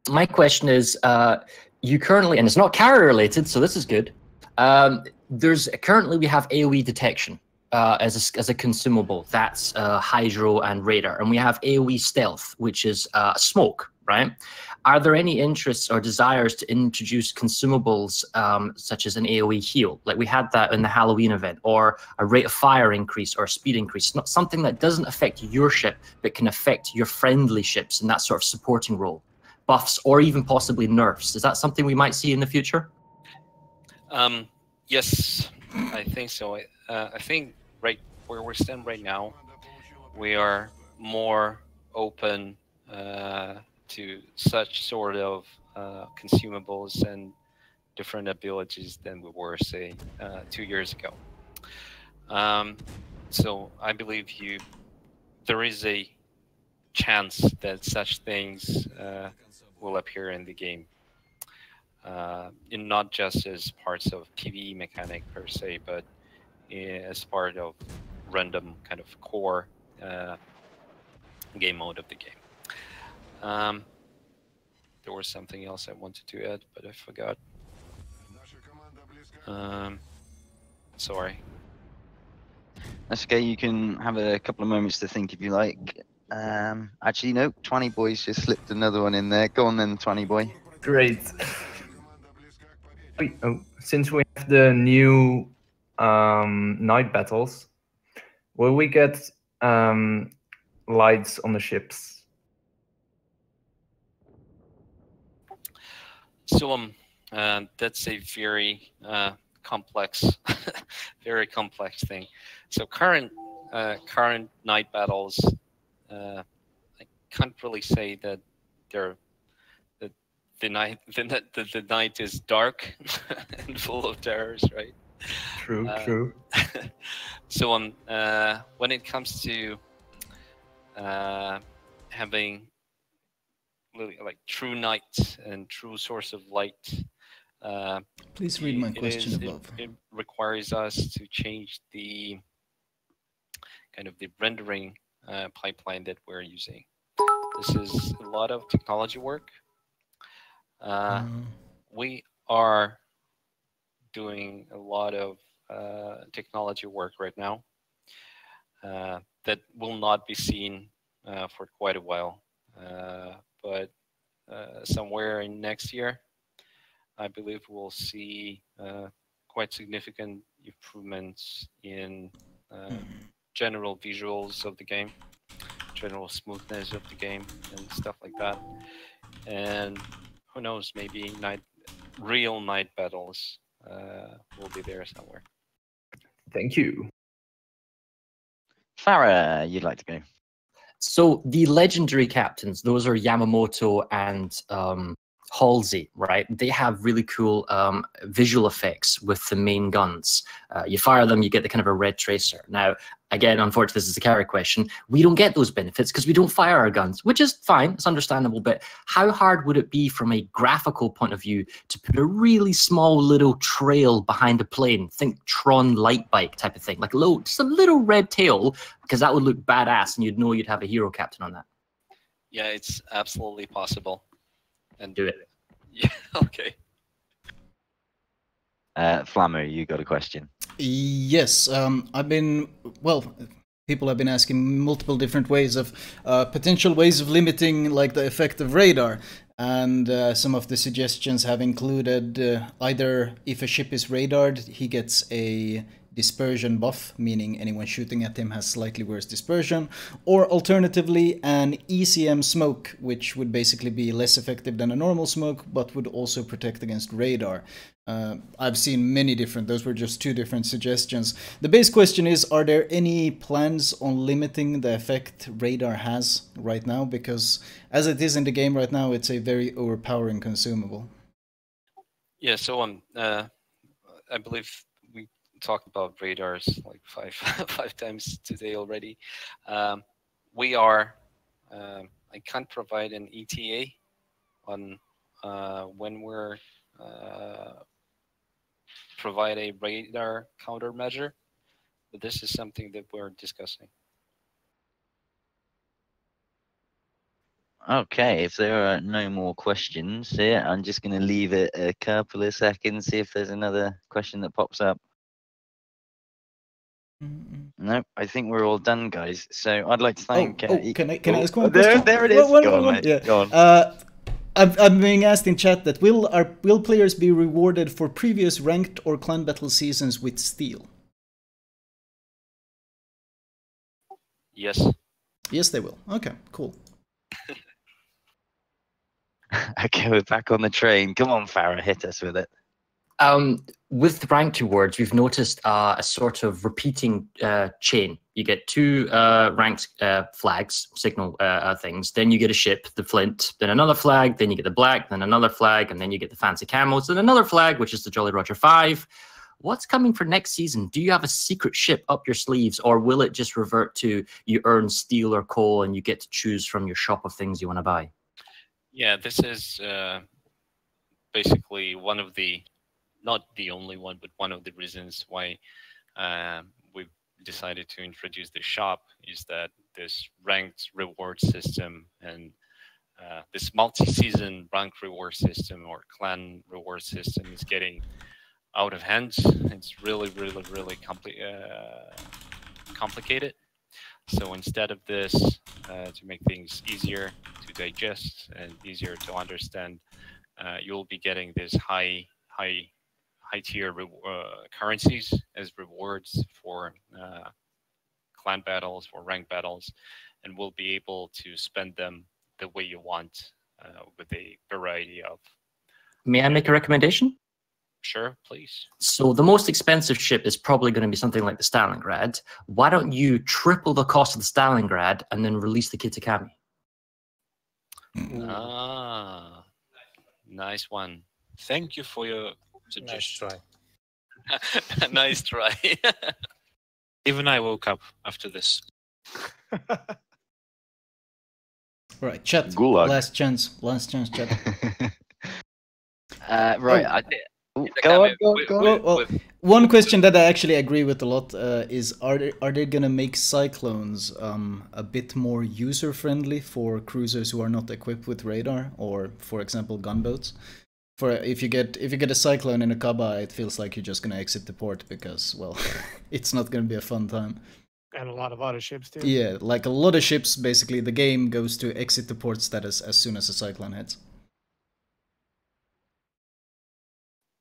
My question is, you currently, and it's not carrier related, so this is good. Currently we have AoE detection as a consumable. That's Hydro and Radar, and we have AoE stealth, which is smoke, right? Are there any interests or desires to introduce consumables such as an AoE heal? Like we had that in the Halloween event, or a rate of fire increase or a speed increase, not something that doesn't affect your ship, but can affect your friendly ships in that sort of supporting role. Buffs or even possibly nerfs. Is that something we might see in the future?
Yes, I think so. I think right where we stand right now, we are more open to such sort of consumables and different abilities than we were, say, 2 years ago. So I believe there is a chance that such things will appear in the game, and not just as parts of PvE mechanic per se, but as part of random kind of core game mode of the game. There was something else I wanted to add, but I forgot. Sorry.
That's okay. You can have a couple of moments to think if you like. Actually, no. 20 boys just slipped another one in there. Go on then, 20 boy.
Great. Since we have the new night battles, will we get lights on the ships?
So that's a very complex, very complex thing. So current night battles, I can't really say that the night is dark and full of terrors, right?
True.
So when it comes to having like true night and true source of light.
Please read my question above.
It requires us to change the kind of the rendering pipeline that we're using. This is a lot of technology work. We are doing a lot of technology work right now that will not be seen for quite a while. But somewhere in next year, I believe we'll see quite significant improvements in general visuals of the game, general smoothness of the game, and stuff like that. And who knows, maybe real night battles will be there somewhere.
Thank you.
Farah, you'd like to go?
So the legendary captains, those are Yamamoto and Halsey, right? They have really cool visual effects with the main guns. You fire them, you get the kind of a red tracer. Now, again, unfortunately, this is a carry question. We don't get those benefits because we don't fire our guns, which is fine. It's understandable. But how hard would it be from a graphical point of view to put a really small little trail behind a plane? Think Tron light bike type of thing, like just a little red tail, because that would look badass and you'd know you'd have a hero captain on that.
Yeah, it's absolutely possible. And
do it.
Yeah, okay.
Flamu, you got a question?
Yes, people have been asking multiple different ways of potential ways of limiting like the effect of radar, and some of the suggestions have included either if a ship is radared, he gets a dispersion buff, meaning anyone shooting at him has slightly worse dispersion, or alternatively an ECM smoke, which would basically be less effective than a normal smoke, but would also protect against radar. I've seen many different, those were just two different suggestions. The base question is, are there any plans on limiting the effect radar has right now? Because as it is in the game right now, it's a very overpowering consumable.
Yeah, so I believe we talked about radars like five times today already. We are, I can't provide an ETA on when we're provide a radar countermeasure, but this is something that we're discussing.
Okay, if there are no more questions here, I'm just going to leave it a couple of seconds, see if there's another question that pops up. No, I think we're all done, guys. So I'd like to thank...
Can I ask one question?
There it is. Go on, mate.
Yeah.
Go on.
I'm being asked in chat that will players be rewarded for previous ranked or clan battle seasons with steel?
Yes.
Yes, they will. Okay, cool.
Okay, we're back on the train. Come on, Farah, hit us with it.
With ranked rewards, we've noticed a sort of repeating chain. You get two ranked flags, signal things. Then you get a ship, the Flint. Then another flag. Then you get the black. Then another flag. And then you get the fancy camos. Then another flag, which is the Jolly Roger 5. What's coming for next season? Do you have a secret ship up your sleeves, or will it just revert to you earn steel or coal and you get to choose from your shop of things you want to buy?
Yeah, this is basically one of the, not the only one, but one of the reasons why we've decided to introduce the shop is that this ranked reward system and this multi-season ranked reward system or clan reward system is getting out of hand. It's really complicated. So instead of this, to make things easier to digest and easier to understand, you'll be getting this high tier currencies as rewards for clan battles, for rank battles, and we'll be able to spend them the way you want with a variety of...
May I make a recommendation?
Sure, please.
So the most expensive ship is probably going to be something like the Stalingrad. Why don't you triple the cost of the Stalingrad and then release the Kitakami?
Ah, nice one. Thank you for your suggestion.
Nice try.
Nice try.
Even I woke up after this.
Right, chat.
Gulag.
Last chance, chat.
Right,
Oh.
I think.
Go on.
Well, one question that I actually agree with a lot is: are they gonna make cyclones a bit more user friendly for cruisers who are not equipped with radar, or for example gunboats? For if you get a cyclone in a Kaba, it feels like you're just gonna exit the port because, well, it's not gonna be a fun time.
And a lot of other ships too.
Yeah, like a lot of ships, basically the game goes to exit the port status as soon as a cyclone hits.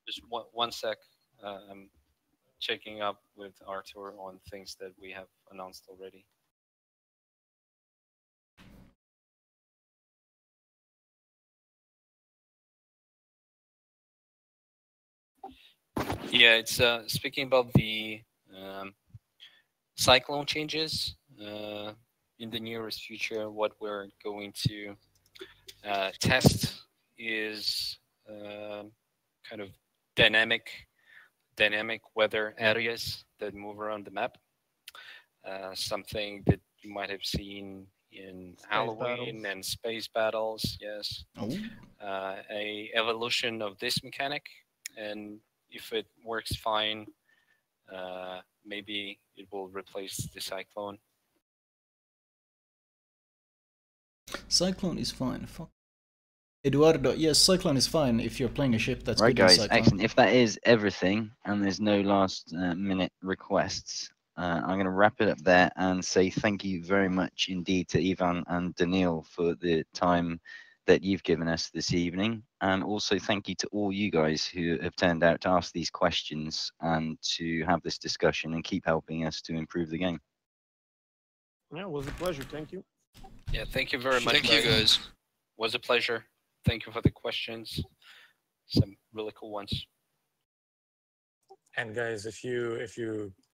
Just one sec. I'm checking up with Arthur on things that we have announced already. Yeah, it's speaking about the cyclone changes in the nearest future. What we're going to test is kind of dynamic weather areas that move around the map. Something that you might have seen in Halloween and space battles. Yes.
Oh.
A evolution of this mechanic, and if it works fine, maybe it will replace the cyclone.
Cyclone is fine. Fuck. Eduardo, yes, cyclone is fine if you're playing a ship that's
Right,
good in
guys,
cyclone.
excellent. If that is everything, and there's no last minute requests, I'm going to wrap it up there and say thank you very much indeed to Ivan and Daniil for the time that you've given us this evening, and also thank you to all you guys who have turned out to ask these questions and to have this discussion and keep helping us to improve the game.
Yeah, it was a pleasure. Thank you.
Yeah, thank you very much.
Thank you, guys.
Was a pleasure. Thank you for the questions. Some really cool ones.
And guys, if you